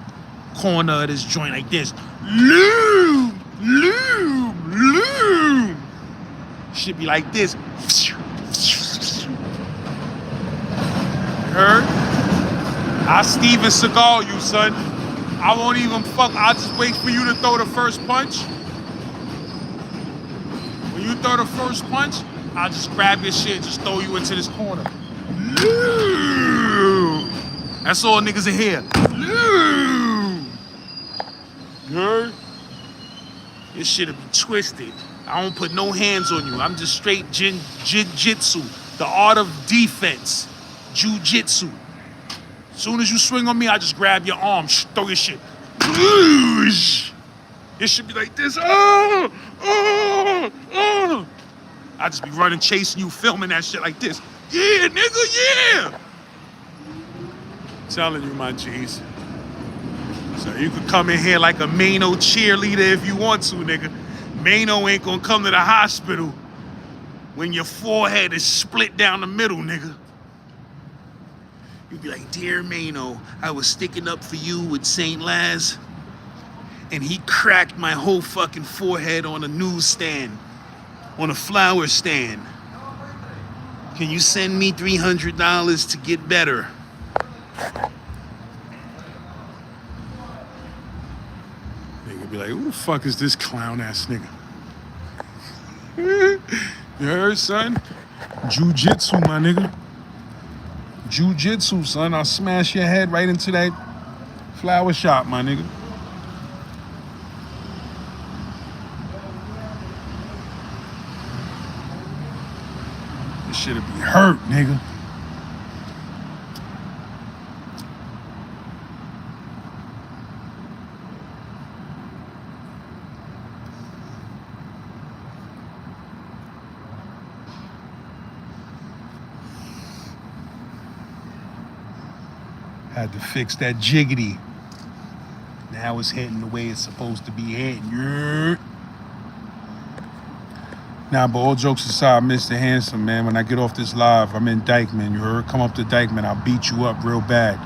corner of this joint like this. Lube, lube, lube. Should be like this. Heard? I Steven Seagal you, son. I won't even fuck. I'll just wait for you to throw the first punch. When you throw the first punch, I'll just grab your shit and just throw you into this corner. That's all niggas in here. You heard? This shit'll be twisted. I don't put no hands on you. I'm just straight jiu-jitsu. The art of defense. Jiu-jitsu. Soon as you swing on me, I just grab your arm, throw your shit. It should be like this. I just be running, chasing you, filming that shit like this. Yeah, nigga, yeah. Telling you, my G's. So you could come in here like a Mano cheerleader if you want to, nigga. Mano ain't gonna come to the hospital when your forehead is split down the middle, nigga. You'd be like, dear Mano, I was sticking up for you with St. Laz, and he cracked my whole fucking forehead on a newsstand, on a flower stand. Can you send me $300 to get better? Nigga be like, who the fuck is this clown ass nigga? You heard, son? Jiu-jitsu, my nigga. Jiu-jitsu, son. I'll smash your head right into that flower shop, my nigga. This shit'll be hurt, nigga. Had to fix that jiggity. Now it's hitting the way it's supposed to be hitting. Yeah. Nah, but all jokes aside, Mr. Handsome, man, when I get off this live, I'm in Dykeman. You heard? Come up to Dykeman, I'll beat you up real bad.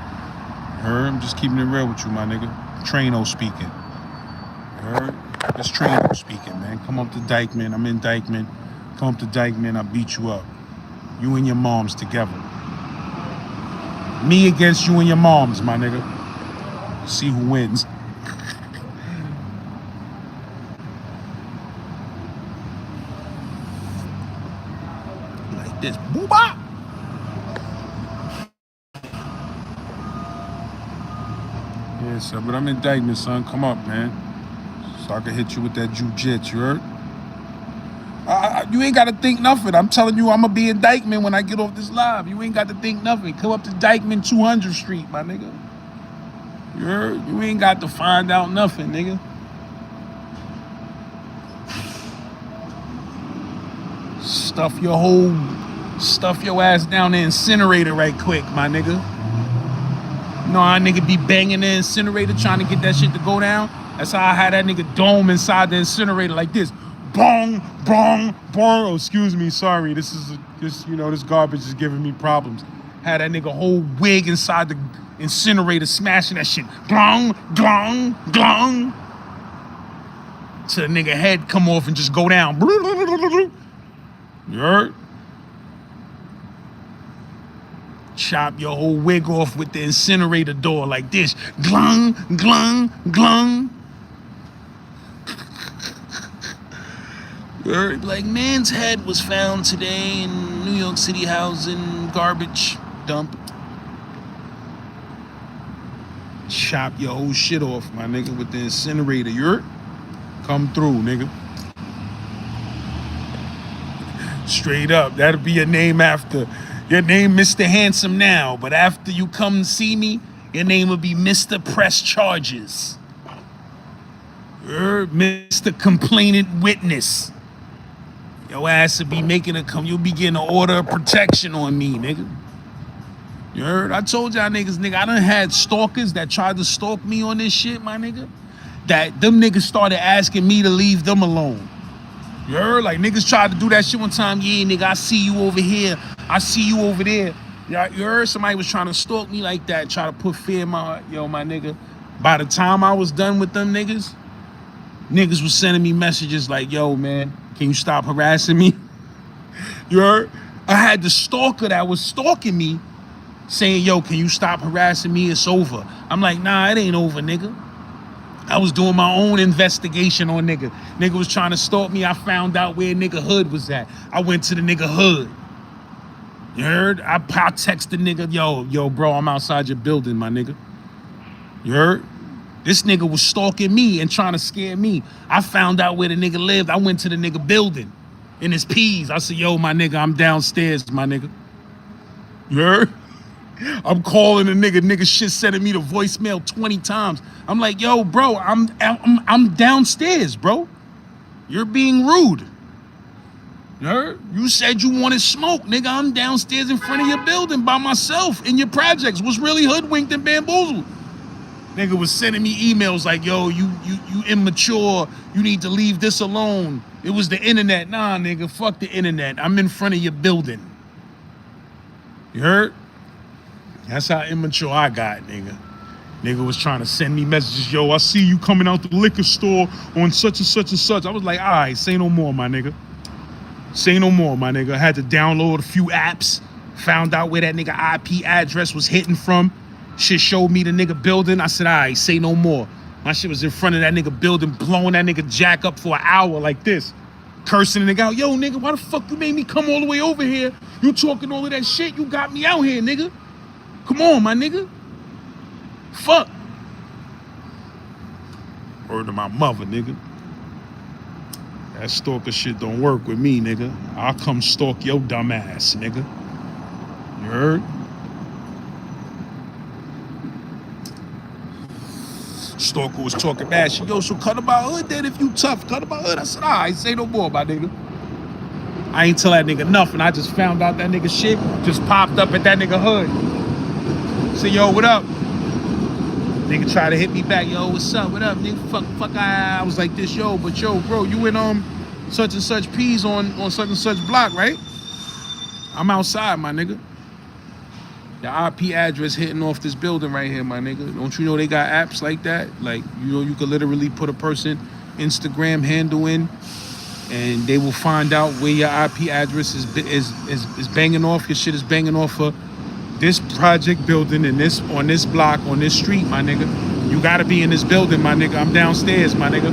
You heard? I'm just keeping it real with you, my nigga. Traino speaking. You heard? It's Traino speaking, man. Come up to Dykeman. I'm in Dykeman. Come up to Dykeman, I'll beat you up. You and your moms together. Me against you and your moms, my nigga. See who wins. Like this. Booba! Yeah, son, but I'm in Dykeman, son. Come up, man. So I can hit you with that jiu-jitsu, you heard? You ain't got to think nothing. I'm telling you, I'm going to be in Dykeman when I get off this live. You ain't got to think nothing. Come up to Dykeman 200th Street, my nigga. You heard? You ain't got to find out nothing, nigga. Stuff your ass down the incinerator right quick, my nigga. You know how a nigga be banging the incinerator trying to get that shit to go down? That's how I had that nigga dome inside the incinerator like this. Bong, bong, bong. Oh, excuse me, sorry. This garbage is giving me problems. Had that nigga whole wig inside the incinerator, smashing that shit. Glong, glong, glong. Till the nigga head come off and just go down. You heard? Chop your whole wig off with the incinerator door like this. Glung, glung, glung. You heard? Like, man's head was found today in New York City housing garbage dump. Chop your whole shit off, my nigga, with the incinerator. You heard? Come through, nigga. Straight up. That'll be your name after. Your name Mr. Handsome now, but after you come see me, your name will be Mr. Press Charges. Mr. Complainant Witness. Your ass will be you'll be getting an order of protection on me, nigga. You heard? I told y'all niggas, nigga, I done had stalkers that tried to stalk me on this shit, my nigga. That them niggas started asking me to leave them alone. You heard? Like, niggas tried to do that shit one time. Yeah, nigga, I see you over here. I see you over there. You heard? Somebody was trying to stalk me like that, try to put fear in my heart. Yo, my nigga, by the time I was done with them niggas was sending me messages like, yo, man, can you stop harassing me? You heard? I had the stalker that was stalking me saying, yo, can you stop harassing me? It's over. I'm like, nah, it ain't over, nigga. I was doing my own investigation on nigga. Nigga was trying to stalk me. I found out where nigga hood was at. I went to the nigga hood. You heard? I text the nigga, yo, bro, I'm outside your building, my nigga. You heard? This nigga was stalking me and trying to scare me. I found out where the nigga lived. I went to the nigga building in his peas. I said, yo, my nigga, I'm downstairs, my nigga. You heard? I'm calling the nigga shit sending me the voicemail 20 times. I'm like, yo, bro, I'm downstairs, bro. You're being rude. You heard? You said you wanted smoke, nigga. I'm downstairs in front of your building by myself in your projects. Was really hoodwinked and bamboozled. Nigga was sending me emails like, yo, you immature. You need to leave this alone. It was the internet. Nah, nigga, fuck the internet. I'm in front of your building. You heard? That's how immature I got, nigga. Nigga was trying to send me messages. Yo, I see you coming out the liquor store on such and such and such. I was like, all right, say no more, my nigga. Say no more, my nigga. I had to download a few apps. Found out where that nigga IP address was hitting from. Shit showed me the nigga building. I said, all right, say no more. My shit was in front of that nigga building, blowing that nigga jack up for an hour like this. Cursing the nigga out. Yo, nigga, why the fuck you made me come all the way over here? You talking all of that shit? You got me out here, nigga. Come on, my nigga. Fuck. Word to my mother, nigga. That stalker shit don't work with me, nigga. I'll come stalk your dumb ass, nigga. You heard? Stalker was talking bad shit. Yo, so cut about hood then if you tough. Cut about hood. I said, all right, say no more, my nigga. I ain't tell that nigga nothing. I just found out that nigga shit just popped up at that nigga hood. Say, yo, what up? Nigga try to hit me back. Yo, what's up? What up, nigga? Fuck. I was like this, yo, but yo, bro, you in such and such peas on such and such block, right? I'm outside, my nigga. The IP address hitting off this building right here, my nigga. Don't you know they got apps like that? Like, you know, you could literally put a person Instagram handle in, and they will find out where your IP address is banging off. Your shit is banging off of this project building and on this block, on this street, my nigga. You gotta be in this building, my nigga. I'm downstairs, my nigga.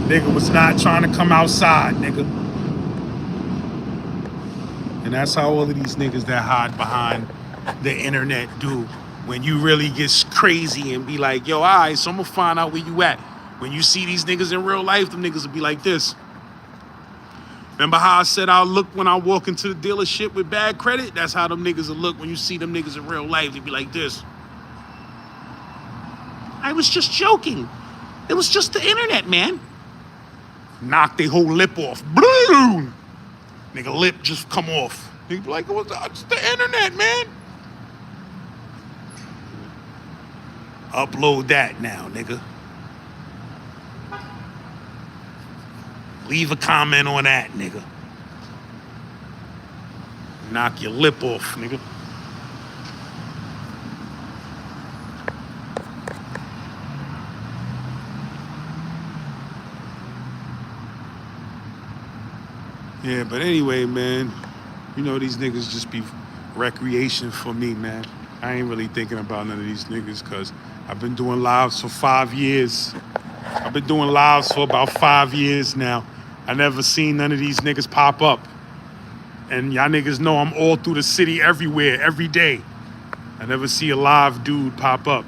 Nigga was not trying to come outside, nigga. And that's how all of these niggas that hide behind the internet do. When you really get crazy and be like, yo, all right, so I'm gonna find out where you at. When you see these niggas in real life, them niggas will be like this. Remember how I said I'll look when I walk into the dealership with bad credit? That's how them niggas will look when you see them niggas in real life. They be like this. I was just joking. It was just the internet, man. Knock their whole lip off. Boom! Nigga lip just come off. Nigga be like, it was just the internet, man. Upload that now, nigga. Leave a comment on that, nigga. Knock your lip off, nigga. Yeah, but anyway, man, you know these niggas just be recreation for me, man. I ain't really thinking about none of these niggas because I've been doing lives for 5 years. I've been doing lives for about 5 years now. I never seen none of these niggas pop up. And y'all niggas know I'm all through the city everywhere, every day. I never see a live dude pop up.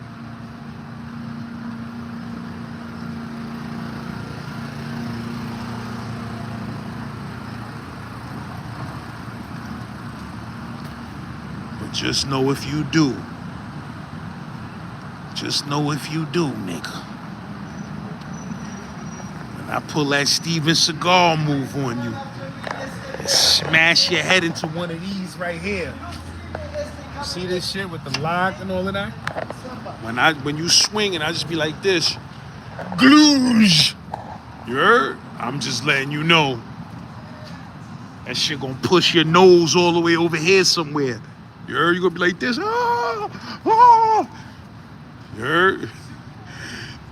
Just know if you do. Just know if you do, nigga. When I pull that Steven Seagal move on you, and smash your head into one of these right here. See this shit with the lock and all of that? When you swing and I just be like this, gloosh. You heard? I'm just letting you know. That shit gonna push your nose all the way over here somewhere. You heard? You gonna be like this. You heard?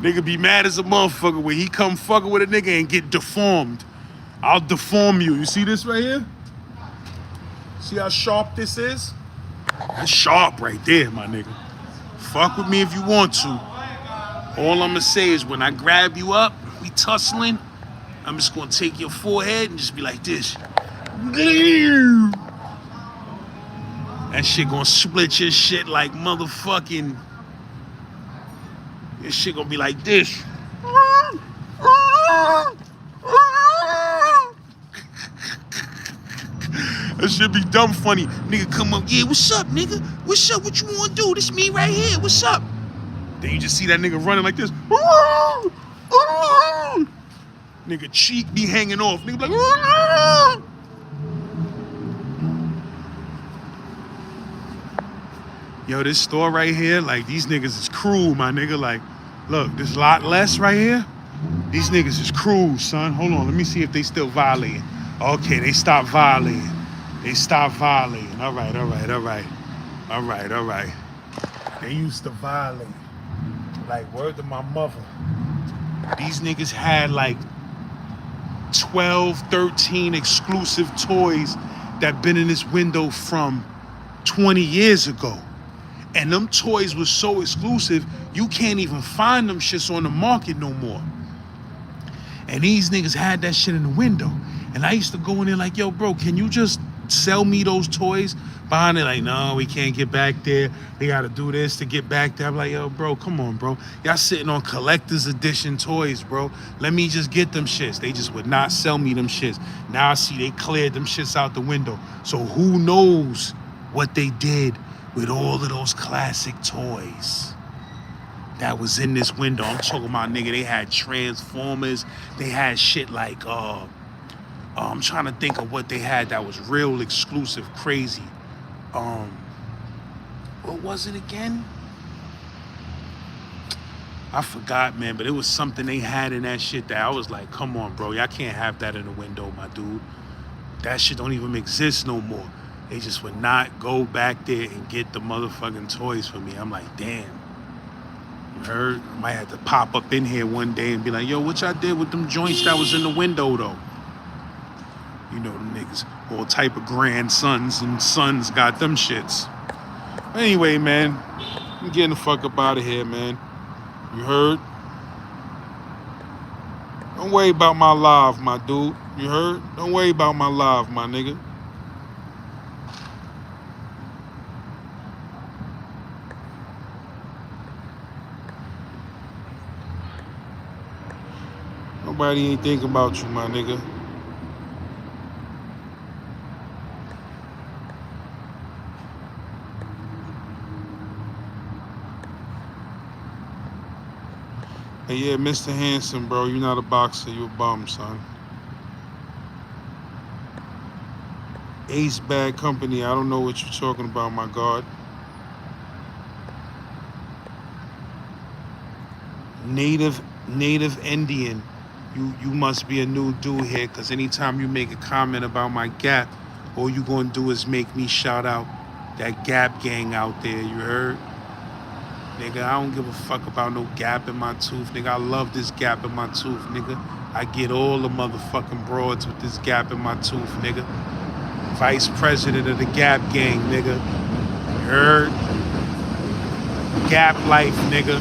Nigga be mad as a motherfucker when he come fucking with a nigga and get deformed. I'll deform you. You see this right here? See how sharp this is? That's sharp right there, my nigga. Fuck with me if you want to. All I'ma say is when I grab you up, we tussling, I'm just gonna take your forehead and just be like this. That shit gonna split your shit like motherfucking. This shit gonna be like this. That shit be dumb funny. Nigga come up, yeah, what's up, nigga? What's up? What you wanna do? This me right here. What's up? Then you just see that nigga running like this. Nigga cheek be hanging off. Nigga be like. Yo, this store right here, like, these niggas is cruel, my nigga. Like, look, this lot less right here. These niggas is cruel, son. Hold on, let me see if they still violating. Okay, they stopped violating. They stopped violating. All right. They used to violate. Like, word to my mother. These niggas had, like, 12, 13 exclusive toys that been in this window from 20 years ago. And them toys were so exclusive, you can't even find them shits on the market no more. And these niggas had that shit in the window. And I used to go in there like, yo, bro, can you just sell me those toys? Behind it, like, no, we can't get back there. We gotta do this to get back there. I'm like, yo, bro, come on, bro. Y'all sitting on collector's edition toys, bro. Let me just get them shits. They just would not sell me them shits. Now I see they cleared them shits out the window. So who knows what they did with all of those classic toys that was in this window. I'm talking about, nigga, they had Transformers. They had shit like, I'm trying to think of what they had that was real exclusive, crazy. What was it again? I forgot, man, but it was something they had in that shit that I was like, come on, bro, y'all can't have that in the window, my dude. That shit don't even exist no more. They just would not go back there and get the motherfucking toys for me. I'm like, damn. You heard? I might have to pop up in here one day and be like, yo, what y'all did with them joints that was in the window, though? You know, them niggas, all type of grandsons and sons got them shits. But anyway, man, I'm getting the fuck up out of here, man. You heard? Don't worry about my live, my dude. You heard? Don't worry about my live, my nigga. Nobody ain't thinking about you, my nigga. Hey, yeah, Mr. Hanson, bro, you're not a boxer, you a bum, son. Ace Bad Company, I don't know what you're talking about, my God. Native Indian. You must be a new dude here, cause anytime you make a comment about my gap, all you gonna do is make me shout out that Gap gang out there. You heard? Nigga, I don't give a fuck about no gap in my tooth. Nigga, I love this gap in my tooth, nigga. I get all the motherfucking broads with this gap in my tooth, nigga. Vice president of the Gap gang, nigga. You heard? Gap life, nigga.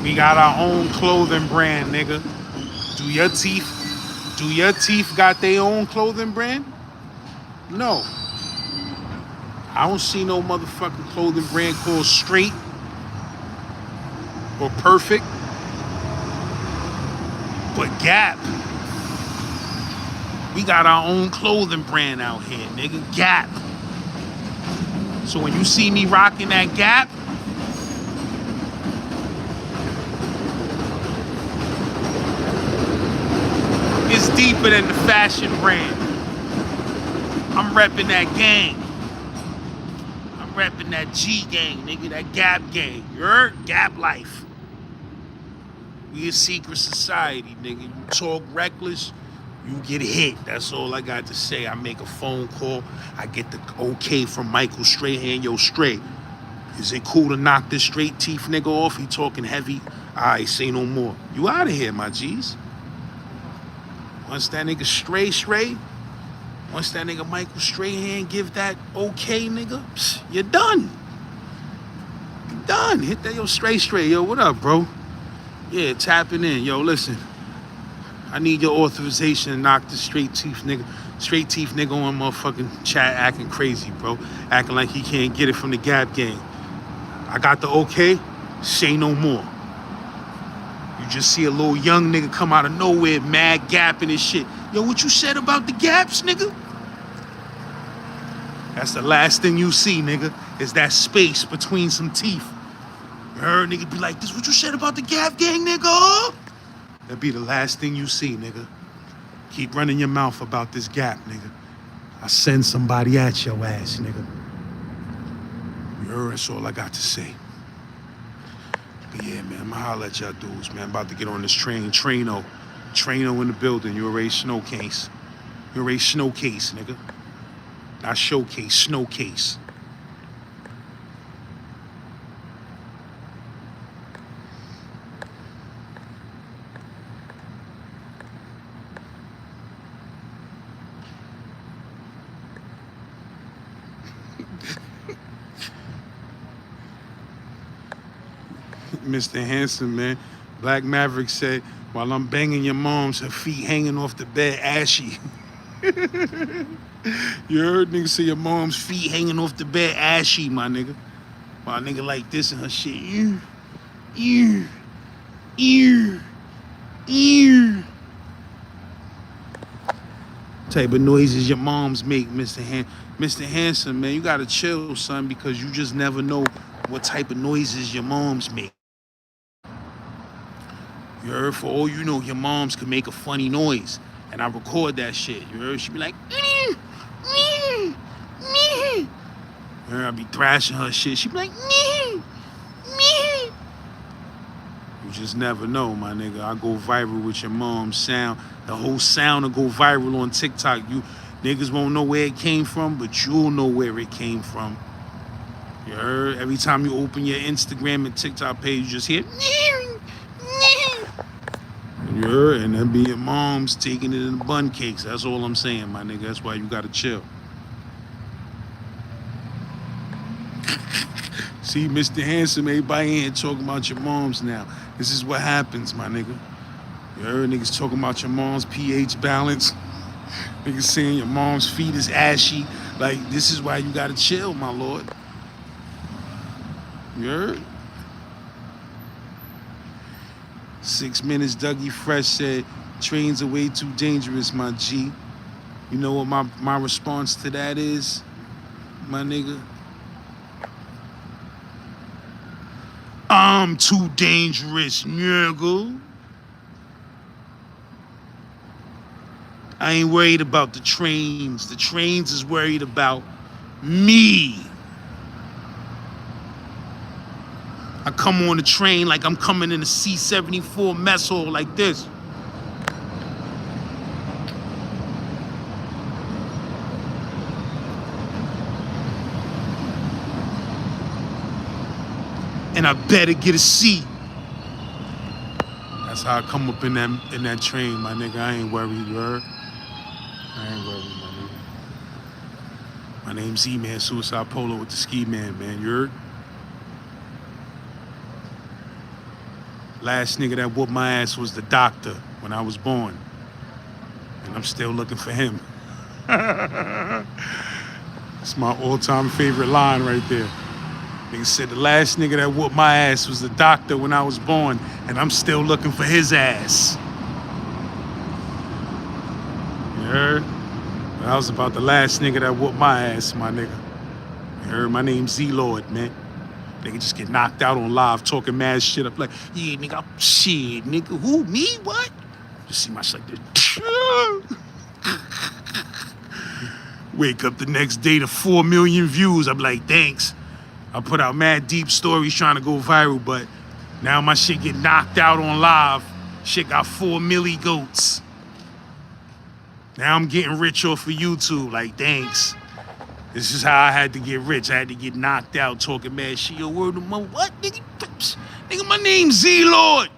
We got our own clothing brand, nigga. Do your teeth got their own clothing brand? No. I don't see no motherfucking clothing brand called Straight or Perfect. But Gap, we got our own clothing brand out here, nigga. Gap. So when you see me rocking that Gap, it's deeper than the fashion brand. I'm repping that gang. I'm repping that G gang, nigga, that Gap gang. You heard? Gap life. We a secret society, nigga. You talk reckless, you get hit. That's all I got to say. I make a phone call. I get the okay from Michael Strahan. Yo, Stray, is it cool to knock this straight teeth nigga off? He talking heavy. All right, say no more. You out of here, my G's. Once that nigga Stray, once that nigga Michael Strahan give that okay, nigga, you're done. You're done. Hit that, yo, Stray. Yo, what up, bro? Yeah, tapping in. Yo, listen. I need your authorization to knock this straight teeth nigga on motherfucking chat acting crazy, bro. Acting like he can't get it from the Gap gang. I got the okay, say no more. You just see a little young nigga come out of nowhere, mad gapping and shit. Yo, what you said about the gaps, nigga? That's the last thing you see, nigga, is that space between some teeth. You heard, nigga be like, this what you said about the Gap gang, nigga? That'd be the last thing you see, nigga. Keep running your mouth about this Gap, nigga. I send somebody at your ass, nigga. You heard, that's all I got to say. But yeah, man, I'ma holler at y'all dudes, man. I'm about to get on this train. Traino in the building. You already snowcase. Nigga. Not showcase, snowcase. Mr. Handsome, man. Black Maverick said, while I'm banging your mom's, her feet hanging off the bed, ashy. You heard nigga say your mom's feet hanging off the bed, ashy, my nigga. My nigga like this and her shit. Type of noises your moms make, Mr. Handsome, man. You gotta chill, son, because you just never know what type of noises your moms make. You heard? For all you know, your moms can make a funny noise. And I record that shit. You heard? She be like, you heard? I be thrashing her shit. She be like, you just never know, my nigga. I go viral with your mom's sound. The whole sound will go viral on TikTok. You niggas won't know where it came from, but you'll know where it came from. You heard? Every time you open your Instagram and TikTok page, you just hear, you heard? And then be your mom's taking it in the bun cakes. That's all I'm saying, my nigga. That's why you gotta chill. See, Mr. Handsome, everybody ain't talking about your moms now. This is what happens, my nigga. You heard? Niggas talking about your mom's pH balance. Niggas saying your mom's feet is ashy. Like, this is why you gotta chill, my lord. You heard? 6 minutes, Dougie Fresh said, trains are way too dangerous, my G. You know what my response to that is, my nigga? I'm too dangerous, nigga. I ain't worried about the trains. The trains is worried about me. I come on the train like I'm coming in a C-74 mess hall like this. And I better get a seat. That's how I come up in that train, my nigga. I ain't worried, you heard? I ain't worried, my nigga. My name's Z-Man, Suicide Polo with the Ski Man, you heard? Last nigga that whooped my ass was the doctor when I was born. And I'm still looking for him. It's my all-time favorite line right there. Nigga said the last nigga that whooped my ass was the doctor when I was born, and I'm still looking for his ass. You heard? That was about the last nigga that whooped my ass, my nigga. You heard? My name's Z-Lord, man. Nigga just get knocked out on live talking mad shit up like, yeah, nigga, shit, nigga, who, me, what? Just see my shit like this. Wake up the next day to 4 million views. I'm like, thanks. I put out mad deep stories trying to go viral, but now my shit get knocked out on live. Shit got 4 milli goats. Now I'm getting rich off of YouTube, like, thanks. This is how I had to get rich. I had to get knocked out talking mad shit. Yo, word of mother, what, nigga? Nigga, my name's Z-Lord.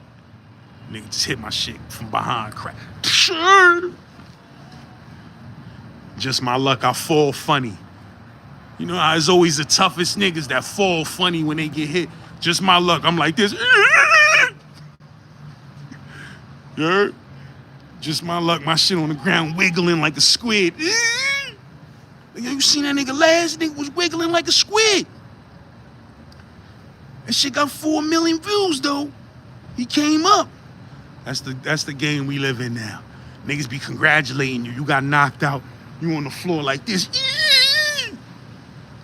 Nigga just hit my shit from behind, crack. Just my luck, I fall funny. You know how it's always the toughest niggas that fall funny when they get hit. Just my luck, I'm like this. You heard? Just my luck, my shit on the ground wiggling like a squid. Yo, you seen that nigga last? Nigga was wiggling like a squid. That shit got 4 million views though. He came up. That's the game we live in now. Niggas be congratulating you. You got knocked out. You on the floor like this.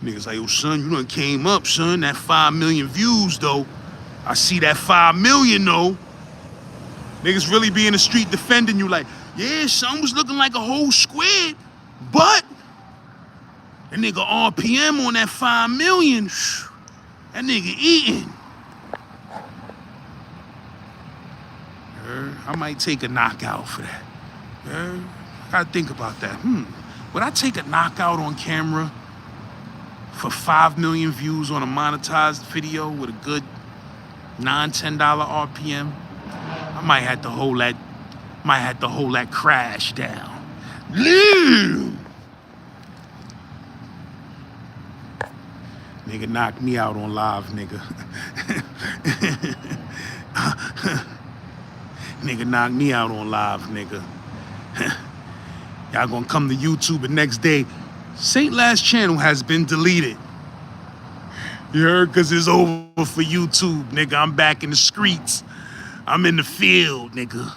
Niggas like, yo, son, you done came up, son. That 5 million views, though. I see that 5 million, though. Niggas really be in the street defending you like, yeah, son was looking like a whole squid, but that nigga RPM on that 5 million, that nigga eating. I might take a knockout for that. I gotta think about that. Would I take a knockout on camera for 5 million views on a monetized video with a good $9-10 RPM? I might have to hold that crash down. Nigga knocked me out on live, nigga. Nigga knocked me out on live, nigga. Y'all gonna come to YouTube the next day. St. Last channel has been deleted. You heard? Cause it's over for YouTube, nigga. I'm back in the streets. I'm in the field, nigga.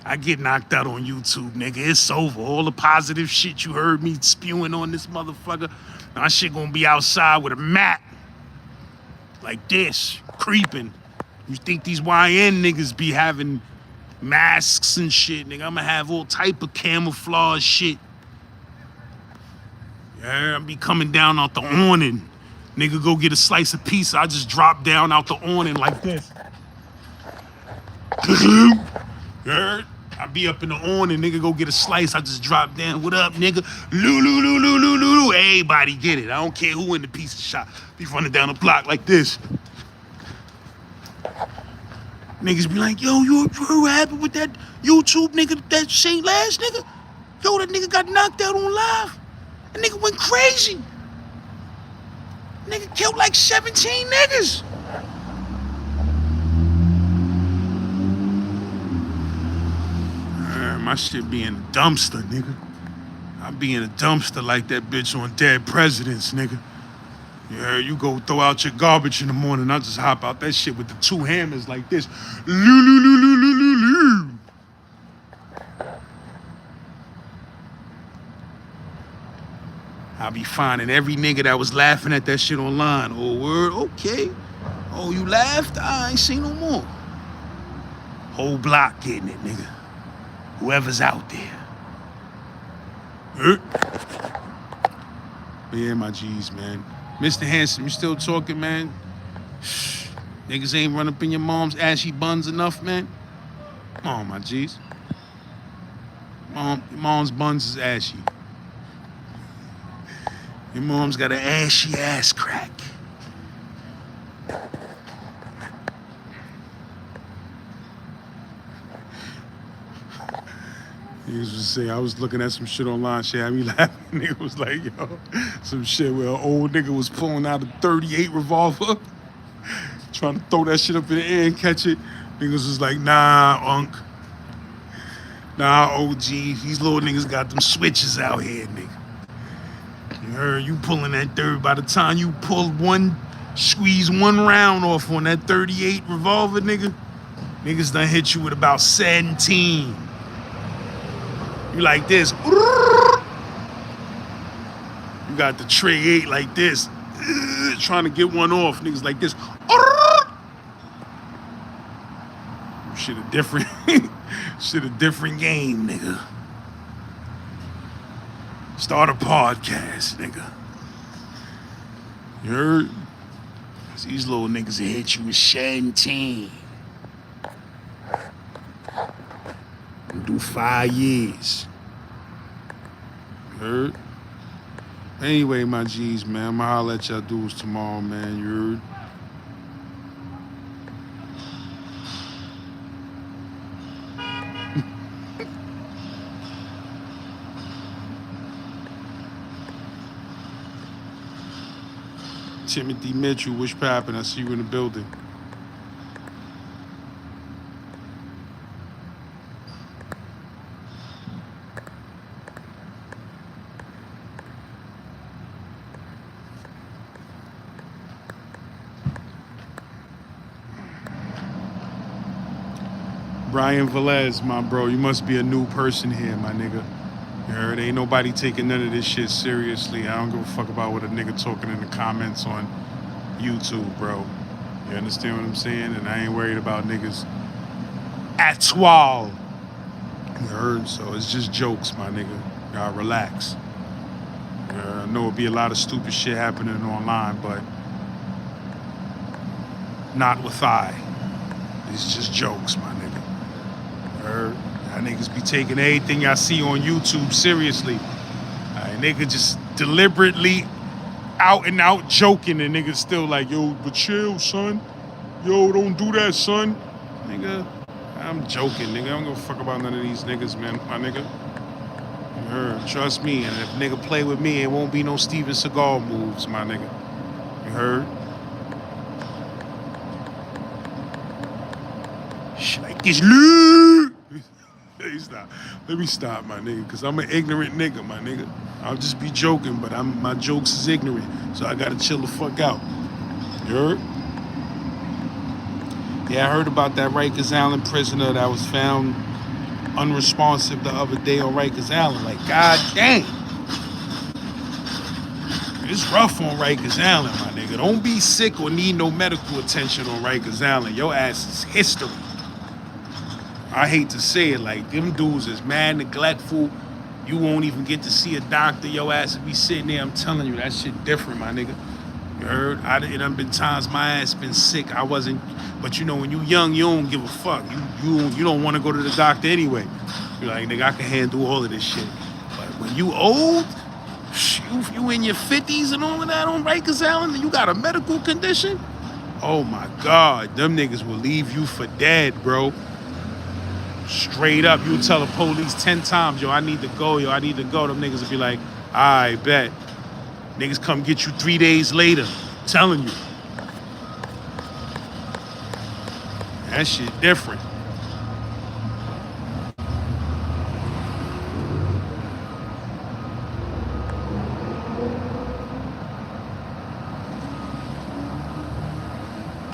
I get knocked out on YouTube, nigga. It's over. All the positive shit you heard me spewing on this motherfucker, my shit gonna be outside with a mat. Like this, creeping. You think these YN niggas be having masks and shit, nigga? I'ma have all type of camouflage shit. Yeah, I'll be coming down out the awning. Nigga go get a slice of pizza, I just drop down out the awning like this. Yeah, I be up in the awning, nigga go get a slice, I just drop down. What up, nigga? Loo. Everybody get it. I don't care who in the pizza shop. Be running down the block like this. Niggas be like, yo, you heard what happened with that YouTube nigga, that St. Last nigga? Yo, that nigga got knocked out on live. That nigga went crazy. Nigga killed like 17 niggas. My shit be in a dumpster, nigga. I be in a dumpster like that bitch on Dead Presidents, nigga. Yeah, you go throw out your garbage in the morning, I just hop out that shit with the 2 hammers like this. Loo. I be finding every nigga that was laughing at that shit online. Oh, word, okay. Oh, you laughed? I ain't seen no more. Whole block getting it, nigga. Whoever's out there. But yeah, my G's, man. Mr. Handsome, you still talking, man? Niggas ain't run up in your mom's ashy buns enough, man. Come on, my G's. Your mom's buns is ashy. Your mom's got an ashy ass crack. Niggas was saying, I was looking at some shit online, shit had me laughing. Nigga was like, yo, some shit where an old nigga was pulling out a 38 revolver, trying to throw that shit up in the air and catch it. Niggas was like, nah, Unc. Nah, OG, these little niggas got them switches out here, nigga. You heard, you pulling that third, by the time you pull squeeze one round off on that 38 revolver, nigga, niggas done hit you with about 17. You like this. You got the tray 8 like this. Trying to get one off. Niggas like this. Shit a different game, nigga. Start a podcast, nigga. You heard? These little niggas will hit you with 17. Do 5 years. You heard? Anyway, my G's, man, I'ma holler at y'all dudes tomorrow, man. You heard? Timothy Mitchell, wish poppin'. I see you in the building. Brian Velez, my bro, you must be a new person here, my nigga. You heard? Ain't nobody taking none of this shit seriously. I don't give a fuck about what a nigga talking in the comments on YouTube, bro. You understand what I'm saying? And I ain't worried about niggas at all. You heard? So it's just jokes, my nigga. Y'all relax. I know it'll be a lot of stupid shit happening online, but not with I. It's just jokes, my nigga. Heard? Y'all niggas be taking everything y'all see on YouTube seriously. Nigga just deliberately out and out joking, and niggas still like, yo, but chill, son. Yo, don't do that, son. Nigga, I'm joking, nigga. I don't give a fuck about none of these niggas, man, my nigga. You heard? Trust me, and if nigga play with me, it won't be no Steven Seagal moves, my nigga. You heard? Shit like this, Stop. Let me stop, my nigga, because I'm an ignorant nigga, my nigga. I'll just be joking, but my jokes is ignorant, so I gotta chill the fuck out. You heard? Yeah, I heard about that Rikers Island prisoner that was found unresponsive the other day on Rikers Island. Like, god damn. It's rough on Rikers Island, my nigga. Don't be sick or need no medical attention on Rikers Island. Your ass is history. I hate to say it, like, them dudes is mad neglectful. You won't even get to see a doctor. Your ass will be sitting there. I'm telling you, that shit different, my nigga. You heard? It done been times my ass been sick. I wasn't, but you know, when you young, you don't give a fuck. You don't want to go to the doctor anyway. You're like, nigga, I can handle all of this shit. But when you old, you in your 50s and all of that on Rikers Island, and you got a medical condition, oh my God, them niggas will leave you for dead, bro. Straight up, you tell the police 10 times, yo, I need to go, yo, I need to go. Them niggas will be like, I bet. Niggas come get you 3 days later. I'm telling you. That shit different.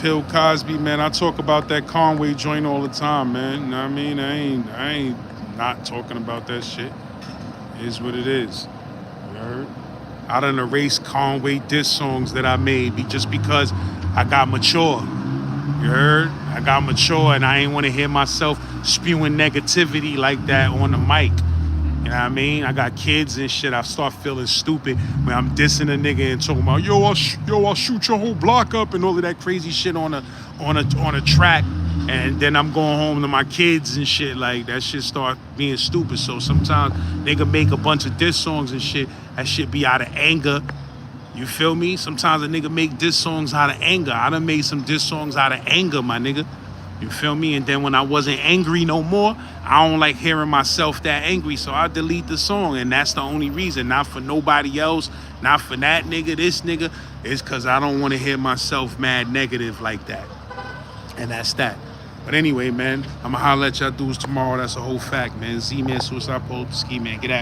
Bill Cosby, man, I talk about that Conway joint all the time, man. You know what I mean? I ain't not talking about that shit. It is what it is. You heard? I done erased Conway diss songs that I made just because I got mature. You heard? I got mature and I ain't want to hear myself spewing negativity like that on the mic. You know what I mean? I got kids and shit. I start feeling stupid when I'm dissing a nigga and talking about, yo, I'll shoot your whole block up and all of that crazy shit on a track. And then I'm going home to my kids and shit. Like, that shit start being stupid. So sometimes nigga make a bunch of diss songs and shit. That shit be out of anger. You feel me? Sometimes a nigga make diss songs out of anger. I done made some diss songs out of anger, my nigga. You feel me? And then when I wasn't angry no more, I don't like hearing myself that angry, so I delete the song. And that's the only reason. Not for nobody else, not for that nigga, this nigga. It's because I don't want to hear myself mad negative like that. And that's that. But anyway, man, I'ma holler at y'all dudes tomorrow. That's a whole fact, man. Z-Man, Suicide Pole, Ski Man. Get at